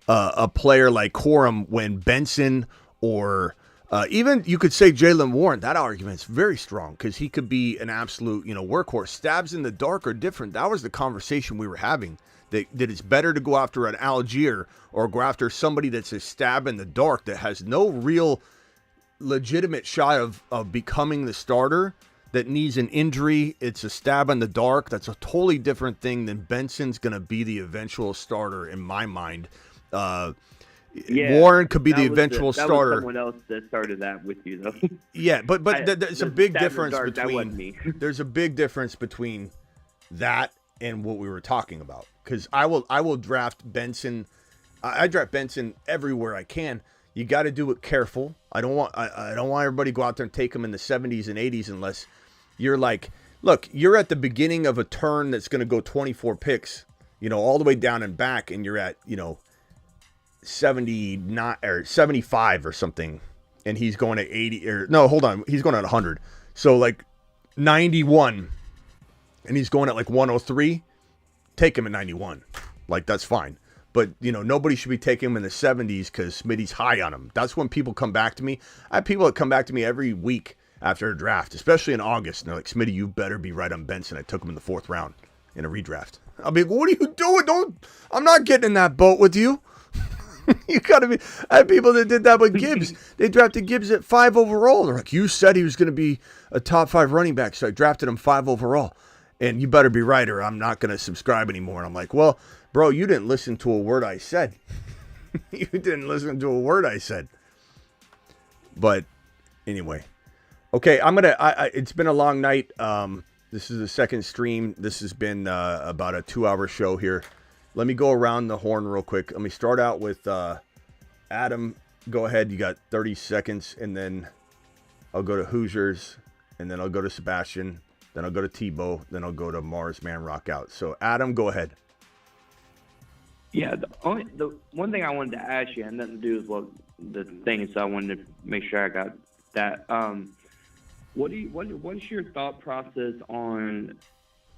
a player like Corum when Benson or even you could say Jaylen Warren. That argument's very strong because he could be an absolute workhorse. Stabs in the dark are different. That was the conversation we were having. That it's better to go after an Algier or go after somebody that's a stab in the dark that has no real legitimate shot of becoming the starter. That needs an injury. It's a stab in the dark. That's a totally different thing than Benson's going to be the eventual starter in my mind. Warren could be the eventual starter. That was someone else that started that with you, though. Yeah, but there's a big difference between. There's a big difference between that and what we were talking about. Because I will draft Benson. I draft Benson everywhere I can. You got to do it careful. I don't want everybody to go out there and take him in the 70s and 80s unless you're like, look, you're at the beginning of a turn that's going to go 24 picks, all the way down and back, and you're at 79 or 75 or something, and he's going at 80 or no, hold on, he's going at 100. So like 91, and he's going at like 103. Take him at 91, like that's fine. But, nobody should be taking him in the 70s because Smitty's high on him. That's when people come back to me. I have people that come back to me every week after a draft, especially in August. And they're like, Smitty, you better be right on Benson. I took him in the 4th round in a redraft. I'll be like, what are you doing? I'm not getting in that boat with you. You got to be. I had people that did that with Gibbs. They drafted Gibbs at 5 overall. They're like, you said he was going to be a top 5 running back, so I drafted him 5 overall. And you better be right or I'm not going to subscribe anymore. And I'm like, well, bro, you didn't listen to a word I said. You didn't listen to a word I said. But anyway. Okay, it's been a long night. This is the second stream. This has been about a 2-hour show here. Let me go around the horn real quick. Let me start out with Adam. Go ahead. You got 30 seconds. And then I'll go to Hoosiers. And then I'll go to Sebastian. Then I'll go to Tebow. Then I'll go to Mars Man Rock Out. So, Adam, go ahead. Yeah, the one thing I wanted to ask you had nothing to do with the thing, so I wanted to make sure I got that. What's your thought process on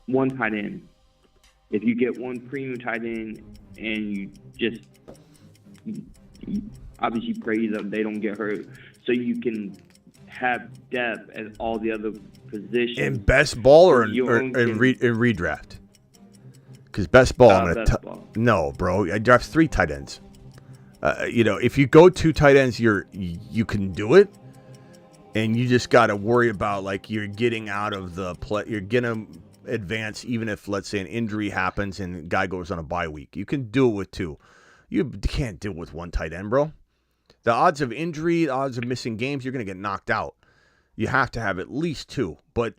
one tight end? If you get one premium tight end and you just obviously pray that they don't get hurt, so you can have depth at all the other positions. In best ball or in redraft? Because best ball, no, bro. I draft 3 tight ends. If you go 2 tight ends, you can do it, and you just got to worry about like you're getting out of the play. You're gonna advance even if, let's say, an injury happens and the guy goes on a bye week. You can do it with 2. You can't do it with 1 tight end, bro. The odds of injury, the odds of missing games, you're gonna get knocked out. You have to have at least 2. But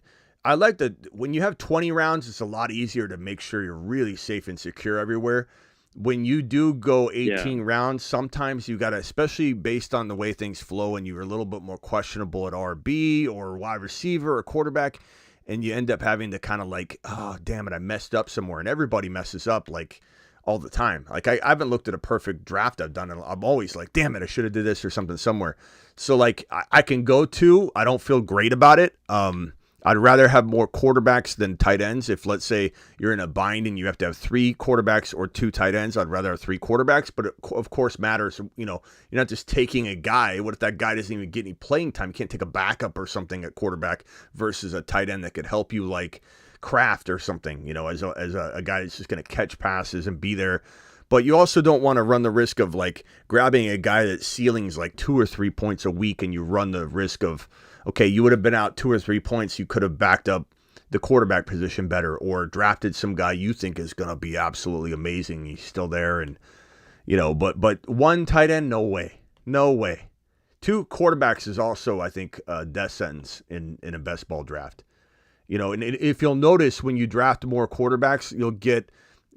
I like that when you have 20 rounds, it's a lot easier to make sure you're really safe and secure everywhere. When you do go 18 rounds, sometimes you got to, especially based on the way things flow and you're a little bit more questionable at RB or wide receiver or quarterback, and you end up having to kind of like, oh, damn it, I messed up somewhere. And everybody messes up like all the time. Like I haven't looked at a perfect draft I've done, and I'm always like, damn it, I should have did this or something somewhere. So like I can go to, I don't feel great about it. I'd rather have more quarterbacks than tight ends. If, let's say, you're in a bind and you have to have 3 quarterbacks or 2 tight ends, I'd rather have 3 quarterbacks. But it, of course, matters. You know, you're not just taking a guy. What if that guy doesn't even get any playing time? You can't take a backup or something at quarterback versus a tight end that could help you, like Kraft or something, you know, as a guy that's just going to catch passes and be there. But you also don't want to run the risk of, like, grabbing a guy that ceilings like 2 or 3 points a week, and you run the risk of, okay, you would have been out 2 or 3 points. You could have backed up the quarterback position better, or drafted some guy you think is going to be absolutely amazing. He's still there, and you know. But 1 tight end, no way, no way. 2 quarterbacks is also, I think, a death sentence in a best ball draft. You know, and if you'll notice, when you draft more quarterbacks, you'll get,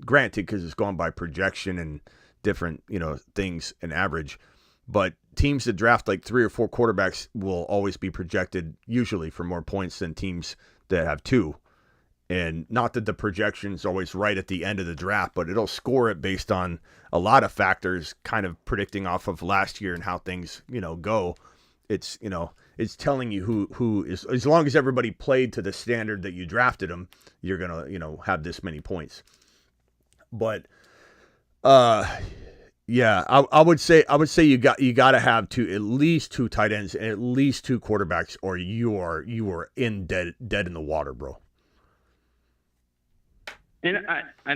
granted, because it's gone by projection and different, you know, things and average, but teams that draft like 3 or 4 quarterbacks will always be projected usually for more points than teams that have 2. And not that the projection is always right at the end of the draft, but it'll score it based on a lot of factors, kind of predicting off of last year and how things, you know, go. It's, you know, it's telling you who is, as long as everybody played to the standard that you drafted them, you're going to, you know, have this many points. But, yeah, I would say you got to have at least 2 tight ends and at least 2 quarterbacks, or you are in dead in the water, bro. And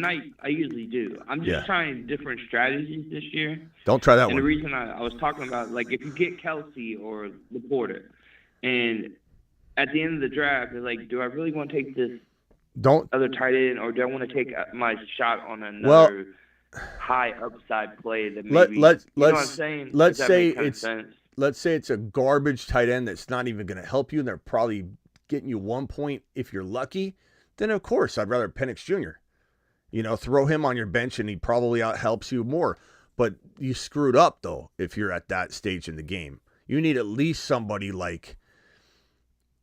I usually do. I'm just trying different strategies this year. Don't try that and one. And the reason I was talking about, like, if you get Kelsey or Laporta, and at the end of the draft, they're like, do I really want to take this other tight end, or do I want to take my shot on another high upside play that maybe, you know what I'm saying? Let's say it's a garbage tight end that's not even going to help you, and they're probably getting you 1 point if you're lucky. Then of course I'd rather Penix Jr. You know, throw him on your bench and he probably helps you more. But you screwed up though if you're at that stage in the game. You need at least somebody like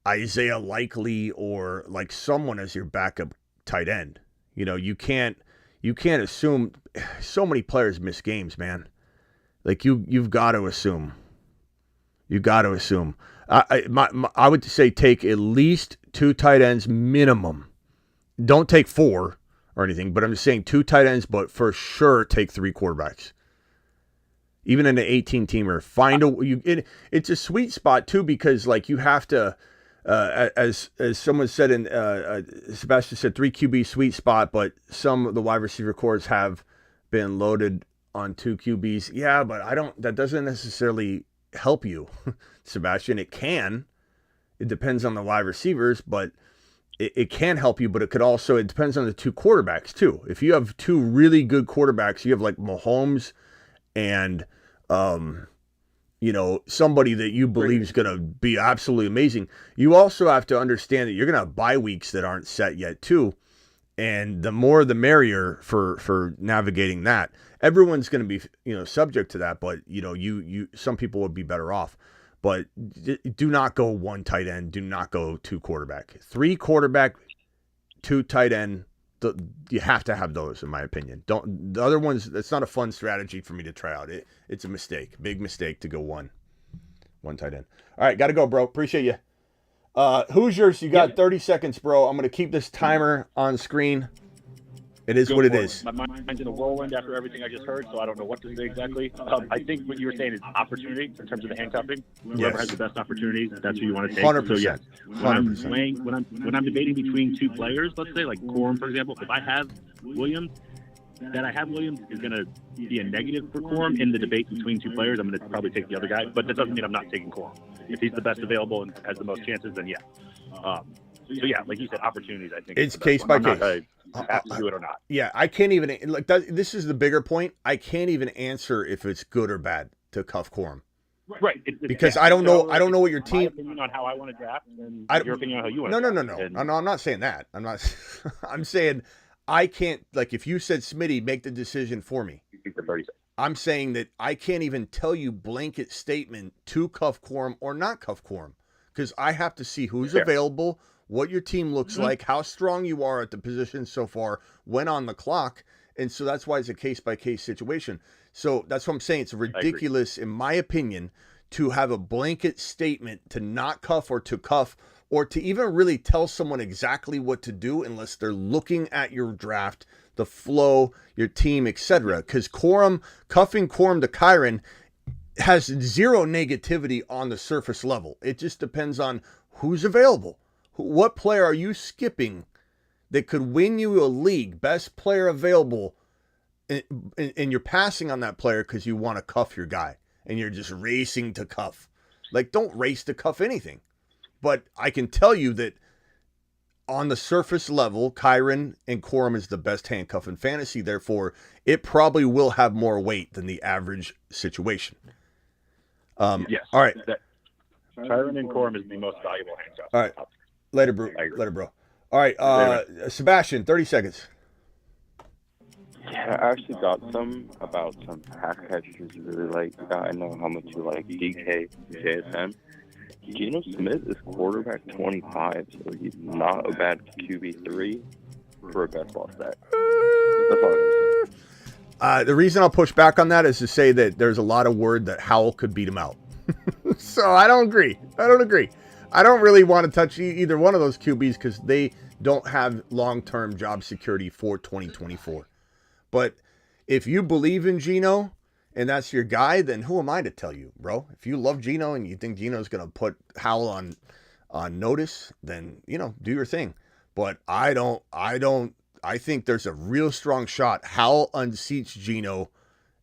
Isaiah Likely or like someone as your backup tight end. You know, you can't assume. So many players miss games, man. Like you've got to assume. You got to assume. I would say take at least 2 tight ends minimum. Don't take 4 or anything, but I'm just saying 2 tight ends, but for sure take 3 quarterbacks. Even in an 18-teamer, it's a sweet spot too, because like you have to, as someone said in Sebastian said, 3 QB sweet spot, but some of the wide receiver cores have been loaded on 2 QBs. Yeah, but that doesn't necessarily help you, Sebastian. It can. It depends on the wide receivers, but it can help you, but it depends on the 2 quarterbacks too. If you have 2 really good quarterbacks, you have like Mahomes and, you know, somebody that you believe is going to be absolutely amazing. You also have to understand that you're going to have bye weeks that aren't set yet too. And the more the merrier for navigating that. Everyone's going to be, you know, subject to that, but you know, some people would be better off. But do not go 1 tight end. Do not go 2 quarterback. 3 quarterback, 2 tight end. You have to have those, in my opinion. The other ones. That's not a fun strategy for me to try out. It's a mistake, big mistake to go one tight end. All right, got to go, bro. Appreciate you. Hoosiers, you got 30 seconds, bro. I'm gonna keep this timer on screen. It is what it is. My mind's in a whirlwind after everything I just heard, so I don't know what to say exactly. I think what you were saying is opportunity in terms of the handcuffing. Whoever has the best opportunity, that's who you want to take. 100%. So yes, 100%. when I'm debating between 2 players, let's say like Corum, for example, if I have Williams, is going to be a negative for Corum in the debate between 2 players. I'm going to probably take the other guy, but that doesn't mean I'm not taking Corum. If he's the best available and has the most chances, then yeah. So yeah, like you said, opportunities. I think it's case by case. Have to do it or not. Yeah, I can't even like that. This is the bigger point. I can't even answer if it's good or bad to cuff Corum. Right. Because I don't know. I don't know what your team. My opinion on how I want to draft, and your opinion on how you want. No. I'm not saying that. I'm not. I'm saying I can't. Like if you said Smitty, make the decision for me. I'm saying that I can't even tell you blanket statement to cuff Corum or not cuff Corum, because I have to see who's available, what your team looks like, how strong you are at the position so far, when on the clock, And so that's why it's a case-by-case situation. So that's what I'm saying. It's ridiculous, in my opinion, to have a blanket statement to not cuff or to cuff or to even really tell someone exactly what to do unless they're looking at your draft, the flow, your team, etc. Because cuffing Corum to Kyren has zero negativity on the surface level. It just depends on who's available. What player are you skipping that could win you a league, best player available, and you're passing on that player because you want to cuff your guy and you're just racing to cuff. Like, don't race to cuff anything. But I can tell you that on the surface level, Kyren and Corum is the best handcuff in fantasy. Therefore, it probably will have more weight than the average situation. Yes. All right. Kyren and Corum is the most valuable handcuff. All right. Later, bro. All right. Sebastian, 30 seconds. Yeah, I actually got some about some pass catchers you really like. I know how much you like DK, JSN. Geno Smith is quarterback 25, so he's not a bad QB3 for a best ball stat. That's all I'm saying. The reason I'll push back on that is to say that there's a lot of word that Howell could beat him out. So I don't agree. I don't really want to touch either one of those QBs because they don't have long-term job security for 2024. But if you believe in Geno and that's your guy, then who am I to tell you, bro? If you love Geno and you think Geno's going to put Howell on notice, then, do your thing. But I think there's a real strong shot Howell unseats Geno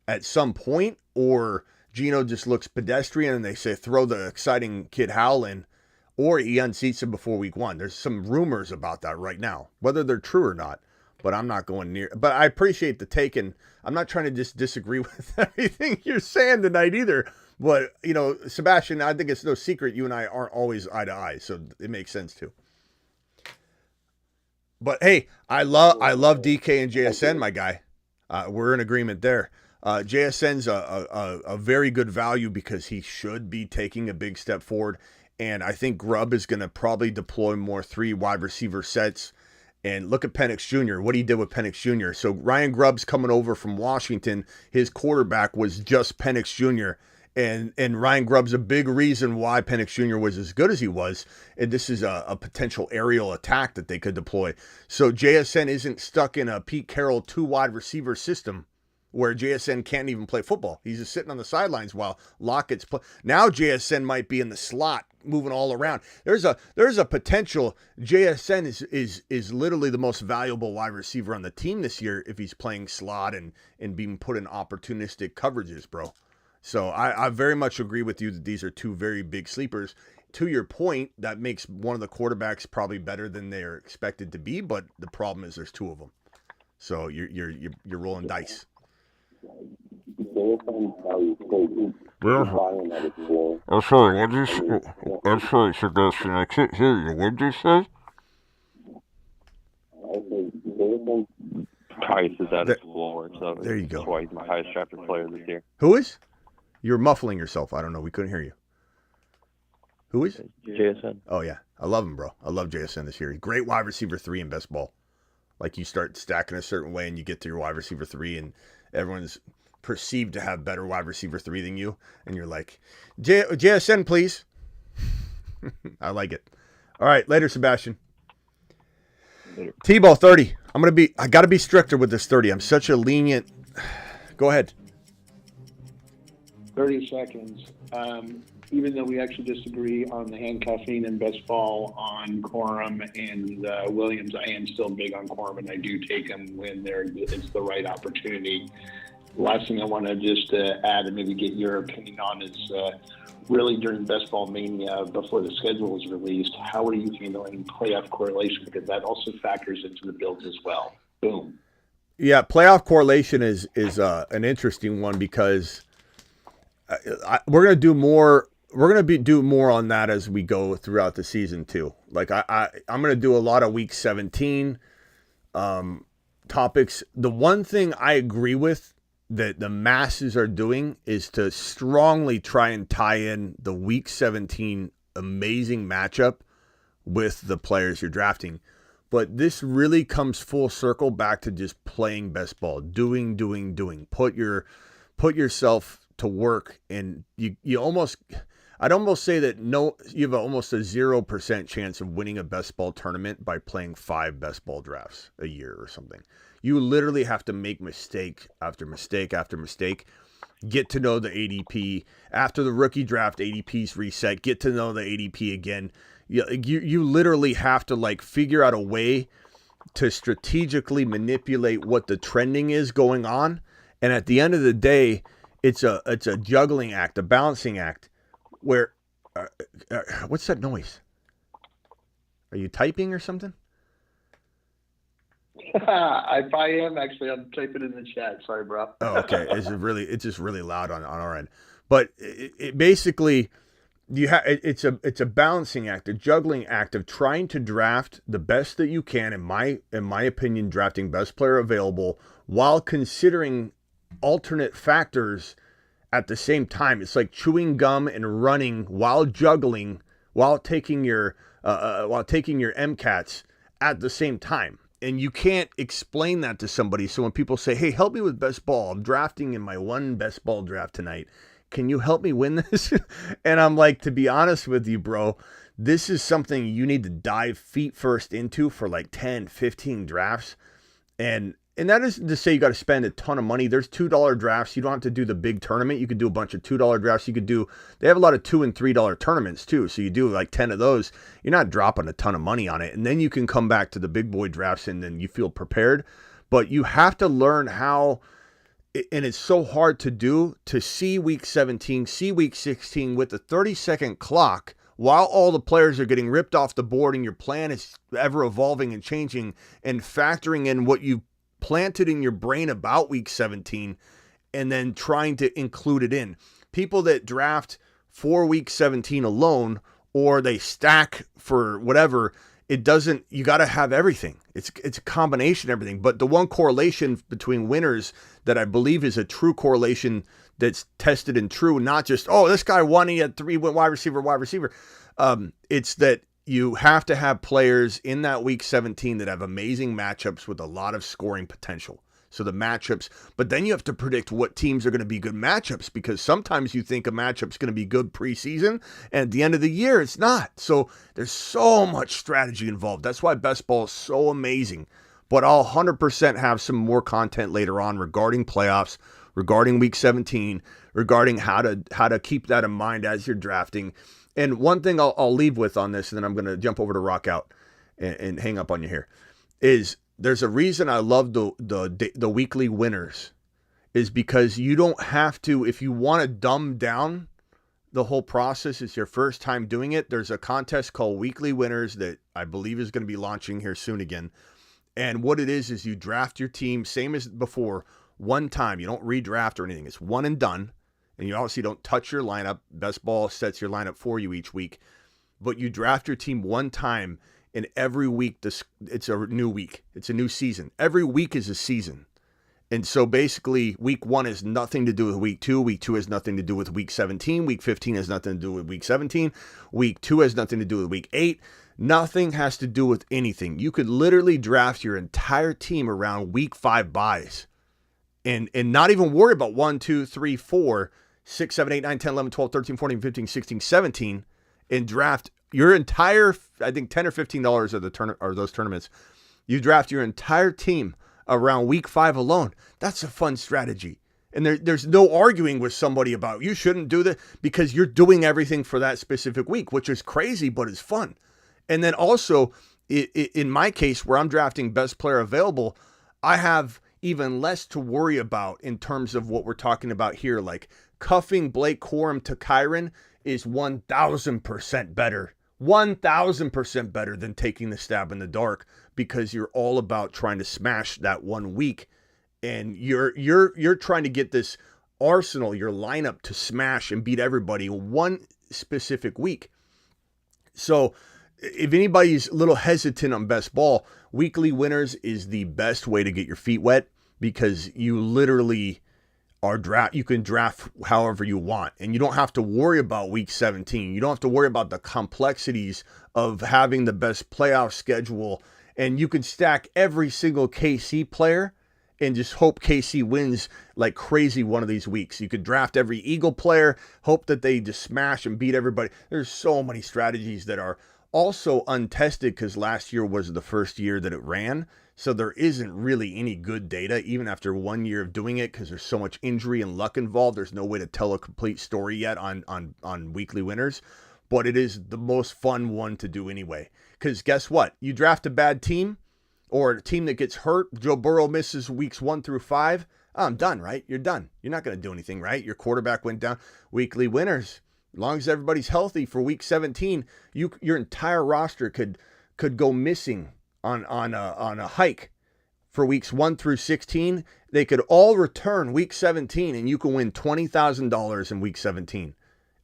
at some point, or Geno just looks pedestrian and they say throw the exciting kid Howell in, or he unseats him before week 1. There's some rumors about that right now, whether they're true or not. But I'm not going near. But I appreciate the take, and I'm not trying to just disagree with everything you're saying tonight either. But, Sebastian, I think it's no secret you and I aren't always eye to eye, so it makes sense too. But hey, I love DK and JSN, my guy. We're in agreement there. JSN's a very good value because he should be taking a big step forward, and I think Grubb is going to probably deploy more 3 wide receiver sets. And look at Penix Jr., what he did with Penix Jr. So Ryan Grubb's coming over from Washington. His quarterback was just Penix Jr., and Ryan Grubb's a big reason why Penix Jr. was as good as he was. And this is a potential aerial attack that they could deploy. So JSN isn't stuck in a Pete Carroll 2 wide receiver system where JSN can't even play football. He's just sitting on the sidelines while Lockett's play. Now JSN might be in the slot, moving all around. There's a potential. JSN is literally the most valuable wide receiver on the team this year if he's playing slot and being put in opportunistic coverages, bro. So I very much agree with you that these are 2 very big sleepers. To your point, that makes one of the quarterbacks probably better than they're expected to be, but the problem is there's 2 of them. So you're rolling dice. I'm sorry, I'm sorry, Sebastian, I can't hear you. What did you say? Price is at his floor, so there you go. That's why he's my highest drafted player this year. Who is? You're muffling yourself. I don't know. We couldn't hear you. Who is? JSN. Oh, yeah. I love him, bro. I love JSN this year. Great wide receiver 3 in best ball. Like, you start stacking a certain way and you get to your wide receiver 3 and everyone's perceived to have better wide receiver 3 than you. And you're like, JSN, please. I like it. All right. Later, Sebastian. Later. T-ball 30. I got to be stricter with this 30. I'm such a lenient. Go ahead. 30 seconds. Even though we actually disagree on the handcuffing and best ball on Corum and Williams, I am still big on Corum, and I do take him when it's the right opportunity. Last thing I want to just add and maybe get your opinion on is really during Best Ball Mania, before the schedule was released, how are you handling playoff correlation? Because that also factors into the builds as well. Boom. Yeah, playoff correlation is an interesting one because we're going to do more. We're going to do more on that as we go throughout the season too. Like I'm going to do a lot of week 17 topics. The one thing I agree with that the masses are doing is to strongly try and tie in the week 17 amazing matchup with the players you're drafting. But this really comes full circle back to just playing best ball, doing. Put yourself to work, and you almost, I'd almost say that you have almost a 0% chance of winning a best ball tournament by playing 5 best ball drafts a year or something. You literally have to make mistake after mistake after mistake. Get to know the ADP. After the rookie draft, ADP's reset. Get to know the ADP again. You literally have to like figure out a way to strategically manipulate what the trending is going on. And at the end of the day, it's a juggling act, a balancing act. Where, what's that noise? Are you typing or something? If I am, actually, I'm typing in the chat. Sorry, bro. Oh, okay. It's just really loud on our end. But it basically, it's a balancing act, a juggling act of trying to draft the best that you can. In my opinion, drafting best player available while considering alternate factors at the same time. It's like chewing gum and running while juggling, while taking your MCATs at the same time. And you can't explain that to somebody. So when people say, hey, help me with best ball, I'm drafting in my one best ball draft tonight. Can you help me win this? And I'm like, to be honest with you, bro, this is something you need to dive feet first into for like 10, 15 drafts. And that isn't to say you got to spend a ton of money. There's $2 drafts. You don't have to do the big tournament. You could do a bunch of $2 drafts. They have a lot of $2 and $3 tournaments too. So you do like 10 of those. You're not dropping a ton of money on it. And then you can come back to the big boy drafts and then you feel prepared. But you have to learn how, and it's so hard to do, to see week 17, see week 16 with a 30-second clock while all the players are getting ripped off the board and your plan is ever evolving and changing and factoring in what you planted in your brain about week 17 and then trying to include it in. People that draft for week 17 alone, or they stack for whatever, you got to have everything. It's a combination of everything. But the one correlation between winners that I believe is a true correlation that's tested and true, not just, oh, this guy won, he had 3 wide receiver. It's that you have to have players in that week 17 that have amazing matchups with a lot of scoring potential. So the matchups, but then you have to predict what teams are going to be good matchups, because sometimes you think a matchup's going to be good preseason and at the end of the year, it's not. So there's so much strategy involved. That's why best ball is so amazing. But I'll 100% have some more content later on regarding playoffs, regarding week 17, regarding how to keep that in mind as you're drafting. And one thing I'll leave with on this, and then I'm going to jump over to Rock Out and hang up on you here, is there's a reason I love the weekly winners, is because you don't have to, if you want to dumb down the whole process, it's your first time doing it, there's a contest called Weekly Winners that I believe is going to be launching here soon again. And what it is you draft your team, same as before, one time. You don't redraft or anything. It's one and done. And you obviously don't touch your lineup. Best Ball sets your lineup for you each week. But you draft your team one time, and every week, it's a new week. It's a new season. Every week is a season. And so basically, week 1 has nothing to do with week 2. Week 2 has nothing to do with week 17. Week 15 has nothing to do with week 17. Week 2 has nothing to do with week 8. Nothing has to do with anything. You could literally draft your entire team around week 5 buys and not even worry about 1, 2, 3, 4, 6, 7, 8, 9, 10, 11, 12, 13, 14, 15, 16, 17, and draft your entire, I think $10 or $15 of those tournaments. You draft your entire team around week 5 alone. That's a fun strategy. And there's no arguing with somebody about you shouldn't do that, because you're doing everything for that specific week, which is crazy, but it's fun. And then also, in my case, where I'm drafting best player available, I have even less to worry about in terms of what we're talking about here. Like cuffing Blake Corum to Kyron is 1,000% better. 1,000% better than taking the stab in the dark, because you're all about trying to smash that 1 week, and you're trying to get this arsenal, your lineup, to smash and beat everybody one specific week. So if anybody's a little hesitant on best ball, Weekly Winners is the best way to get your feet wet, because you literally you can draft however you want, and you don't have to worry about week 17. You don't have to worry about the complexities of having the best playoff schedule And you can stack every single KC player and just hope KC wins like crazy one of these weeks. You could draft every Eagle player, hope that they just smash and beat everybody. There's so many strategies that are also untested because last year was the first year that it ran. So there isn't really any good data, even after 1 year of doing it, because there's so much injury and luck involved. There's no way to tell a complete story yet on weekly winners. But it is the most fun one to do anyway. Because guess what? You draft a bad team, or a team that gets hurt, Joe Burrow misses weeks 1 through 5, I'm done, right? You're done. You're not going to do anything, right? Your quarterback went down. Weekly winners, as long as everybody's healthy for week 17, your entire roster could go missing on a hike for weeks 1 through 16. They could all return week 17, and you can win $20,000 in week 17.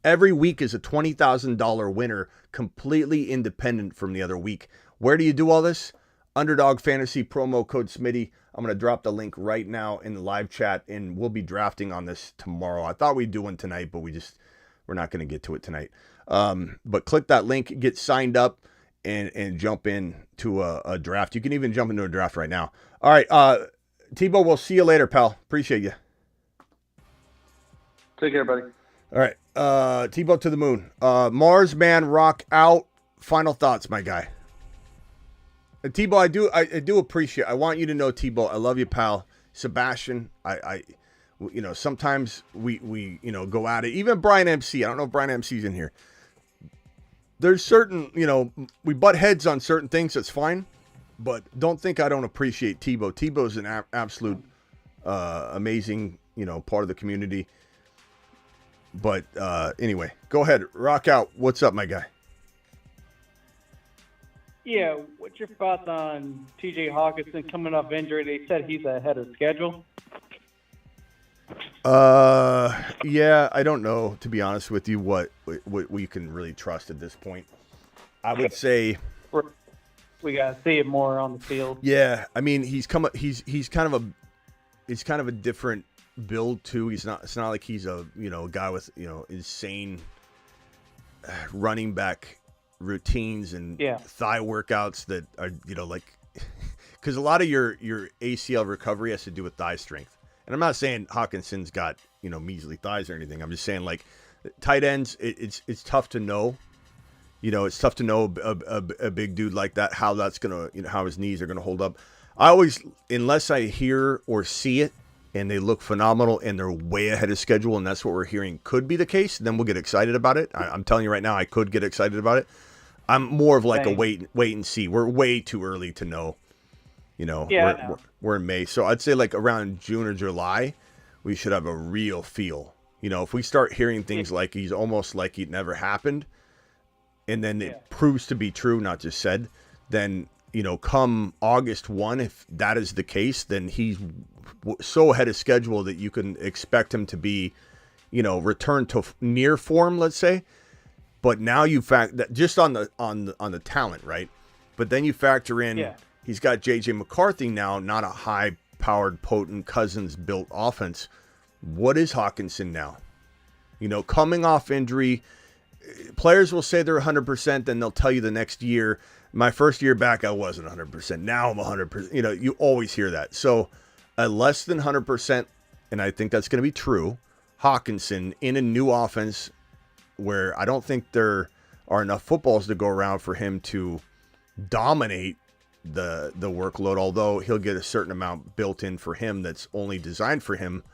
Every week is a $20,000 winner, completely independent from the other week. Where do you do all this? Underdog Fantasy, promo code Smitty. I'm going to drop the link right now in the live chat, and we'll be drafting on this tomorrow. I thought we'd do one tonight, but we're not going to get to it tonight. But click that link, get signed up, and jump in to a draft. You can even jump into a draft right now. All right, Tebow, we'll see you later, pal. Appreciate you. Take care, buddy. All right, Tebow to the moon. Mars Man Rock out. Final thoughts, my guy. Tebow, I do appreciate. I want you to know, Tebow, I love you, pal. Sebastian, sometimes we go at it. Even Brian MC. I don't know if Brian MC's in here. There's certain, we butt heads on certain things. That's fine, but don't think I don't appreciate Tebow. Tebow's an absolute amazing, part of the community. But anyway, go ahead, rock out. What's up, my guy? Yeah, what's your thoughts on T.J. Hawkinson coming off injury? They said he's ahead of schedule. Yeah, I don't know, to be honest with you, what we can really trust at this point. I would say we gotta see it more on the field. Yeah, I mean, he's kind of a different build too. It's not like he's a guy with insane running back routines and thigh workouts that are because a lot of your ACL recovery has to do with thigh strength. And I'm not saying Hawkinson's got measly thighs or anything. I'm just saying like tight ends, it's tough to know. It's tough to know a big dude like that how that's gonna how his knees are gonna hold up. I always, unless I hear or see it and they look phenomenal and they're way ahead of schedule, and that's what we're hearing could be the case, then we'll get excited about it. I'm telling you right now, I could get excited about it. I'm more of like a wait and see. We're way too early to know. We're in May, so I'd say like around June or July, we should have a real feel. If we start hearing things like he's almost like it never happened, and then it proves to be true, not just said, then come August 1, if that is the case, then he's so ahead of schedule that you can expect him to be, return to near form, let's say. But now you fact that just on the talent, right? But then you factor in he's got JJ McCarthy now, not a high-powered, potent Cousins-built offense. What is Hawkinson now? Coming off injury, players will say they're 100%, then they'll tell you the next year, my first year back, I wasn't 100%. Now I'm 100%. You always hear that. So a less than 100%, and I think that's going to be true, Hawkinson in a new offense where I don't think there are enough footballs to go around for him to dominate the workload, although he'll get a certain amount built in for him that's only designed for him.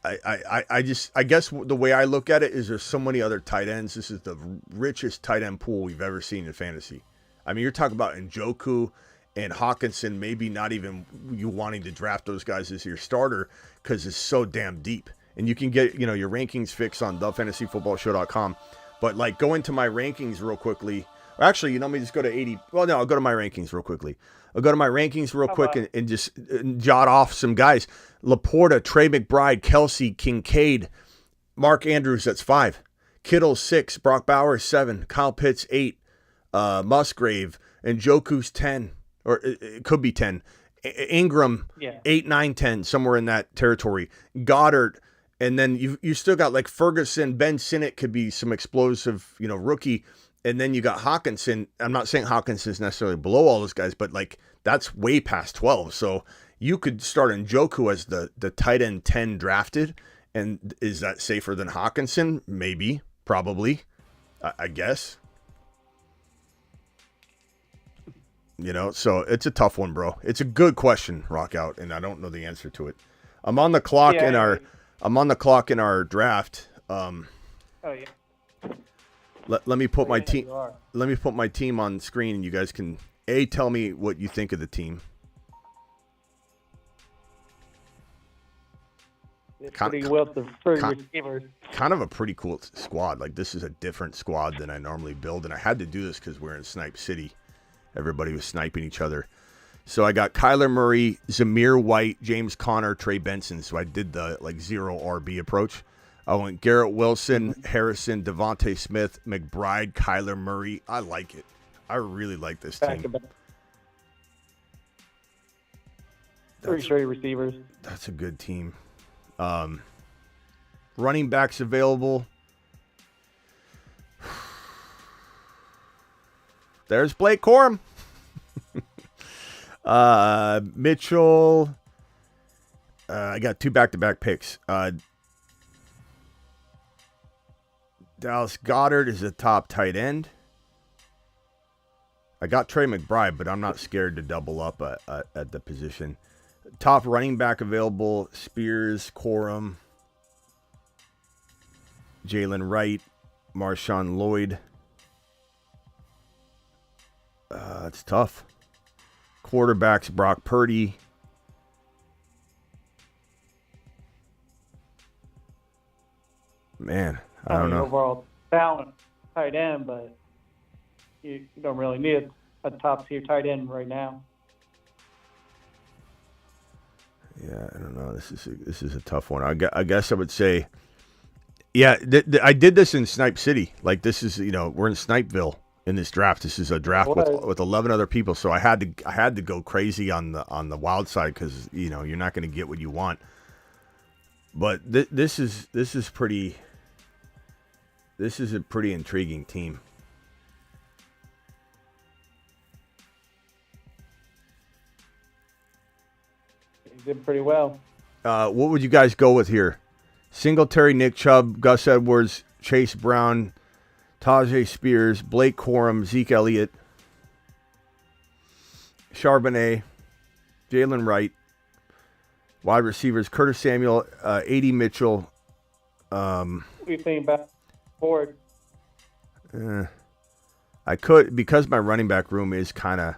I guess the way I look at it is there's so many other tight ends. This is the richest tight end pool we've ever seen in fantasy. I mean, you're talking about Njoku and Hawkinson, maybe not even you wanting to draft those guys as your starter because it's so damn deep. And you can get, your rankings fixed on thefantasyfootballshow.com. But like go into my rankings real quickly. Actually, let me just go to 80. Well, no, I'll go to my rankings real quickly. I'll go to my rankings real quick and just jot off some guys. Laporta, Trey McBride, Kelsey, Kincaid, Mark Andrews, that's 5. Kittle, 6. Brock Bowers, 7. Kyle Pitts, 8. Musgrave, and Njoku's 10. Or it could be 10. Ingram, 8, 9, 10, somewhere in that territory. Goddard And then you still got like Ferguson, Ben Sinnott could be some explosive, rookie. And then you got Hawkinson. I'm not saying Hawkinson's necessarily below all those guys, but like that's way past 12. So you could start Njoku as the tight end 10 drafted. And is that safer than Hawkinson? Maybe, probably, I guess. So it's a tough one, bro. It's a good question, Rock Out, and I don't know the answer to it. I'm on the clock in our draft. Oh yeah. Let me put my team. Let me put my team on screen, and you guys can tell me what you think of the team. Pretty well for receivers. Kind of a pretty cool squad. Like this is a different squad than I normally build, and I had to do this because we're in Snipe City. Everybody was sniping each other. So I got Kyler Murray, Zamir White, James Conner, Trey Benson. So I did the zero RB approach. I went Garrett Wilson, Harrison, Devontae Smith, McBride, Kyler Murray. I like it. I really like this team. Three straight receivers. That's a good team. Running backs available. There's Blake Corum. Mitchell. I got 2 back-to-back picks. Dallas Goedert is a top tight end. I got Trey McBride, but I'm not scared to double up at the position. Top running back available, Spears, Corum, Jalen Wright, Marshawn Lloyd. It's tough. Quarterbacks, Brock Purdy. Man, I don't know. Overall talent, tight end, but you don't really need a top-tier tight end right now. Yeah, I don't know. This is a tough one. I guess I would say, yeah, I did this in Snipe City. Like this is, we're in Snipeville in this draft. This is a draft with 11 other people, so I had to go crazy on the wild side because you're not going to get what you want. But this is pretty. This is a pretty intriguing team. He did pretty well. What would you guys go with here? Singletary, Nick Chubb, Gus Edwards, Chase Brown, Tajay Spears, Blake Corum, Zeke Elliott, Charbonnet, Jalen Wright, wide receivers, Curtis Samuel, A.D. Mitchell. What do you think about Ford? I could, because my running back room is kind of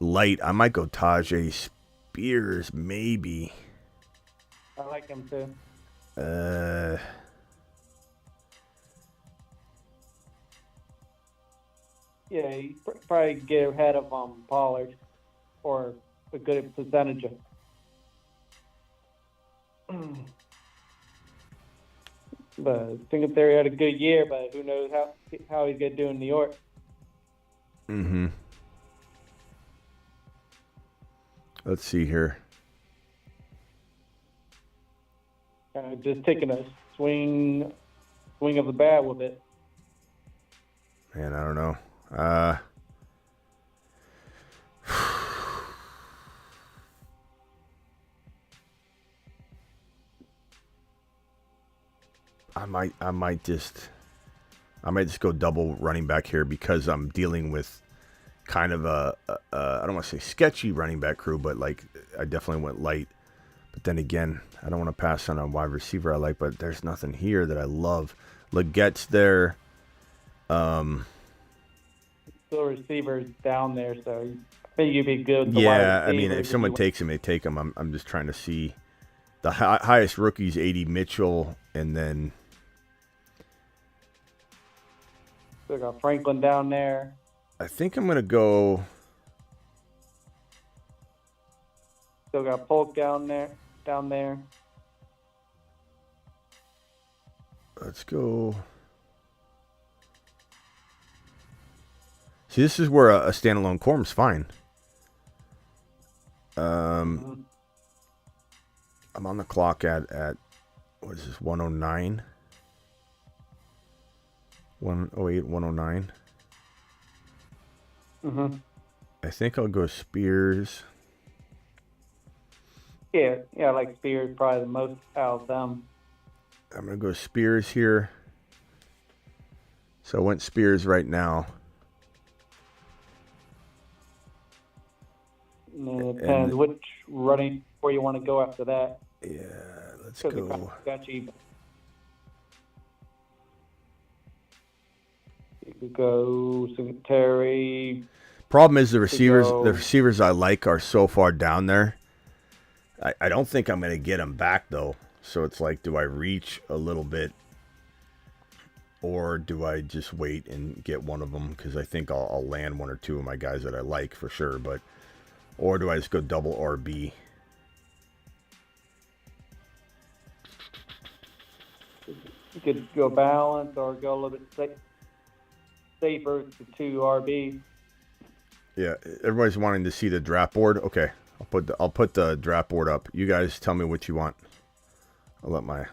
light, I might go Tajay Spears, maybe. I like him too. Yeah, you probably get ahead of Pollard or a good percentage of. But Singletary had a good year, but who knows how he's going to do in New York. Mm-hmm. Let's see here. Just taking a swing of the bat with it. Man, I don't know. I might just go double running back here because I'm dealing with kind of I don't want to say sketchy running back crew, but like I definitely went light. But then again, I don't want to pass on a wide receiver I like, but there's nothing here that I love. Legette's there. Still receivers down there, so I think you'd be good. With the yeah, I mean, if someone takes him, they take him. I'm just trying to see the highest rookies, A.D. Mitchell, and then still got Franklin down there. I think I'm gonna go. Still got Polk down there. Let's go. See, this is where a standalone Corum's fine. I'm on the clock at what is this, 109? 108, 109. Mm-hmm. I think I'll go Spears. Yeah, I like Spears probably the most out of them. I'm going to go Spears here. So I went Spears right now. And it depends which running where you want to go after that. Yeah, let's go. Got you. You could go Singletary. Problem is the receivers I like are so far down there. I don't think I'm going to get them back, though. So it's like, do I reach a little bit? Or do I just wait and get one of them? Because I think I'll land one or two of my guys that I like for sure. Or do I just go double RB? You could go balance or go a little bit safer to 2 RB. Yeah, everybody's wanting to see the draft board. Okay, I'll put the draft board up. You guys tell me what you want. I'll let my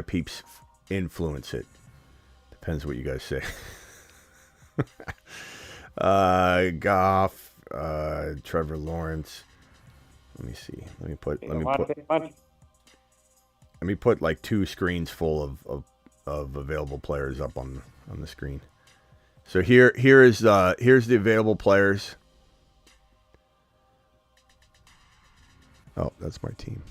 peeps influence it. Depends what you guys say. Goff, Trevor Lawrence. Let me see. Let me put like 2 screens full of available players up on the screen. So here's the available players. Oh, that's my team.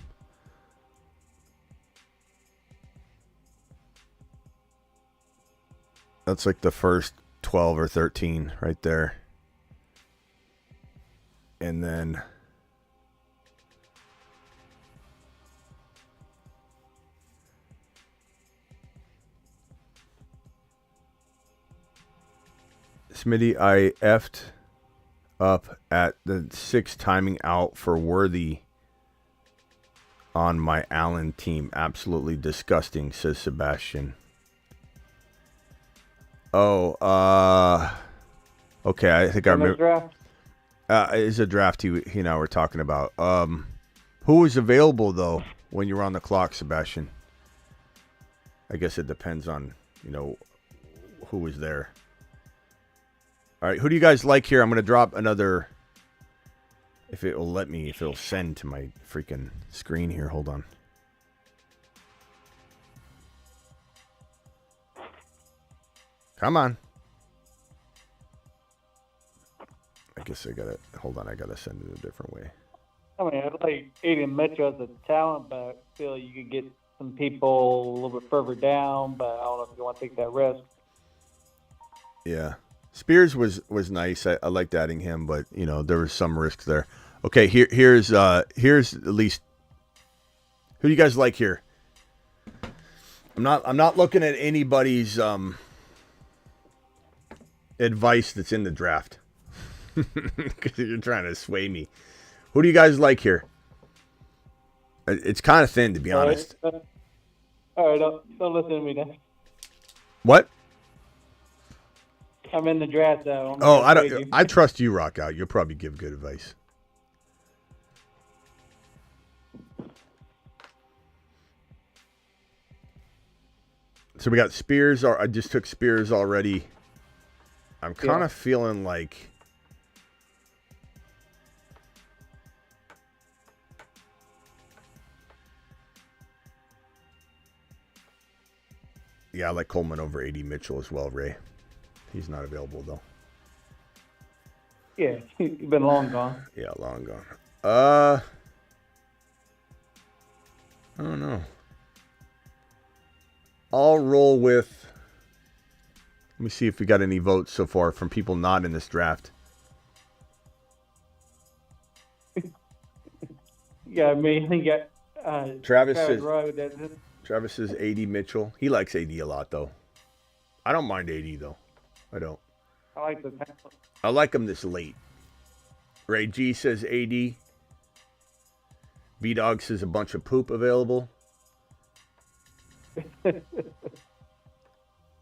That's like the first 12 or 13 right there. And then Smitty, I effed up at the 6 timing out for Worthy on my Allen team. Absolutely disgusting, says Sebastian. Oh, okay. I think I remember. It's a draft he and I were talking about. Who was available though when you were on the clock, Sebastian? I guess it depends on who was there. All right, who do you guys like here? I'm gonna drop another. If it will let me, if it'll send to my freaking screen here. Hold on. Come on. I guess I gotta hold on. I gotta send it a different way. I mean, I like Aiden Mitchell as a talent, but I feel you could get some people a little bit further down. But I don't know if you want to take that risk. Yeah, Spears was nice. I liked adding him, but there was some risks there. Okay, here's at least who do you guys like here? I'm not looking at anybody's advice that's in the draft because you're trying to sway me. Who do you guys like here? It's kind of thin, to be honest. All right, don't listen to me then. What? I'm in the draft though. I trust you, Rock Out. You'll probably give good advice. So we got Spears. I just took Spears already. I'm kind of feeling like I like Coleman over AD Mitchell as well, Ray. He's not available though. Yeah, he's been long gone. Yeah, long gone. I don't know. I'll roll with. Let me see if we got any votes so far from people not in this draft. Yeah, I mean, he got Travis says AD Mitchell. He likes AD a lot though. I don't mind AD though. I don't. I like the talent. I like him this late. Ray G says AD. B-Dog says a bunch of poop available.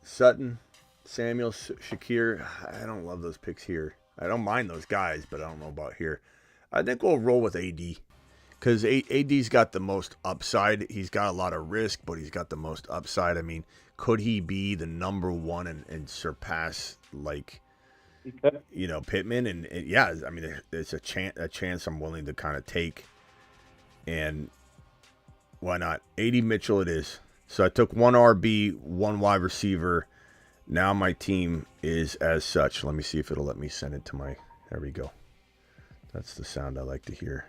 Sutton, Samuel, Shakir. I don't love those picks here. I don't mind those guys, but I don't know about here. I think we'll roll with AD. because AD's got the most upside. He's got a lot of risk, but he's got the most upside. I mean, could he be the number one and surpass, like, Pittman? And yeah, I mean, it's a chance I'm willing to kind of take. And why not? AD Mitchell it is. So I took 1 RB, 1 wide receiver. Now my team is as such. Let me see if it'll let me send it to my... There we go. That's the sound I like to hear.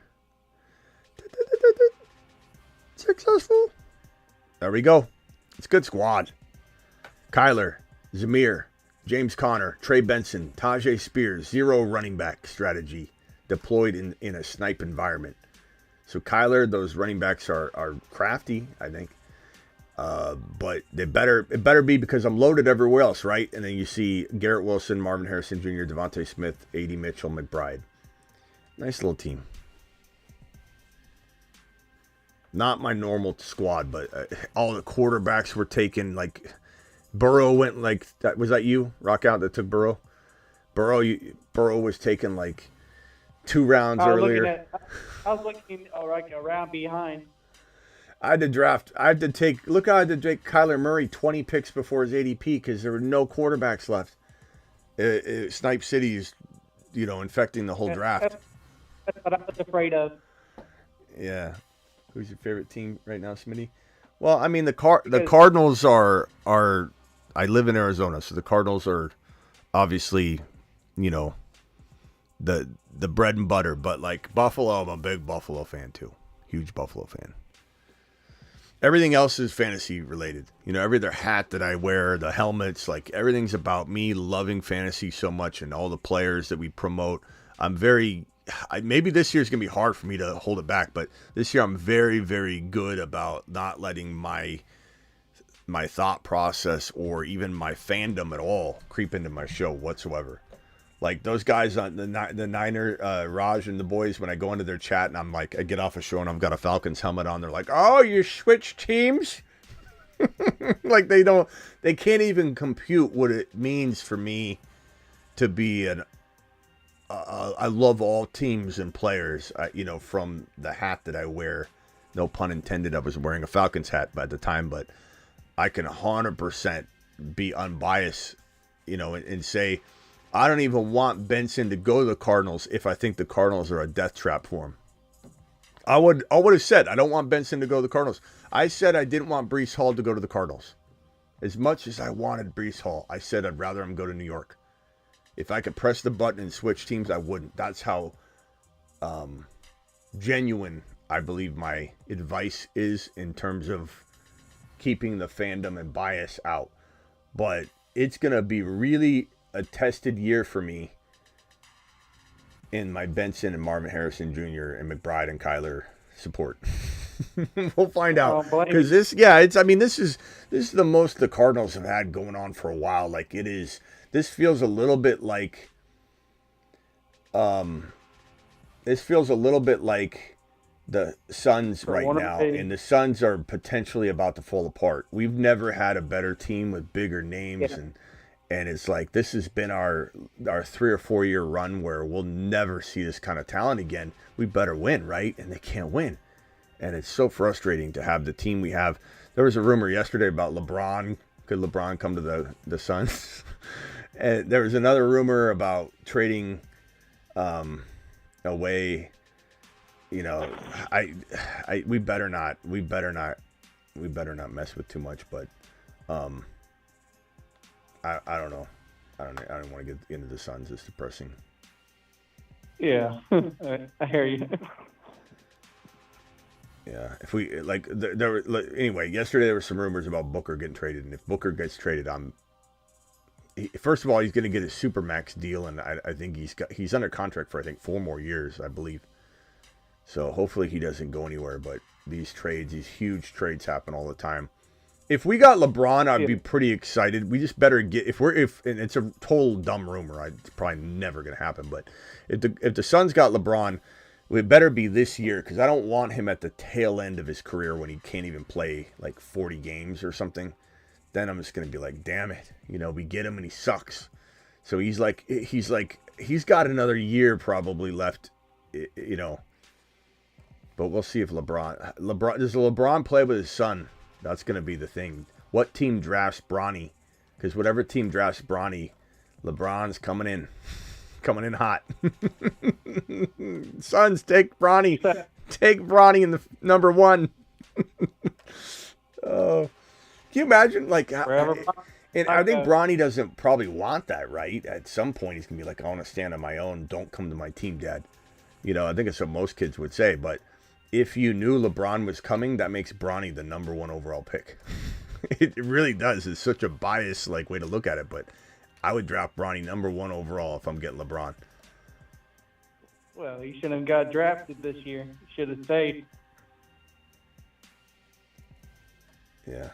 Successful. There we go. It's a good squad. Kyler, Zamir, James Conner, Trey Benson, Tajay Spears. 0 running back strategy deployed in a snipe environment. So Kyler, those running backs are crafty, I think. But it better be because I'm loaded everywhere else, right? And then you see Garrett Wilson, Marvin Harrison Jr., Devontae Smith, AD Mitchell, McBride. Nice little team. Not my normal squad, but all the quarterbacks were taken. Like Burrow went like that. Was that you, Rockout, that took Burrow? Burrow was taken like 2 rounds earlier. I was looking around behind. I had to take Kyler Murray 20 picks before his ADP because there were no quarterbacks left. Snipe City is, infecting the whole draft. That's what I was afraid of. Yeah. Who's your favorite team right now, Smitty? Well, I mean, the Cardinals are I live in Arizona, so the Cardinals are obviously, the bread and butter. But like Buffalo, I'm a big Buffalo fan too. Huge Buffalo fan. Everything else is fantasy related. Every other hat that I wear, the helmets, like everything's about me loving fantasy so much and all the players that we promote. Maybe this year's going to be hard for me to hold it back, but this year I'm very, very good about not letting my thought process or even my fandom at all creep into my show whatsoever. Like those guys on the Niner, Raj and the boys, when I go into their chat and I'm like, I get off a show and I've got a Falcons helmet on, they're like, oh, you switched teams? Like they can't even compute what it means for me to be I love all teams and players, from the hat that I wear. No pun intended. I was wearing a Falcons hat at the time, but I can 100% be unbiased, and say, I don't even want Benson to go to the Cardinals if I think the Cardinals are a death trap for him. I would have said, I don't want Benson to go to the Cardinals. I said I didn't want Breece Hall to go to the Cardinals. As much as I wanted Breece Hall, I said I'd rather him go to New York. If I could press the button and switch teams, I wouldn't. That's how genuine I believe my advice is in terms of keeping the fandom and bias out. But it's going to be really a tested year for me in my Benson and Marvin Harrison Jr. and McBride and Kyler support. We'll find out, because this is the most the Cardinals have had going on for a while. Like it is, this feels a little bit like, the Suns right now, and the Suns are potentially about to fall apart. We've never had a better team with bigger names, and it's like this has been our 3 or 4 year run where we'll never see this kind of talent again. We better win, right? And they can't win. And it's so frustrating to have the team we have. There was a rumor yesterday about LeBron. Could LeBron come to the Suns? And there was another rumor about trading away. We better not mess with too much. But I don't know. I don't want to get into the Suns. It's depressing. Yeah, I hear you. Yeah, if we anyway, yesterday there were some rumors about Booker getting traded, and if Booker gets traded, first of all, he's going to get a supermax deal, and I think he's under contract for 4 more years, I believe. So hopefully he doesn't go anywhere. But these huge trades happen all the time. If we got LeBron, I'd be pretty excited. We just better get and it's a total dumb rumor. It's probably never going to happen. But if the Suns got LeBron, it better be this year, because I don't want him at the tail end of his career when he can't even play like 40 games or something. Then I'm just going to be like, damn it, we get him and he sucks. So he's got another year probably left, But we'll see if LeBron does LeBron play with his son? That's going to be the thing. What team drafts Bronny? Because whatever team drafts Bronny, LeBron's coming in hot. Sons, take Bronny. Take Bronny in the number 1. Can you imagine? Like, and I think Bronny doesn't probably want that, right? At some point, he's going to be like, I want to stand on my own. Don't come to my team, Dad. You know, I think it's what most kids would say. But if you knew LeBron was coming, that makes Bronny the number 1 overall pick. It really does. It's such a biased way to look at it. But I would draft Bronny number 1 overall if I'm getting LeBron. Well, he shouldn't have got drafted this year. He should have stayed. Yeah.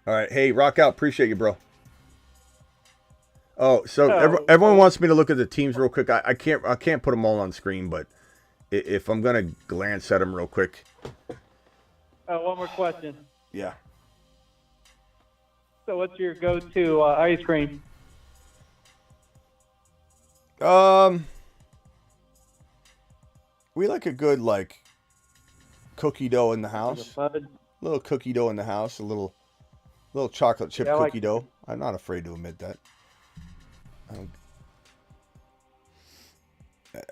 All right. Hey, rock out. Appreciate you, bro. Oh, so everyone wants me to look at the teams real quick. I can't put them all on screen, but if I'm gonna glance at them real quick. One more question. Yeah. So, what's your go-to ice cream? We like a good cookie dough in the house. Little cookie dough in the house. A little chocolate chip cookie dough. I'm not afraid to admit that.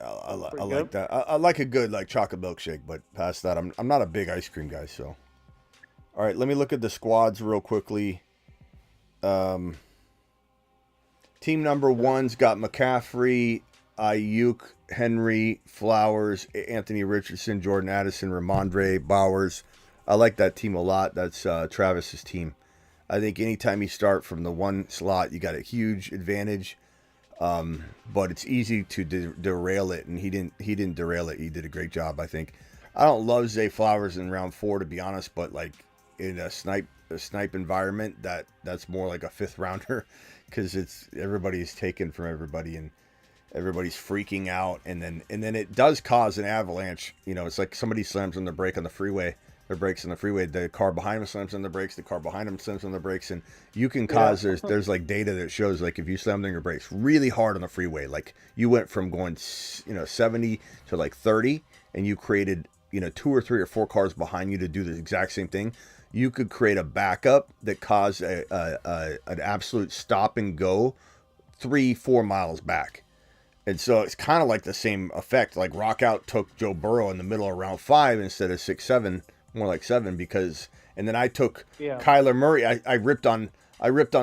I like that. I like a good chocolate milkshake, but past that, I'm not a big ice cream guy. So, all right, let me look at the squads real quickly. Team number 1's got McCaffrey, Ayuk, Henry, Flowers, Anthony Richardson, Jordan Addison, Ramondre, Bowers. I like that team a lot. That's Travis's team. I think anytime you start from the 1 slot, you got a huge advantage. But it's easy to derail it, and he didn't derail it. He did a great job, I think. I don't love Zay Flowers in round 4, to be honest, but in a snipe environment, that's more like a 5th rounder, because everybody's taken from everybody and everybody's freaking out, and then it does cause an avalanche. You know, it's like somebody slams on the brake on the freeway. Their brakes on the freeway, the car behind them slams on the brakes, the car behind them slams on the brakes, and you can cause there's data that shows if you slammed on your brakes really hard on the freeway, you went from going 70 to 30, and you created 2 or 3 or 4 cars behind you to do the exact same thing. You could create a backup that caused an absolute stop and go 3-4 miles back. And so it's kind of like the same effect. Rock Out took Joe Burrow in the middle of round 5 instead of 6-7. More like 7 and then I took Kyler Murray. I ripped on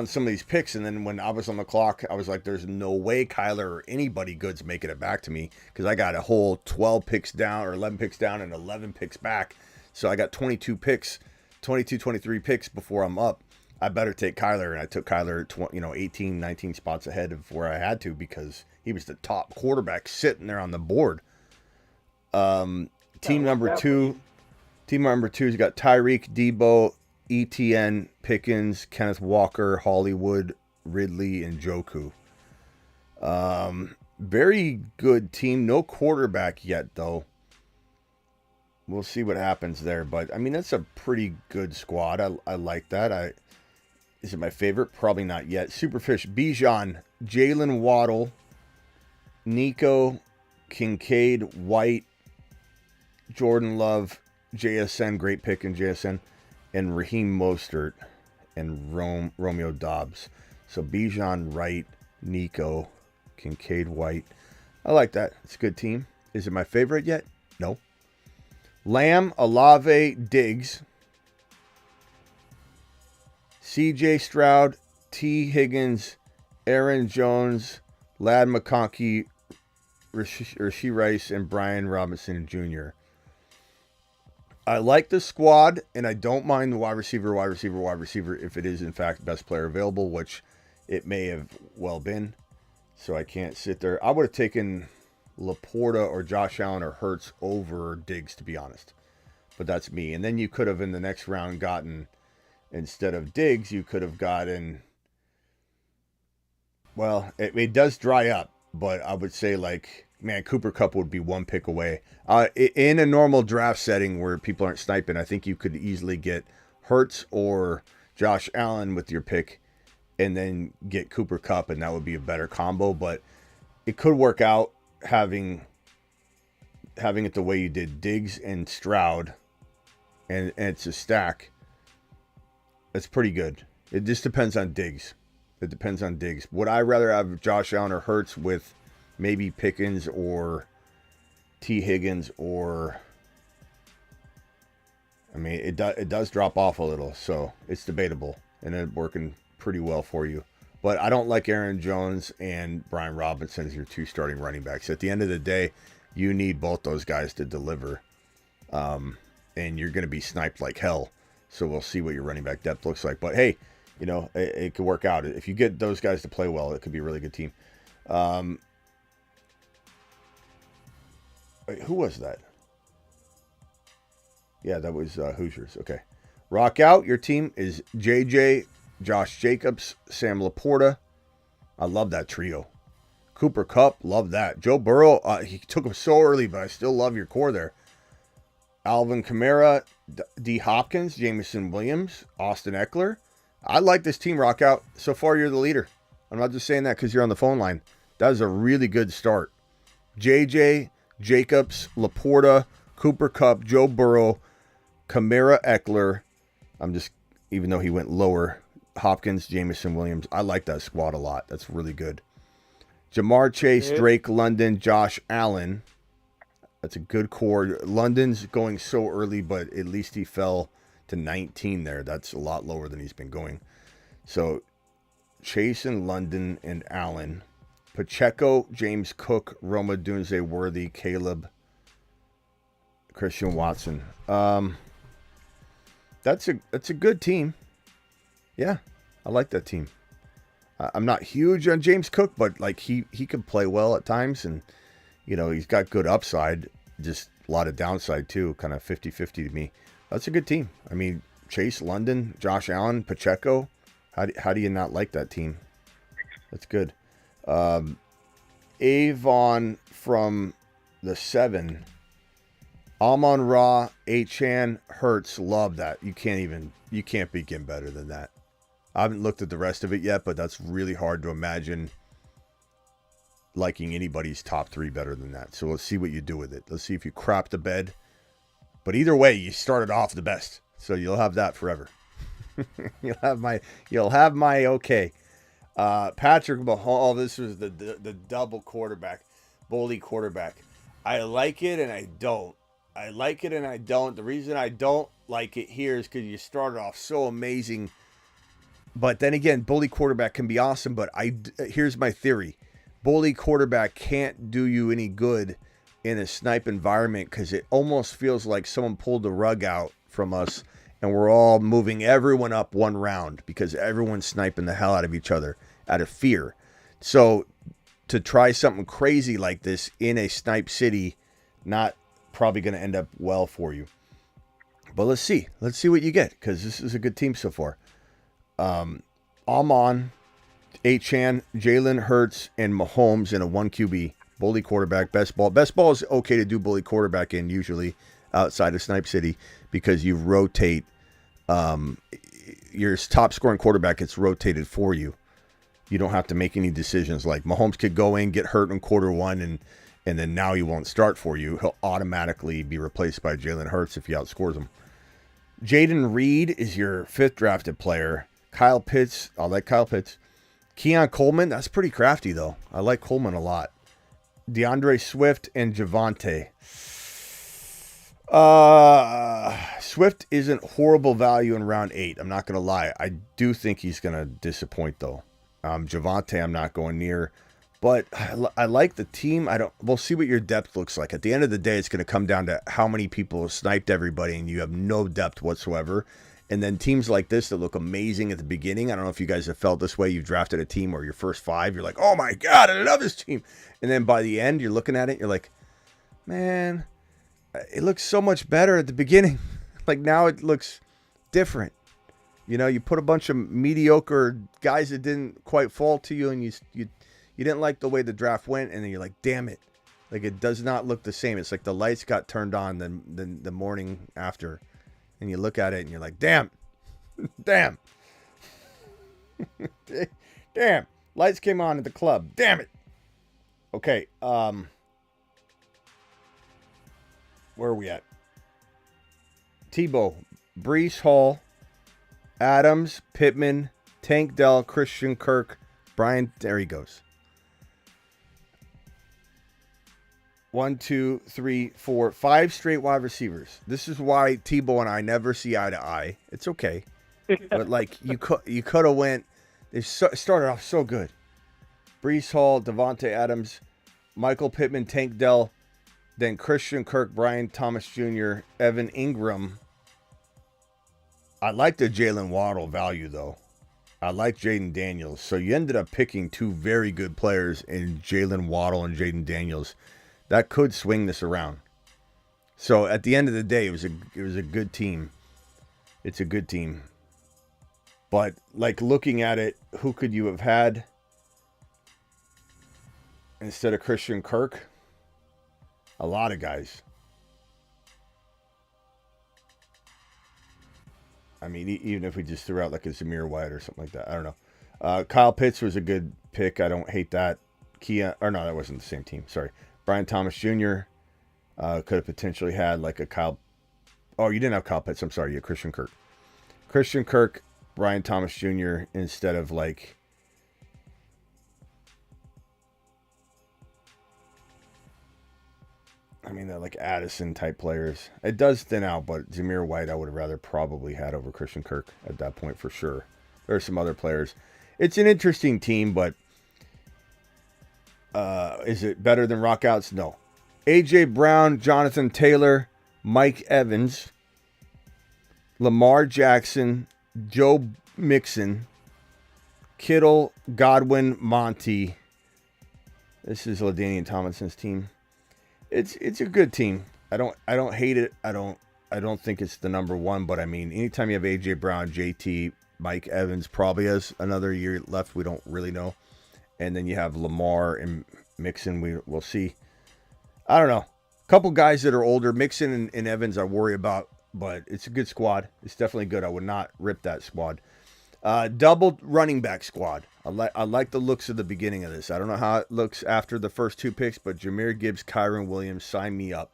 some of these picks, and then when I was on the clock, I was like, there's no way Kyler or anybody good's making it back to me, because I got a whole 12 picks down or 11 picks down and 11 picks back. So I got 23 picks before I'm up. I better take Kyler, and I took Kyler 18, 19 spots ahead of where I had to, because he was the top quarterback sitting there on the board. Team number 2's got Tyreek, Debo, ETN, Pickens, Kenneth Walker, Hollywood, Ridley, and Joku. Very good team. No quarterback yet, though. We'll see what happens there. But, I mean, that's a pretty good squad. I like that. Is it my favorite? Probably not yet. Superfish, Bijan, Jalen Waddle, Nico, Kincaid, White, Jordan Love, JSN, great pick in JSN, and Raheem Mostert and Romeo Dobbs. So Bijan, Wright, Nico, Kincaid, White. I like that. It's a good team. Is it my favorite yet? No. Lamb, Olave, Diggs, CJ Stroud, T. Higgins, Aaron Jones, Lad McConkey, Rashee Rice, and Brian Robinson Jr. I like the squad, and I don't mind the wide receiver if it is, in fact, best player available, which it may have well been. So I can't sit there. I would have taken Laporta or Josh Allen or Hurts over Diggs, to be honest. But that's me. And then you could have, in the next round, gotten, instead of Diggs, you could have gotten, well, it does dry up, but I would say, man, Cooper Kupp would be 1 pick away. In a normal draft setting where people aren't sniping, I think you could easily get Hurts or Josh Allen with your pick and then get Cooper Kupp, and that would be a better combo. But it could work out having having it the way you did, Diggs and Stroud, and it's a stack, that's pretty good. It just depends on Diggs. It depends on Diggs. Would I rather have Josh Allen or Hurts with maybe Pickens or T. Higgins or... I mean, it does drop off a little, so it's debatable, and it's working pretty well for you. But I don't like Aaron Jones and Brian Robinson as your 2 starting running backs. At the end of the day, you need both those guys to deliver, and you're going to be sniped like hell. So we'll see what your running back depth looks like. But hey, you know, it could work out. If you get those guys to play well, it could be a really good team. Wait, who was that? Yeah, that was Hoosiers. Okay. Rock out. Your team is JJ, Josh Jacobs, Sam Laporta. I love that trio. Cooper Kupp, love that. Joe Burrow, he took him so early, but I still love your core there. Alvin Kamara, D. Hopkins, Jameson Williams, Austin Eckler. I like this team, Rock out. So far, you're the leader. I'm not just saying that because you're on the phone line. That is a really good start. JJ, Jacobs, Laporta, Cooper Kupp, Joe Burrow, Kamara, Eckler. Even though he went lower, Hopkins, Jameson Williams. I like that squad a lot. That's really good. Jamar Chase, Drake London, Josh Allen. That's a good core. London's going so early, but at least he fell to 19 there. That's a lot lower than he's been going. So Chase and London and Allen. Pacheco, James Cook, Roma Dunze Worthy, Caleb, Christian Watson. That's a good team. Yeah, I like that team. I'm not huge on James Cook, but like he can play well at times, and you know, he's got good upside, just a lot of downside too, kind of 50-50 to me. That's a good team. I mean, Chase, London, Josh Allen, Pacheco. How do you not like that team? That's good. Avon from the 7. Amon-Ra, Achan, Hurts, love that. You can't begin better than that. I haven't looked at the rest of it yet, but that's really hard to imagine liking anybody's top 3 better than that. So let's see what you do with it. Let's see if you crap the bed. But either way, you started off the best. So you'll have that forever. You'll have my okay. Patrick Mahal, this was the double quarterback, bully quarterback. I like it and I don't. I like it and I don't. The reason I don't like it here is because you started off so amazing. But then again, bully quarterback can be awesome. But here's my theory. Bully quarterback can't do you any good in a snipe environment because it almost feels like someone pulled the rug out from us and we're all moving everyone up one round because everyone's sniping the hell out of each other out of fear. So to try something crazy like this in a snipe city, not probably going to end up well for you. But let's see what you get, because this is a good team so far. Amon, Achan, Jalen Hurts, and Mahomes in a 1 QB bully quarterback. Best ball is okay to do bully quarterback in usually outside of Snipe City because you rotate. Your top scoring quarterback gets rotated for you. You don't have to make any decisions. Like Mahomes could go in, get hurt in quarter 1, and then now he won't start for you. He'll automatically be replaced by Jalen Hurts if he outscores him. Jaden Reed is your 5th drafted player. Kyle Pitts, I like Kyle Pitts. Keon Coleman, that's pretty crafty though. I like Coleman a lot. DeAndre Swift and Javonte. Swift isn't horrible value in round 8. I'm not going to lie. I do think he's going to disappoint though. Javonte, I'm not going near. But I like the team. We'll see what your depth looks like. At the end of the day, it's going to come down to how many people have sniped everybody and you have no depth whatsoever. And then teams like this that look amazing at the beginning. I don't know if you guys have felt this way. You've drafted a team where your first 5, you're like, oh my God, I love this team. And then by the end, you're looking at it, you're like, man, it looks so much better at the beginning. Like now it looks different. You know, you put a bunch of mediocre guys that didn't quite fall to you and you didn't like the way the draft went, and then you're like, damn it. Like, it does not look the same. It's like the lights got turned on the morning after, and you look at it, and you're like, damn. Damn. Damn. Lights came on at the club. Damn it. Okay. Where are we at? Tebow, Brees Hall, Adams, Pittman, Tank Dell, Christian Kirk, Brian. There he goes. 1, 2, 3, 4, 5 straight wide receivers. This is why Tebow and I never see eye to eye. It's okay, but like you could have went. They started off so good. Brees Hall, Devontae Adams, Michael Pittman, Tank Dell, then Christian Kirk, Brian Thomas Jr., Evan Ingram. I like the Jalen Waddle value though. I like Jaden Daniels. So you ended up picking two very good players in Jalen Waddle and Jaden Daniels. That could swing this around. So at the end of the day, it was a good team. It's a good team. But like looking at it, who could you have had instead of Christian Kirk? A lot of guys. I mean, even if we just threw out like a Zamir White or something like that. I don't know. Kyle Pitts was a good pick. I don't hate that. No, that wasn't the same team. Sorry. Brian Thomas Jr. Could have potentially had like a Kyle. Oh, you didn't have Kyle Pitts. I'm sorry. You had Christian Kirk. Christian Kirk, Brian Thomas Jr. instead of like. I mean, they're like Addison type players. It does thin out, but Zamir White I would have rather probably had over Christian Kirk at that point for sure. There are some other players. It's an interesting team, but is it better than Rockouts? No. A.J. Brown, Jonathan Taylor, Mike Evans, Lamar Jackson, Joe Mixon, Kittle, Godwin, Monty. This is LaDainian Tomlinson's team. It's a good team. I don't hate it. I don't think it's the number one, but I mean, anytime you have A.J. Brown, JT, Mike Evans probably has another year left. We don't really know. And then you have Lamar and Mixon. We'll see. I don't know. A couple guys that are older. Mixon and Evans I worry about, but it's a good squad. It's definitely good. I would not rip that squad. Double running back squad. I like the looks of the beginning of this. I don't know how it looks after the first two picks, but Jahmyr Gibbs, Kyron Williams, sign me up.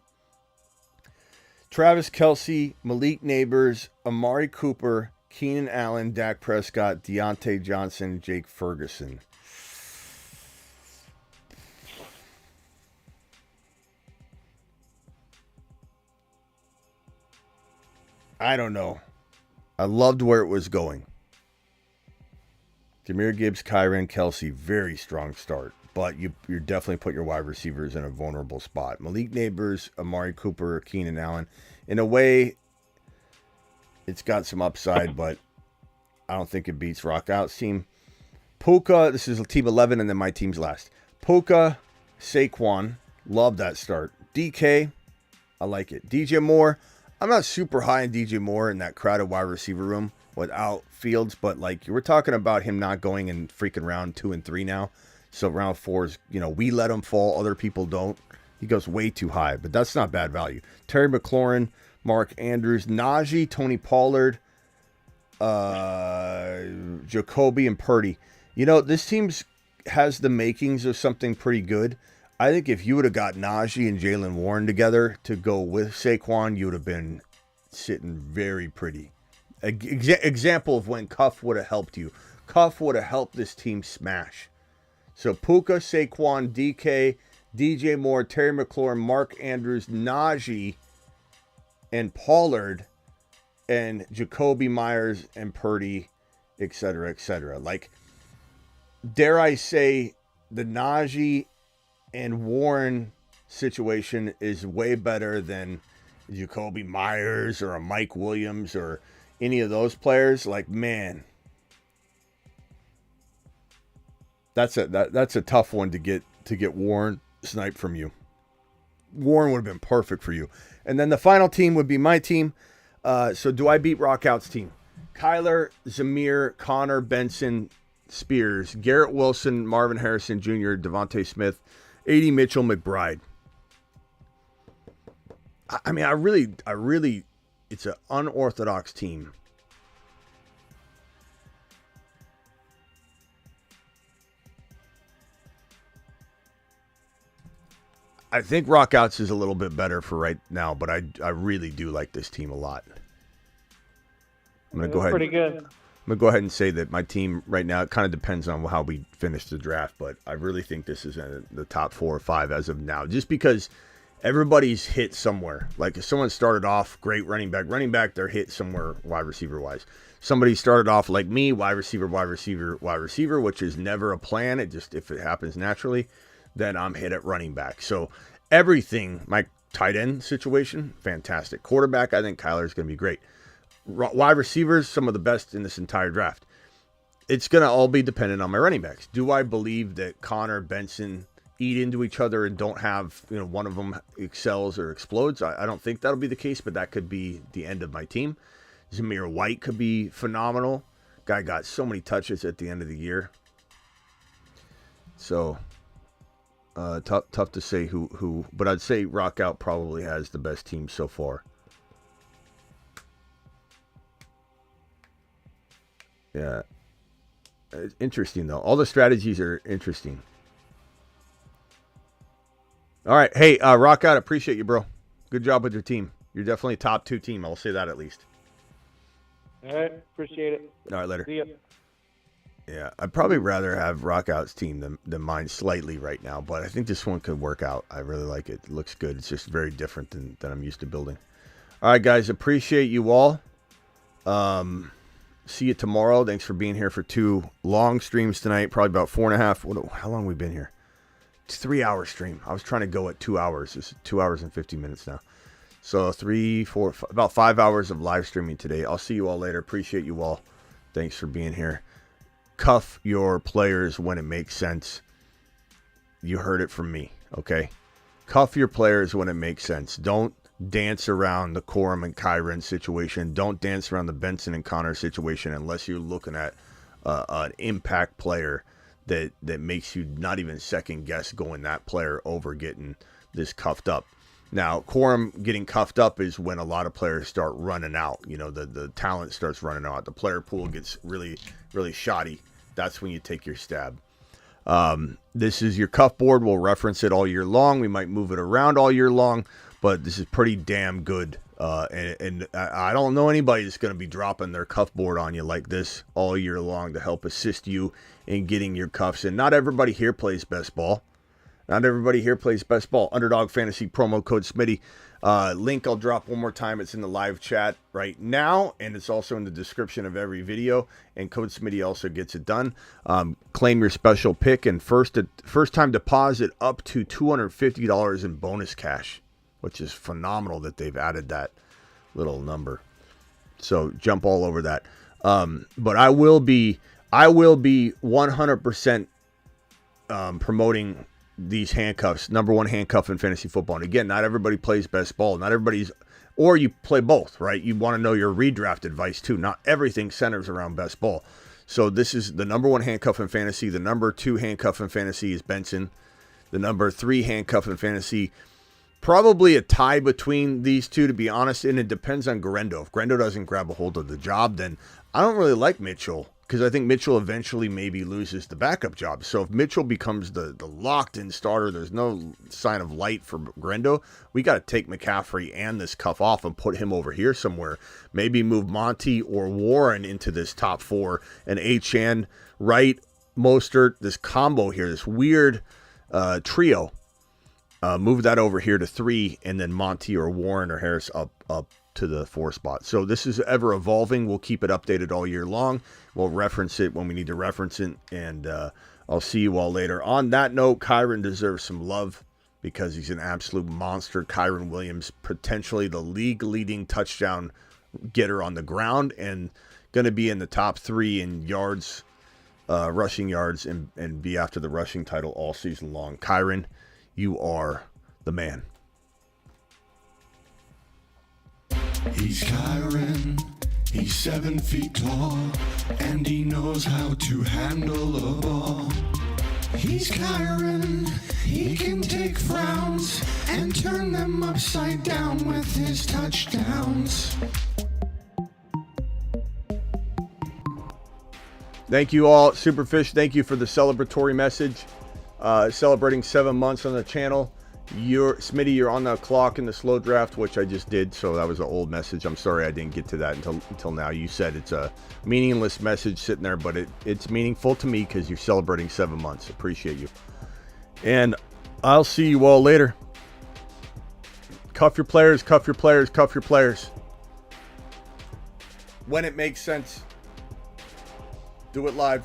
Travis Kelce, Malik Neighbors, Amari Cooper, Keenan Allen, Dak Prescott, Deontay Johnson, Jake Ferguson. I don't know. I loved where it was going. Jahmyr Gibbs, Kyron, Kelce, very strong start. But you're definitely put your wide receivers in a vulnerable spot. Malik Neighbors, Amari Cooper, Keenan Allen. In a way, it's got some upside, but I don't think it beats Rockout's team. Puka, this is team 11, and then my team's last. Puka, Saquon, love that start. DK, I like it. DJ Moore, I'm not super high on DJ Moore in that crowded wide receiver room without Fields, but like we're talking about him not going in freaking round 2 and 3 now. So round 4 is, we let him fall. Other people don't. He goes way too high, but that's not bad value. Terry McLaurin, Mark Andrews, Najee, Tony Pollard, Jacoby, and Purdy. This team has the makings of something pretty good. I think if you would have got Najee and Jalen Warren together to go with Saquon, you would have been sitting very pretty. Example of when Cuff would have helped you. Cuff would have helped this team smash. So Puka, Saquon, DK, DJ Moore, Terry McLaurin, Mark Andrews, Najee, and Pollard, and Jacoby Myers and Purdy, etc., etc. Like, dare I say, the Najee and Warren situation is way better than Jacoby Myers or a Mike Williams or any of those players. Like, man, that's a tough one to get Warren sniped from you. Warren would have been perfect for you. And then the final team would be my team. So do I beat Rockout's team? Kyler, Zamir, Connor, Benson, Spears, Garrett Wilson, Marvin Harrison Jr., Devontae Smith, A.D. Mitchell, McBride. I mean, I really, it's an unorthodox team. I think Rockouts is a little bit better for right now, but I really do like this team a lot. I'm gonna go ahead. Pretty good. I'm gonna go ahead and say that my team right now, it kind of depends on how we finish the draft, but I really think this is in the top 4 or 5 as of now, just because everybody's hit somewhere. Like if someone started off great running back, they're hit somewhere wide receiver wise. Somebody started off like me, wide receiver, which is never a plan. It just, if it happens naturally, then I'm hit at running back. So everything, my tight end situation, fantastic. Quarterback, I think Kyler's going to be great. Wide receivers, some of the best in this entire draft. It's going to all be dependent on my running backs. Do I believe that Connor, Benson eat into each other and don't have, one of them excels or explodes? I don't think that'll be the case, but that could be the end of my team. Zamir White could be phenomenal. Guy got so many touches at the end of the year. So tough to say who, but I'd say Rockout probably has the best team so far. Yeah. It's interesting, though. All the strategies are interesting. All right. Hey, Rockout, appreciate you, bro. Good job with your team. You're definitely a top 2 team. I'll say that at least. All right. Appreciate it. All right, later. See ya. Yeah, I'd probably rather have Rockout's team than mine slightly right now, but I think this one could work out. I really like it. It looks good. It's just very different than I'm used to building. All right, guys. Appreciate you all. See you tomorrow. Thanks for being here for 2 long streams tonight. Probably about 4.5. How long have we been here? It's a 3-hour stream. I was trying to go at 2 hours. It's 2 hours and 50 minutes now. So 3, 4, about 5 hours of live streaming today. I'll see you all later. Appreciate you all. Thanks for being here. Cuff your players when it makes sense. You heard it from me, okay? Cuff your players when it makes sense. Don't dance around the Corum and Kyron situation. Don't dance around the Benson and Connor situation unless you're looking at an impact player that makes you not even second guess going that player over getting this cuffed up. Now, Corum getting cuffed up is when a lot of players start running out. The talent starts running out. The player pool gets really, really shoddy. That's when you take your stab. This is your cuff board. We'll reference it all year long. We might move it around all year long, but this is pretty damn good. And I don't know anybody that's going to be dropping their cuff board on you like this all year long to help assist you in getting your cuffs in. Not everybody here plays best ball. Not everybody here plays best ball. Underdog Fantasy promo code Smitty. Link I'll drop one more time. It's in the live chat right now, and it's also in the description of every video. And code Smitty also gets it done. Claim your special pick and first time deposit up to $250 in bonus cash, which is phenomenal that they've added that little number. So jump all over that. But I will be 100% promoting these handcuffs, number 1 handcuff in fantasy football. And again, not everybody plays best ball. Not everybody's, or you play both, right? You want to know your redraft advice too. Not everything centers around best ball. So this is the number 1 handcuff in fantasy. The number 2 handcuff in fantasy is Benson. The number 3 handcuff in fantasy, probably a tie between these two, to be honest. And it depends on Garendo. If Garendo doesn't grab a hold of the job, then I don't really like Mitchell, because I think Mitchell eventually maybe loses the backup job. So if Mitchell becomes the locked-in starter, there's no sign of light for Grendo. We got to take McCaffrey and this cuff off and put him over here somewhere. Maybe move Monty or Warren into this top 4. And Achane, Wright, Mostert, this combo here, this weird trio. Move that over here to 3, and then Monty or Warren or Harris up to the 4 spot. So this is ever evolving. We'll keep it updated all year long. We'll reference it when we need to reference it, and I'll see you all later. On that note, Kyron deserves some love because he's an absolute monster. Kyron Williams, potentially the league-leading touchdown getter on the ground, and going to be in the top 3 in yards, rushing yards, and be after the rushing title all season long. Kyron, you are the man. He's Kyron, he's 7 feet tall, and he knows how to handle a ball. He's Kyron, he can take frowns and turn them upside down with his touchdowns. Thank you all. Superfish, thank you for the celebratory message. Celebrating 7 months on the channel. Smitty, you're on the clock in the slow draft, which I just did, so that was an old message. I'm sorry I didn't get to that until now. You said it's a meaningless message sitting there, but it's meaningful to me because you're celebrating 7 months. Appreciate you. And I'll see you all later. Cuff your players, cuff your players, cuff your players. When it makes sense, do it live.